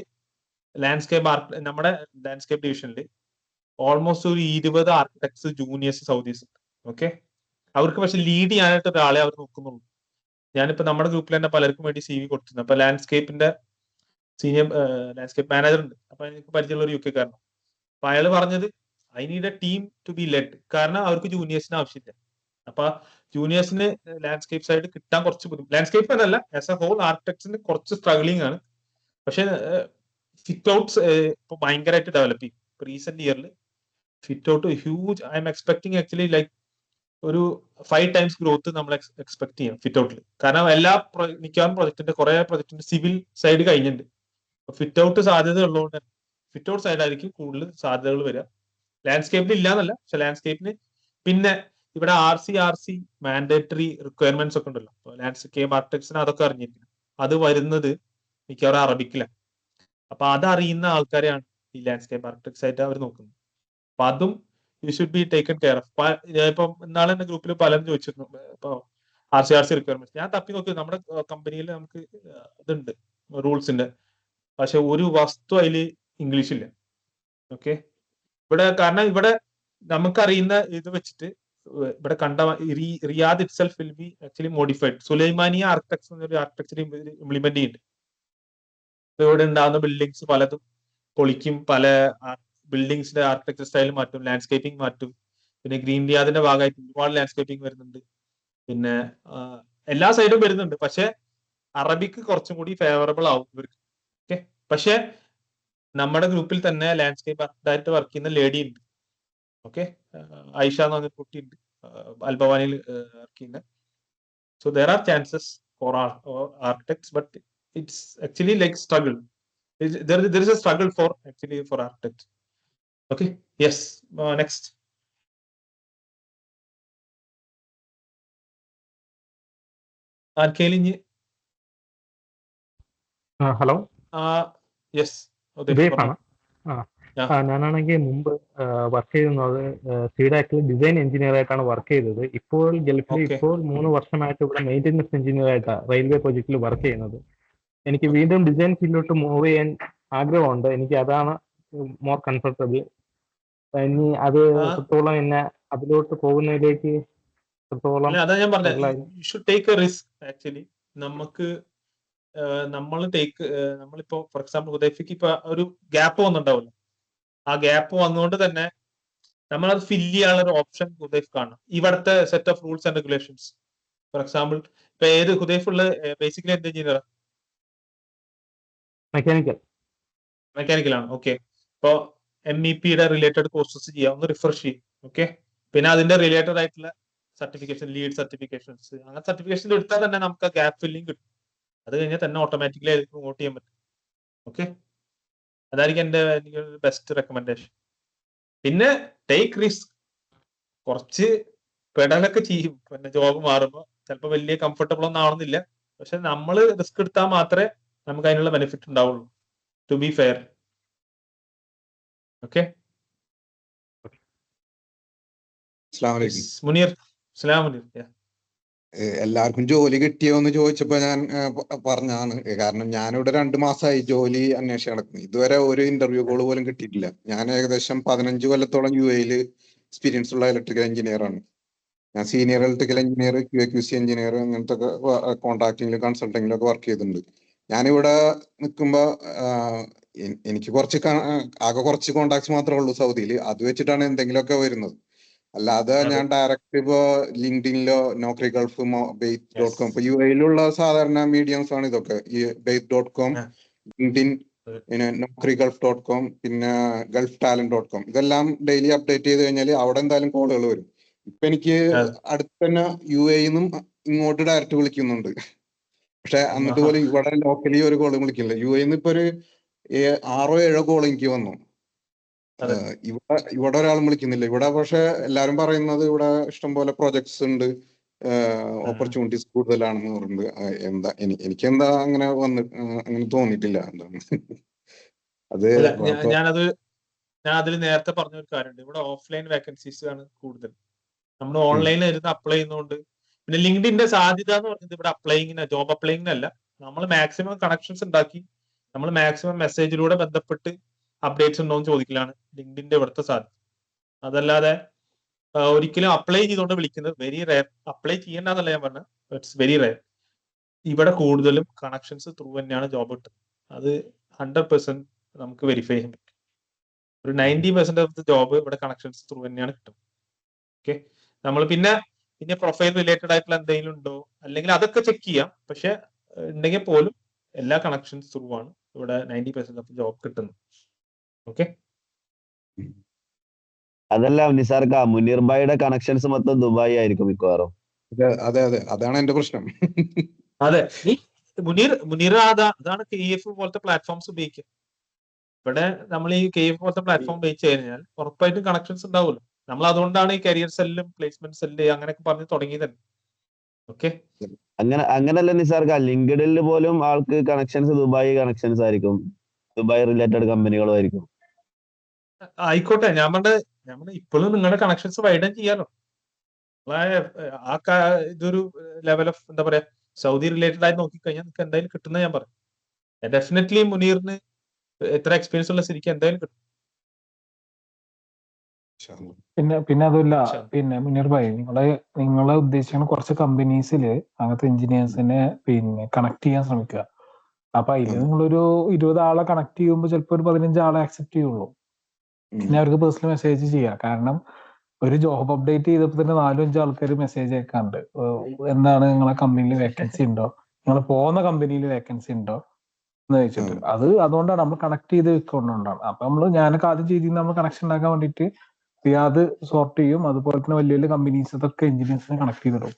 നമ്മുടെ ലാൻഡ്സ്കേപ്പ് ഡിവിഷനിൽ ഓൾമോസ്റ്റ് ഒരു 20 ആർക്കിടെക്ട്സ് ജൂനിയേഴ്സ് സൗദീസ് ഉണ്ട്. ഓക്കെ, അവർക്ക് പക്ഷെ ലീഡ് ചെയ്യാനായിട്ട് ഒരാളെ അവർ നോക്കുന്നുള്ളൂ. ഞാനിപ്പോ നമ്മുടെ ഗ്രൂപ്പിൽ തന്നെ പലർക്കും വേണ്ടി CV കൊടുത്തിരുന്നു. അപ്പൊ ലാൻഡ്സ്കേപ്പിന്റെ സീനിയർ ലാൻഡ്സ്കേപ്പ് മാനേജർ ഉണ്ട്. അപ്പൊ എനിക്ക് പരിചയമുള്ള ഒരു UK കാരനാണ്. അപ്പൊ അയാൾ പറഞ്ഞത് I need a team to be led, കാരണം അവർക്ക് ജൂനിയേഴ്സിന് ആവശ്യമില്ല. അപ്പൊ ജൂനിയേഴ്സിന് ലാൻഡ്സ്കേപ്പ് സൈഡ് കിട്ടാൻ കുറച്ച് ബുദ്ധിമുട്ട്. ലാൻഡ്സ്കേപ്പ് എന്നല്ല, ആസ് എ ഹോൾ ആർക്കിടെക്ട്സിന് കുറച്ച് സ്ട്രഗ്ലിംഗ് ആണ്. പക്ഷെ ഫിറ്റ് ഔട്ട്സ് ഇപ്പൊ ഭയങ്കരമായിട്ട് ഡെവലപ്പ് ചെയ്യും. റീസെന്റ് ഇയറിൽ fit out huge, I M expecting actually like ഒരു 5 times ഗ്രോത്ത് നമ്മൾ എക്സ്പെക്ട് ചെയ്യാം ഫിറ്റ് ഔട്ടിൽ. കാരണം മിക്കവാറും പ്രൊജക്ടിന്റെ കുറെ പ്രൊജക്ടിന്റെ സിവിൽ സൈഡ് കഴിഞ്ഞിട്ടുണ്ട്. ഫിറ്റ് ഔട്ട് സാധ്യത ഉള്ളതുകൊണ്ട് ഫിറ്റ് ഔട്ട് സൈഡായിരിക്കും കൂടുതൽ സാധ്യതകൾ വരിക. ലാൻഡ്സ്കേപ്പിൽ ഇല്ലാന്നല്ല, പക്ഷെ ലാൻഡ്സ്കേപ്പിന് പിന്നെ ഇവിടെ RC മാൻഡേറ്ററി റിക്വയർമെന്റ്സ് ഒക്കെ ഉണ്ടല്ലോ. ലാൻഡ്സ്കേപ്പ് ആർക്കിടെക്ട്സിന് അതൊക്കെ അറിഞ്ഞിരിക്കണം. അത് വരുന്നത് മിക്കവാറും അറബിക്കിലാണ്. അപ്പൊ അതറിയുന്ന ആൾക്കാരെയാണ് ഈ ലാൻഡ്സ്കേപ്പ് ആർക്കിടെക്ട്സ് ആയിട്ട് അവർ നോക്കുന്നത്. അപ്പൊ അതും U should be taken care of. ഇപ്പം ഇന്നാളെ എന്റെ ഗ്രൂപ്പിൽ പലരും ചോദിച്ചിരുന്നു ഇപ്പൊ RC റിക്വയർമെന്റ്സ്. ഞാൻ തപ്പി നോക്കി, നമ്മുടെ കമ്പനിയിൽ നമുക്ക് ഇതുണ്ട് റൂൾസിന്റെ, പക്ഷെ ഒരു വസ്തു അതിൽ ഇംഗ്ലീഷില്ല. ഓക്കെ, കാരണം ഇവിടെ നമുക്കറിയുന്ന ഇത് വെച്ചിട്ട് ഇവിടെ കണ്ട Riyadh it self will be actually modified. Sulaimaniya architecture എന്നൊരു ആർക്കിടെക്ചർ ഇംപ്ലിമെന്റ് ചെയ്യുന്നുണ്ട്. ഇവിടെ ഉണ്ടാകുന്ന ബിൽഡിങ്സ് പലതും പൊളിക്കും, പല ബിൽഡിങ്സിന്റെ ആർക്കിടെക്ചർ സ്റ്റൈൽ മാറ്റും, ലാൻഡ്സ്കേപ്പിംഗ് മാറ്റും. പിന്നെ ഗ്രീൻ റിയാദിന്റെ ഭാഗമായിട്ട് ഒരുപാട് ലാൻഡ്സ്കേപ്പിംഗ് വരുന്നുണ്ട്. പിന്നെ എല്ലാ സൈഡും വരുന്നുണ്ട്. പക്ഷെ അറബിക്ക് കുറച്ചും കൂടി ഫേവറബിൾ ആവും ഇവർക്ക്. ഓക്കെ, പക്ഷെ നമ്മുടെ ഗ്രൂപ്പിൽ തന്നെ ലാൻഡ്സ്കേപ്പ് ആർക്കിടെക്റ്റ് വർക്ക് ചെയ്യുന്ന ലേഡി ഉണ്ട്. ഓക്കെ, ഐഷ എന്ന് പറഞ്ഞ കുട്ടി ഉണ്ട്, അൽബവാനിയിൽ വർക്ക് ചെയ്യുന്ന. So there are chances for architects, but it's actually like struggle. There is a struggle for architects. Okay, yes, next. ആർക്കേലിഞ്ഞ് ഹലോ, യെസ് ആണ്. ഞാനാണെങ്കിൽ മുമ്പ് വർക്ക് ചെയ്യുന്നത് സീഡാക്കിൽ ഡിസൈൻ എഞ്ചിനീയർ ആയിട്ടാണ് വർക്ക് ചെയ്തത്. ഇപ്പോൾ ഗൾഫിൽ ഇപ്പോൾ 3 വർഷമായിട്ട് ഇവിടെ മെയിൻ്റെനൻസ് എഞ്ചിനീയർ ആയിട്ടാണ് റെയിൽവേ പ്രോജക്റ്റിൽ വർക്ക് ചെയ്യുന്നത്. എനിക്ക് വീണ്ടും ഡിസൈൻ ഫീൽഡിലോട്ട് മൂവ് ചെയ്യാൻ ആഗ്രഹമുണ്ട്. എനിക്ക് അതാണ് മോർ കംഫർട്ടബിൾ. ഇനി അത് എത്രത്തോളം എന്നെ അതിലോട്ട് പോകുന്നതിലേക്ക് അതാ ഞാൻ പറഞ്ഞത്, you should take A risk. Actually നമ്മളിപ്പോ ഫോർ എക്സാമ്പിൾ ഹുദൈഫയ്ക്ക് ഇപ്പൊ ഒരു ഗ്യാപ്പ് വന്നിട്ടുണ്ടാവില്ല. ആ ഗ്യാപ്പ് വന്നുകൊണ്ട് തന്നെ നമ്മളത് ഫില്ല് ചെയ്യാനുള്ള ഒരു ഓപ്ഷൻ ഹുദൈഫ് കാണണം. ഇവിടുത്തെ set of rules and regulations. For example ഇപ്പൊ ഏത് ഹുദൈഫുള്ള ബേസിക്കലി എന്ത് എഞ്ചിനീയർ? മെക്കാനിക്കൽ ആണ്. ഓക്കെ, ഇപ്പൊ MEPയുടെ റിലേറ്റഡ് കോഴ്സസ് ചെയ്യാം, ഒന്ന് റിഫ്രഷ് ചെയ്യും. ഓക്കെ, പിന്നെ അതിന്റെ റിലേറ്റഡ് ആയിട്ടുള്ള സർട്ടിഫിക്കേഷൻ, ലീഡ് സർട്ടിഫിക്കേഷൻസ്, അങ്ങനെ സർട്ടിഫിക്കേഷൻ എടുത്താൽ തന്നെ നമുക്ക് ഗ്യാപ്പ് ഫില്ലിംഗ് കിട്ടും. അത് കഴിഞ്ഞാൽ തന്നെ ഓട്ടോമാറ്റിക്കലി അതിലേക്ക് പ്രൊമോട്ട് ചെയ്യാൻ പറ്റും. ഓക്കെ, അതായിരിക്കും എന്റെ ബെസ്റ്റ് റെക്കമെൻഡേഷൻ. പിന്നെ ടേക്ക് റിസ്ക്, കുറച്ച് പെടലൊക്കെ ചെയ്യും. പിന്നെ ജോബ് മാറുമ്പോൾ ചിലപ്പോൾ വലിയ കംഫർട്ടബിൾ ഒന്നും ആവണമെന്നില്ല, പക്ഷെ നമ്മൾ റിസ്ക് എടുത്താൽ മാത്രമേ നമുക്ക് അതിനുള്ള ബെനിഫിറ്റ് ഉണ്ടാവുള്ളൂ. To be fair. Okay, Munir. അസ്സലാമു അലൈക്കും. എല്ലാവർക്കും ജോലി കിട്ടിയോ എന്ന് ചോദിച്ചപ്പോ ഞാൻ പറഞ്ഞാണ്. കാരണം ഞാനിവിടെ 2 മാസമായി ജോലി അന്വേഷിച്ച് നടക്കുന്നു. ഇതുവരെ ഒരു ഇന്റർവ്യൂ കോൾ പോലും കിട്ടിയിട്ടില്ല. ഞാൻ ഏകദേശം 15 കൊല്ലത്തോളം UAE എക്സ്പീരിയൻസ് ഉള്ള ഇലക്ട്രിക്കൽ എഞ്ചിനീയർ ആണ്. ഞാൻ senior electrical engineer, QA/QC engineer, അങ്ങനത്തെ കോൺട്രാക്ടിങ്ങിലും കൺസൾട്ടിങ്ങിലും ഒക്കെ വർക്ക് ചെയ്തിട്ടുണ്ട്. ഞാനിവിടെ നിൽക്കുമ്പോ എനിക്ക് ആകെ കുറച്ച് കോൺടാക്ട്സ് മാത്രമേ ഉള്ളൂ സൗദിയിൽ. അത് വെച്ചിട്ടാണ് എന്തെങ്കിലുമൊക്കെ വരുന്നത്. അല്ലാതെ ഞാൻ ഡയറക്റ്റ് ഇപ്പോ ലിങ്ക്ഡിനിലോ നോക്രി ഗൾഫ് beit.com ഇപ്പൊ UAE സാധാരണ മീഡിയംസ് ആണ് ഇതൊക്കെ. ഈ beit.com, ലിങ്ക്ഡിൻ, പിന്നെ nokrigulf.com, പിന്നെ gulftalent.com ഇതെല്ലാം ഡെയിലി അപ്ഡേറ്റ് ചെയ്ത് കഴിഞ്ഞാൽ അവിടെ എന്തായാലും കോളുകൾ വരും. ഇപ്പൊ എനിക്ക് അടുത്ത് തന്നെ UAE നിന്നും ഇങ്ങോട്ട് ഡയറക്റ്റ് വിളിക്കുന്നുണ്ട്. പക്ഷെ എന്നിട്ട് പോലും ഇവിടെ ലോക്കലി ഒരു കോളും വിളിക്കില്ല. UAE നിന്ന് ഇപ്പൊ ഒരു 6-7 കോൾ എനിക്ക് വന്നു. ഇവിടെ ഒരാളും വിളിക്കുന്നില്ല. ഇവിടെ പക്ഷെ എല്ലാരും പറയുന്നത് ഇവിടെ ഇഷ്ടംപോലെ പ്രൊജക്ട്സ് ഉണ്ട്, ഓപ്പർച്യൂണിറ്റീസ് കൂടുതലാണെന്ന് പറയുന്നത്. എന്താ എനിക്കെന്താ അങ്ങനെ അങ്ങനെ തോന്നിയിട്ടില്ല. എന്താണ് അത് ഞാൻ അതിൽ നേരത്തെ പറഞ്ഞ ഒരു കാര്യമുണ്ട്. ഇവിടെ ഓഫ്ലൈൻ വേക്കൻസീസ് ആണ് കൂടുതൽ. നമ്മൾ ഓൺലൈനിൽ ഇരുന്ന് അപ്ലൈ ചെയ്യുന്നതുകൊണ്ട്. പിന്നെ ലിങ്ക്ഡിന്റെ സാധ്യത എന്ന് പറയുന്നത് ഇവിടെ ജോബ് അപ്ലൈയിങ്ങിനല്ല. നമ്മൾ മാക്സിമം കണക്ഷൻസ് ഉണ്ടാക്കി നമ്മൾ മാക്സിമം മെസ്സേജിലൂടെ ബന്ധപ്പെട്ട് അപ്ഡേറ്റ്സ് ഉണ്ടോ എന്ന് ചോദിക്കലാണ് ലിങ്ക്ഡിന്റെ ഇവിടുത്തെ സാധ്യത. അതല്ലാതെ ഒരിക്കലും അപ്ലൈ ചെയ്തുകൊണ്ട് വിളിക്കുന്നത് വെരി റയർ. അപ്ലൈ ചെയ്യേണ്ടെന്നല്ല ഞാൻ പറഞ്ഞത്, ഇറ്റ്സ് വെരി റയർ. ഇവിടെ കൂടുതലും കണക്ഷൻസ് ത്രൂ തന്നെയാണ് ജോബ് കിട്ടുന്നത്. അത് 100% നമുക്ക് വെരിഫൈ ചെയ്യാൻ പറ്റും. ഒരു 90% ഓഫ് ദ ജോബ് ഇവിടെ കണക്ഷൻസ് ത്രൂ തന്നെയാണ് കിട്ടുന്നത്. ഓക്കെ, നമ്മൾ പിന്നെ പ്രൊഫൈൽ റിലേറ്റഡ് ആയിട്ടുള്ള എന്തെങ്കിലും ഉണ്ടോ അല്ലെങ്കിൽ അതൊക്കെ ചെക്ക് ചെയ്യാം. പക്ഷെ ഉണ്ടെങ്കിൽ പോലും എല്ലാ കണക്ഷൻസ് ത്രൂ ആണ് ഇവിടെ 90% ഓഫ് ജോബ് കിട്ടുന്നത്. ഓക്കെ, അതല്ല നിസാർക്ക, മുനീർ ഭായിയുടെ കണക്ഷൻസ് മൊത്തം ദുബായ് ആയിരിക്കും മിക്കവാറും. അതെ, അതാണ് എന്റെ പ്രശ്നം. അതെ, മുനീർ അതാണ് KF പോലത്തെ പ്ലാറ്റ്ഫോംസ് ഉപയോഗിക്കുക. ഇവിടെ നമ്മൾ ഈ KF പോലത്തെ പ്ലാറ്റ്ഫോം ഉപയോഗിച്ച് കഴിഞ്ഞാൽ ഉറപ്പായിട്ടും കണക്ഷൻസ് ഉണ്ടാവുമല്ലോ. നമ്മൾ അതുകൊണ്ടാണ് ഈ കരിയർ സെല്ലും പ്ലേസ്മെന്റ് സെല്ല് അങ്ങനെയൊക്കെ പറഞ്ഞ് തുടങ്ങിയത് തന്നെ. ഓക്കെ, അങ്ങനല്ല നിസാർക്ക, ലിങ്ക്ഡിനിൽ പോലും ആൾക്ക് കണക്ഷൻസ് ദുബായ് കണക്ഷൻസ് ആയിരിക്കും, ദുബായ് റിലേറ്റഡ് കമ്പനികളും ആയിരിക്കും. ആയിക്കോട്ടെ, ഞാൻ പറഞ്ഞ ഇപ്പോഴും നിങ്ങളുടെ കണക്ഷൻസ് വൈഡൻ ചെയ്യാലോ. ഇതൊരു ലെവൽ ഓഫ് എന്താ പറയാ സൗദി റിലേറ്റഡ് ആയി നോക്കിക്കഴിഞ്ഞാൽ നിങ്ങൾക്ക് എന്തായാലും കിട്ടുന്ന ഞാൻ പറയും. ഡെഫിനറ്റ്ലി മുനീറിന് എത്ര എക്സ്പീരിയൻസ് ഉള്ള സ്ഥിതിക്ക് എന്തായാലും കിട്ടും. പിന്നെ അതുമില്ല, പിന്നെ മുനീർ ഭായി, നിങ്ങളെ ഉദ്ദേശിക്കുന്ന കുറച്ച് കമ്പനീസിൽ അങ്ങനത്തെ എഞ്ചിനീയേഴ്സിനെ കണക്ട് ചെയ്യാൻ ശ്രമിക്കുക. അപ്പൊ അതിൽ നിങ്ങളൊരു 20 ആളെ കണക്ട് ചെയ്യുമ്പോൾ ചിലപ്പോൾ ഒരു 15 ആളെ ആക്സെപ്റ്റ് ചെയ്യുള്ളൂ. പിന്നെ അവർക്ക് പേഴ്സണൽ മെസ്സേജ് ചെയ്യാം. കാരണം ഒരു ജോബ് അപ്ഡേറ്റ് ചെയ്തപ്പോൾ തന്നെ 4-5 ആൾക്കാർ മെസ്സേജ് അയക്കാണ്ട്, എന്താണ് നിങ്ങളെ കമ്പനിയിൽ വേക്കൻസി ഉണ്ടോ, നിങ്ങൾ പോകുന്ന കമ്പനിയിൽ വേക്കൻസി ഉണ്ടോ എന്ന് ചോദിച്ചിട്ട്. അതുകൊണ്ടാണ് നമ്മൾ കണക്ട് ചെയ്ത് വെക്കൊണ്ടാണ്. അപ്പൊ ഞാനൊക്കെ ആദ്യം ചെയ്തിരുന്ന നമ്മൾ കണക്ഷൻ ഉണ്ടാക്കാൻ വേണ്ടിയിട്ട് അത് സോർട്ട് ചെയ്യും. അതുപോലെ തന്നെ വലിയ വലിയ കമ്പനീസ് ഇതൊക്കെ എഞ്ചിനീയേഴ്സിനെ കണക്ട് ചെയ്തിടും.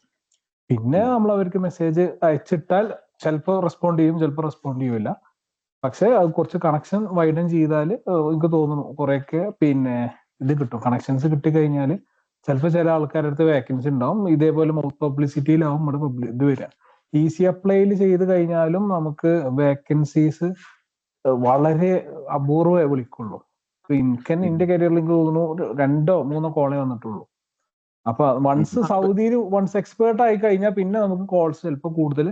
പിന്നെ നമ്മൾ അവർക്ക് മെസ്സേജ് അയച്ചിട്ടാൽ ചിലപ്പോൾ റെസ്പോണ്ട് ചെയ്യും, ചിലപ്പോൾ റെസ്പോണ്ട് ചെയ്യില്ല. പക്ഷെ അത് കുറച്ച് കണക്ഷൻ വൈഡൻ ചെയ്താൽ എനിക്ക് തോന്നുന്നു കുറെയൊക്കെ ഇത് കിട്ടും. കണക്ഷൻസ് കിട്ടിക്കഴിഞ്ഞാൽ ചിലപ്പോൾ ചില ആൾക്കാരുടെ അടുത്ത് വേക്കൻസി ഉണ്ടാവും. ഇതേപോലെ മൗത്ത് പബ്ലിസിറ്റിയിലാവും ഇവിടെ ഇത് വരിക. ഈസി അപ്ലൈയിൽ ചെയ്ത് കഴിഞ്ഞാലും നമുക്ക് വേക്കൻസീസ് വളരെ അപൂർവമേ വിളിക്കുള്ളൂ. എനിക്ക് എന്റെ കരിയറിൽ എനിക്ക് തോന്നുന്നു 2-3 കോളേ വന്നിട്ടുള്ളൂ. അപ്പൊ സൗദിയിൽ എക്സ്പേർട്ട് ആയി കഴിഞ്ഞാൽ പിന്നെ നമുക്ക് കോൾസ് ചിലപ്പോൾ കൂടുതൽ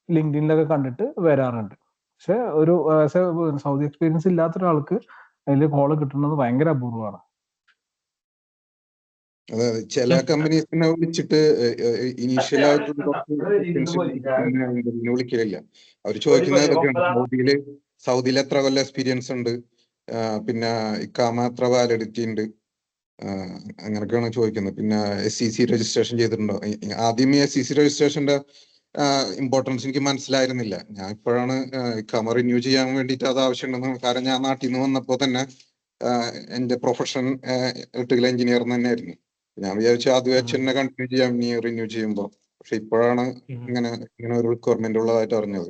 ലിങ്ക്ഡിനിലൊക്കെ കണ്ടിട്ട് വരാറുണ്ട്. പക്ഷെ ഒരു സൗദി എക്സ്പീരിയൻസ് ഇല്ലാത്ത ഒരാൾക്ക് അതിൽ കോള് കിട്ടുന്നത് ഭയങ്കര അപൂർവമാണ്. അതെ, ചില കമ്പനീസിനെ വിളിച്ചിട്ട് ഇനീഷ്യലായിട്ട് വിളിക്കലില്ല. അവർ ചോദിക്കുന്നത് ഇതൊക്കെയാണ്, സൗദിയിൽ എത്ര കൊല്ലം എക്സ്പീരിയൻസ് ഉണ്ട്, പിന്നെ ഇക്കാമ എത്ര വാലിഡിറ്റി ഉണ്ട്, അങ്ങനെയൊക്കെയാണ് ചോദിക്കുന്നത്. പിന്നെ SEC രജിസ്ട്രേഷൻ ചെയ്തിട്ടുണ്ടോ. ആദ്യം ഈ SEC രജിസ്ട്രേഷന്റെ ഇമ്പോർട്ടൻസ് എനിക്ക് മനസ്സിലായിരുന്നില്ല. ഞാൻ ഇപ്പോഴാണ് ഇക്കാമ റിന്യൂ ചെയ്യാൻ വേണ്ടിയിട്ട് അത് ആവശ്യമുണ്ടെന്ന്. കാരണം ഞാൻ നാട്ടിൽ നിന്ന് വന്നപ്പോൾ തന്നെ എന്റെ പ്രൊഫഷൻ ഇലക്ട്രിക്കൽ എഞ്ചിനീയർ തന്നെയായിരുന്നു. ഞാൻ വിചാരിച്ചു അത് വെച്ച് തന്നെ കണ്ടിന്യൂ ചെയ്യാം ഇനി റിന്യൂ ചെയ്യുമ്പോൾ. പക്ഷെ ഇപ്പോഴാണ് ഇങ്ങനെ ഒരു റിക്വയർമെന്റ് ഉള്ളതായിട്ട് അറിഞ്ഞത്.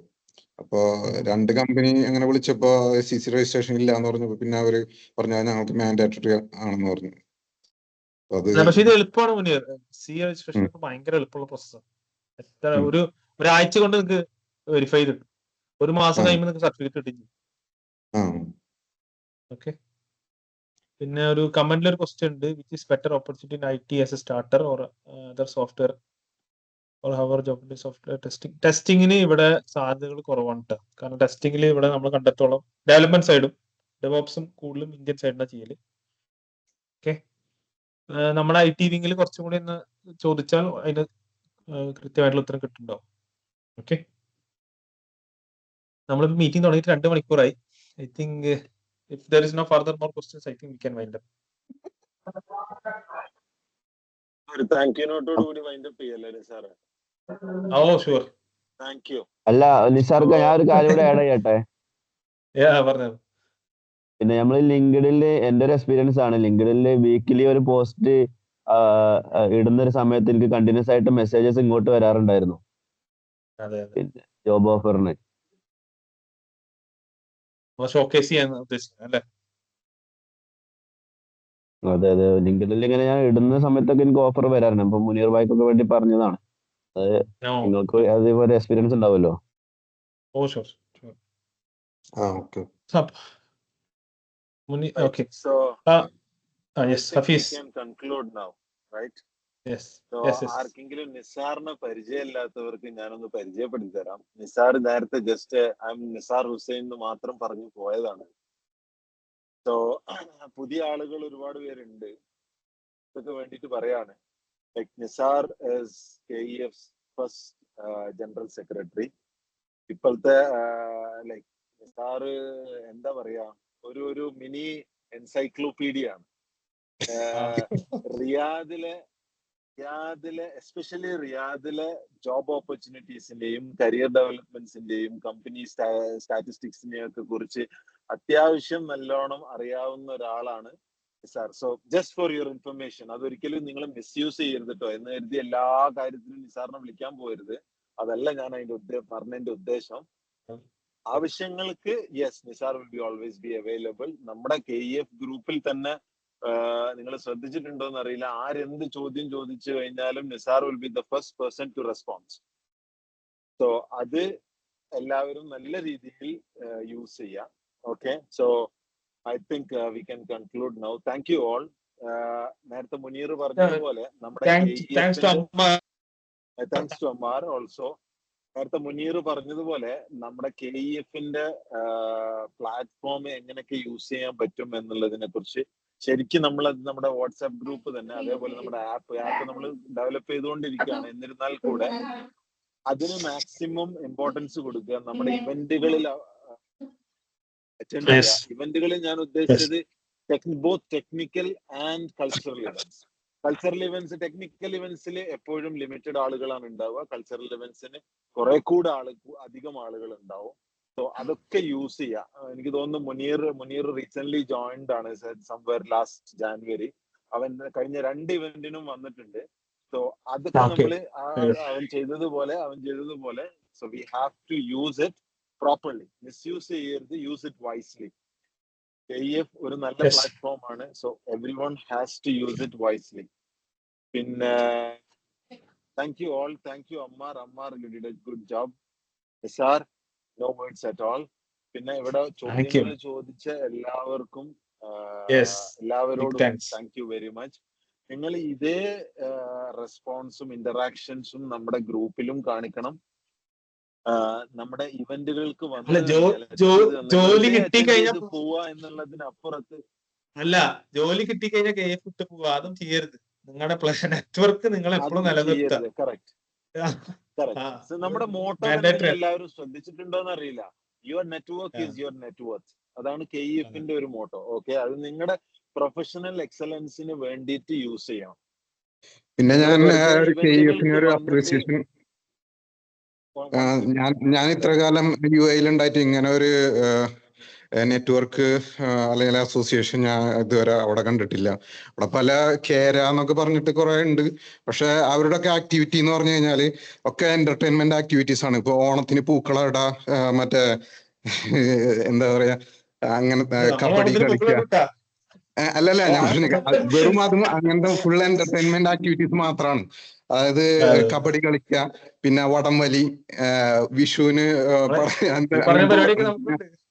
അപ്പോ 2 കമ്പനി അങ്ങനെ വിളിച്ചപ്പോ SEC രജിസ്ട്രേഷൻ ഇല്ല എന്ന് പറഞ്ഞപ്പോ പിന്നെ അവര് പറഞ്ഞാൽ ഞങ്ങൾക്ക് മാൻഡേറ്ററി ആണെന്ന് പറഞ്ഞു. പക്ഷെ ഇത് എളുപ്പമാണ് മുന്നേ. രജിസ്ട്രേഷൻ ഭയങ്കര എളുപ്പമുള്ള പ്രോസസ്സാണ്. എത്ര ഒരാഴ്ച കൊണ്ട് നിങ്ങൾക്ക് വെരിഫൈ ചെയ്ത് കിട്ടും. 1 മാസം കഴിയുമ്പോൾ നിങ്ങൾക്ക് സർട്ടിഫിക്കറ്റ് കിട്ടും. ഓക്കെ, പിന്നെ ഒരു കമന്റിൽ ഒരു ക്വസ്റ്റ്യൻ ഉണ്ട്, which is better opportunity in IT as A starter or other software or however job in software testing. ടെസ്റ്റിങ്ങിന് ഇവിടെ സാധ്യതകൾ കുറവാണ് കേട്ടോ. കാരണം ടെസ്റ്റിങ്ങിൽ ഇവിടെ നമ്മൾ കണ്ടെത്തോളം ഡെവലപ്മെന്റ് സൈഡും ഡെവോപ്സും കൂടുതലും ഇന്ത്യൻ സൈഡിനാണ് ചെയ്യല്. ഓക്കെ, നമ്മുടെ IT വിങ്ങിൽ കുറച്ചും കൂടി ഒന്ന് ചോദിച്ചാൽ അതിന് കൃത്യമായിട്ടുള്ള ഉത്തരം കിട്ടുന്നുണ്ടാവും. ഓക്കെ, നമ്മൾ മീറ്റിംഗ് തുടങ്ങിയിട്ട് 2 മണിക്കൂറായി. I think if there is no further more questions, I think we can wind up. Thank you നോട്ടോടുകൂടി വൈൻഡ് അപ്പ് ചെയ്യല്ലേ സാറേ? Oh, sure. Thank you. അല്ല നിസാർക്ക്, ഞാൻ ഒരു കാര്യം കൂടെ ആഡ് ചെയ്യട്ടെ. പറഞ്ഞു. പിന്നെ നമ്മൾ ലിങ്ക്ഡിനില് എൻ്റെ ഒരു എക്സ്പീരിയൻസ് ആണ്, ലിങ്ക്ഡിനില് വീക്കിലി ഒരു പോസ്റ്റ് ഇടുന്ന ഒരു സമയത്ത് എനിക്ക് കണ്ടിന്യൂസ് ആയിട്ട് മെസ്സേജസ് ഇങ്ങോട്ട് വരാറുണ്ടായിരുന്നു. പിന്നെ ജോബ് ഓഫറിന് ഷോക്കേസ് ചെയ്യാൻ ഉദ്ദേശിക്കുന്നത് അല്ലേ? അതെ അതെ, ലിങ്ക്ഡിനിൽ ഇങ്ങനെ ഞാൻ ഇടുന്ന സമയത്തൊക്കെ എനിക്ക് ഓഫർ വരാറുണ്ട്. അപ്പൊ മുനീർ ഭായിക്കൊക്കെ വേണ്ടി പറഞ്ഞതാണ്. അത് നിങ്ങൾക്ക് അതേപോലെ എക്സ്പീരിയൻസ് ഉണ്ടാവുമല്ലോ. Oh, sure. Okay. Okay. So yes, Hafiz. we can conclude now, right? Yes. So Yes. ആർക്കെങ്കിലും നിസാറിനെ പരിചയമില്ലാത്തവർക്ക് ഞാനൊന്ന് പരിചയപ്പെടുത്തി തരാം. നിസാർ നേരത്തെ just I am Nisar Hussain എന്ന് മാത്രം പറഞ്ഞു പോയതാണ്. സോ പുതിയ ആളുകൾ ഒരുപാട് പേരുണ്ട്, ഇതൊക്കെ വേണ്ടിയിട്ട് പറയാണ്. Like Nisar is KEF's first general secretary. ഇപ്പോഴത്തെ ലൈക് നിസാർ എന്താ പറയാ, ഒരു മിനി എൻസൈക്ലോപീഡിയ ആണ്. റിയാദിലെ എസ്പെഷ്യലി റിയാദിലെ ജോബ് ഓപ്പർച്യൂണിറ്റീസിന്റെയും കരിയർ ഡെവലപ്മെന്റ്സിന്റെയും കമ്പനി സ്റ്റാറ്റിസ്റ്റിക്സിനെയും ഒക്കെ കുറിച്ച് അത്യാവശ്യം നല്ലോണം അറിയാവുന്ന ഒരാളാണ് Nisar. So just for your information, അതൊരിക്കലും നിങ്ങൾ മിസ്യൂസ് ചെയ്യരുത് കേട്ടോ. എന്ന് കരുതി എല്ലാ കാര്യത്തിലും നിസാറിനെ വിളിക്കാൻ പോകരുത്. അതല്ല ഞാൻ പറഞ്ഞതിന്റെ ഉദ്ദേശം. ആവശ്യങ്ങൾക്ക് yes, Nisar will be always be available. നമ്മുടെ KEF ഗ്രൂപ്പിൽ തന്നെ നിങ്ങൾ ശ്രദ്ധിച്ചിട്ടുണ്ടോ എന്ന് അറിയില്ല, ആരെന്ത് ചോദ്യം ചോദിച്ചു കഴിഞ്ഞാലും Nisar will be the first person to response. So അത് എല്ലാവരും നല്ല രീതിയിൽ യൂസ് ചെയ്യാം. Okay, so I think we can conclude now. Thank you all. നേരത്തെ മുനീർ പറഞ്ഞതുപോലെ നമ്മുടെ താങ്ക്സ് ടു അമ്മാർ ഓൾസോ. നേരത്തെ മുനീർ പറഞ്ഞതുപോലെ നമ്മുടെ KEFന്റെ പ്ലാറ്റ്ഫോം എങ്ങനെയൊക്കെ യൂസ് ചെയ്യാൻ പറ്റും എന്നുള്ളതിനെ കുറിച്ച് ശരിക്കും നമ്മൾ നമ്മുടെ വാട്സാപ്പ് ഗ്രൂപ്പ് തന്നെ, അതേപോലെ നമ്മുടെ ആപ്പ് നമ്മൾ ഡെവലപ്പ് ചെയ്തുകൊണ്ടിരിക്കുകയാണ്. എന്നിരുന്നാൽ കൂടെ അതിന് മാക്സിമം ഇമ്പോർട്ടൻസ് കൊടുക്കുക. നമ്മുടെ ഇവന്റുകളിൽ അറ്റൻഡ് ചെയ്യുക. ഇവന്റുകളിൽ ഞാൻ ഉദ്ദേശിച്ചത് both technical and cultural events. Cultural events, technical ഇവന്റ്സിൽ എപ്പോഴും ലിമിറ്റഡ് ആളുകളാണ് ഉണ്ടാവുക. കൾച്ചറൽ ഇവന്റ്സിന് കുറെ കൂടെ അധികം ആളുകൾ ഉണ്ടാവും. സോ അതൊക്കെ യൂസ് ചെയ്യാം. എനിക്ക് തോന്നുന്നു മുനീർ റീസെന്റ് ജോയിൻഡ് ആണ്, സംവെയർ ലാസ്റ്റ് ജാനുവരി. അവൻ കഴിഞ്ഞ 2 ഇവന്റിനും വന്നിട്ടുണ്ട്. സോ അതൊക്കെ നമ്മള് അവൻ ചെയ്തതുപോലെ so we have to use it properly. Misuse ചെയ്യരുത്, യൂസ് ഇറ്റ് വൈസ്ലി. KEF ഒരു നല്ല പ്ലാറ്റ്ഫോം ആണ്. So everyone has to use it wisely. പിന്നെ thank you all. Thank you Ammar, you did a good job. Nisar, no words at all. പിന്നെ ഇവിടെ ചോദ്യങ്ങൾ ചോദിച്ച എല്ലാവർക്കും എല്ലാവരോടും താങ്ക് യു വെരി മച്ച്. നിങ്ങൾ ഇതേ റെസ്പോൺസും ഇന്ററാക്ഷൻസും നമ്മുടെ ഗ്രൂപ്പിലും കാണിക്കണം. നമ്മുടെ ഇവന്റുകൾക്ക് ജോലി കിട്ടിക്കഴിഞ്ഞാൽ പോവാ എന്നുള്ളതിനപ്പുറത്ത് ജോലി കിട്ടിക്കഴിഞ്ഞാൽ KEF വിട്ട് പോവാ, അതും ചെയ്യരുത്. നിങ്ങളുടെ നെറ്റ്വർക്ക് നിങ്ങൾ എപ്പോഴും നിലനിർത്തുക. കറക്റ്റ്. നമ്മുടെ മോട്ടോ എല്ലാവരും ശ്രദ്ധിച്ചിട്ടുണ്ടോന്ന് അറിയില്ല. Your network is your net worth. അതാണ് KEFന്റെ ഒരു മോട്ടോ. ഓക്കെ, അത് നിങ്ങളുടെ പ്രൊഫഷണൽ എക്സലൻസിന് വേണ്ടിയിട്ട് യൂസ് ചെയ്യണം. പിന്നെ ഞാൻ KEFന് ഒരു അപ്രീസിയേഷൻ, ഞാൻ ഇത്ര കാലം UAE ഉണ്ടായിട്ട് ഇങ്ങനെ ഒരു നെറ്റ്വർക്ക് അല്ലെങ്കിൽ അസോസിയേഷൻ ഞാൻ ഇതുവരെ അവിടെ കണ്ടിട്ടില്ല. അവിടെ പല കേര എന്നൊക്കെ പറഞ്ഞിട്ട് കുറെ ഉണ്ട്. പക്ഷെ അവരുടെ ഒക്കെ ആക്ടിവിറ്റി എന്ന് പറഞ്ഞു കഴിഞ്ഞാല് ഒക്കെ എന്റർടൈൻമെന്റ് ആക്ടിവിറ്റീസ് ആണ്. ഇപ്പൊ ഓണത്തിന് പൂക്കളമിട, മറ്റേ എന്താ പറയാ, അങ്ങനെ കബഡി കളിക്കുക. അല്ലല്ല, ഞാൻ വെറും അതും അങ്ങനത്തെ ഫുൾ എന്റർടൈൻമെന്റ് ആക്ടിവിറ്റീസ് മാത്രമാണ്. അതായത് കബഡി കളിക്കുക, പിന്നെ വടംവലി, വിഷുവിന്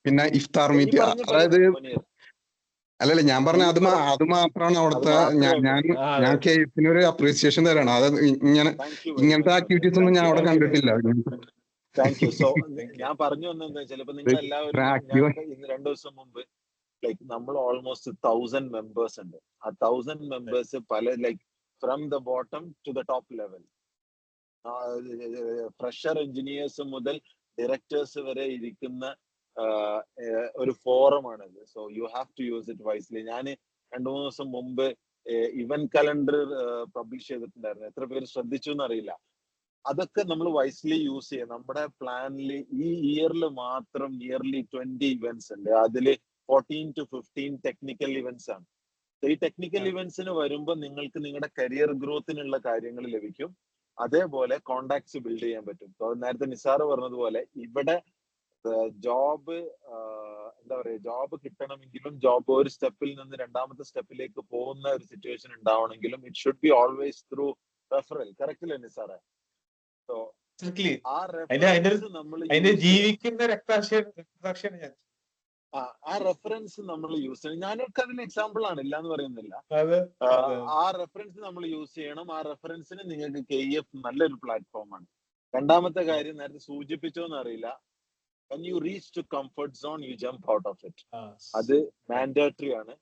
പിന്നെ ഇഫ്താർ മീറ്റ്. അതായത് അല്ലല്ല ഞാൻ പറഞ്ഞ അത് മാത്രമാണ് അവിടുത്തെ ഞാൻ കേസിന് ഒരു അപ്രീസിയേഷൻ തരാണ്. അത് ഇങ്ങനത്തെ ആക്ടിവിറ്റീസ് ഒന്നും ഞാൻ അവിടെ കണ്ടിട്ടില്ല. Thank you. സോ ഞാൻ പറഞ്ഞു വന്നെന്താ വെച്ചാൽ ഇപ്പൊ നിങ്ങൾ എല്ലാവരും ഞാൻ 2 ദിവസം മുമ്പ് ലൈക്ക് നമ്മൾ ഓൾമോസ്റ്റ് 1000 മെമ്പേഴ്സ് ഉണ്ട്. ആ 1000 മെമ്പേഴ്സ് പല like from the bottom to the top level, fresher engineers മുതൽ ഡയറക്ടേഴ്സ് വരെ ഇരിക്കുന്ന ഒരു ഫോറമാണിത്. So you have to use it wisely. ഞാൻ 2-3 ദിവസം മുമ്പ് ഇവന്റ് കലണ്ടർ പബ്ലിഷ് ചെയ്തിട്ടുണ്ടായിരുന്നു. എത്ര പേര് ശ്രദ്ധിച്ചു എന്നറിയില്ല. അതൊക്കെ നമ്മൾ വൈസ്ലി യൂസ് ചെയ്യാം. നമ്മുടെ പ്ലാനിൽ ഈ ഇയറിൽ മാത്രം ഇയർലി 20 ഇവന്റ്സ് ഉണ്ട്. അതിൽ 14 to 15 ടെക്നിക്കൽ ഇവന്റ്സ് ആണ്. ഈ ടെക്നിക്കൽ ഇവന്റ്സിന് വരുമ്പോൾ നിങ്ങൾക്ക് നിങ്ങളുടെ കരിയർ ഗ്രോത്തിനുള്ള കാര്യങ്ങൾ ലഭിക്കും. അതേപോലെ കോണ്ടാക്ട്സ് ബിൽഡ് ചെയ്യാൻ പറ്റും. നേരത്തെ നിസാർ പറഞ്ഞതുപോലെ ഇവിടെ ജോബ് എന്താ പറയുക, ജോബ് കിട്ടണമെങ്കിലും ജോബ് ഒരു സ്റ്റെപ്പിൽ നിന്ന് 2ാമത്തെ സ്റ്റെപ്പിലേക്ക് പോകുന്ന ഒരു സിറ്റുവേഷൻ ഉണ്ടാവണമെങ്കിലും it should be always through referral. Correct അല്ലേ നിസാറെ? സോ ആ റെഫറൻസ് നമ്മൾ യൂസ് ചെയ്യണം. ഞാനൊക്കെ അതിന് എക്സാമ്പിൾ ആണ്, ഇല്ല എന്ന് പറയുന്നില്ല. ആ റെഫറൻസ് നമ്മൾ യൂസ് ചെയ്യണം. ആ റെഫറൻസിന് നിങ്ങൾക്ക് KEF നല്ലൊരു പ്ലാറ്റ്ഫോമാണ്. 2ാമത്തെ കാര്യം നേരത്തെ സൂചിപ്പിച്ചോന്ന് അറിയില്ല, when you reach to comfort zone you jump out of it. അത് മാൻഡേറ്ററി ആണ്.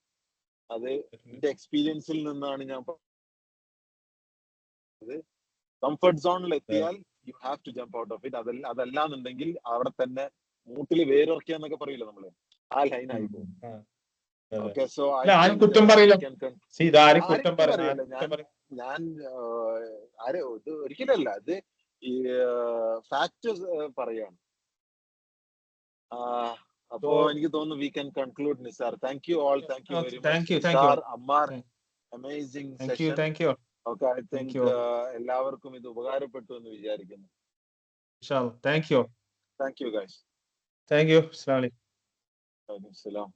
അത് എന്റെ എക്സ്പീരിയൻസിൽ നിന്നാണ് ഞാൻ പറഞ്ഞത്. കംഫർട്ട് സോണിൽ എത്തിയാൽ you have to jump out of it. അതല്ലാന്നുണ്ടെങ്കിൽ അവിടെ തന്നെ മൂട്ടിൽ വേരൊറക്കുക എന്നൊക്കെ പറയില്ല നമ്മള്, ആ ലൈനായി പോകും. ഓക്കെ, സോ ഞാൻ ഒരിക്കലല്ല, അത് ഈ ഫാക്ട് പറയാണ്. അപ്പോ എനിക്ക് തോന്നുന്നു V can conclude Nisar. Thank you all. Thank you very much Nisar, Ammar. Amazing session. Okay, I think എല്ലാവർക്കും ഇത് ഉപകാരപ്പെട്ടു എന്ന് വിചാരിക്കുന്നു. Thank you. Thank you guys. Thank you. അസ്സലാമു അലൈക്കും. വലൈക്കും സലാം.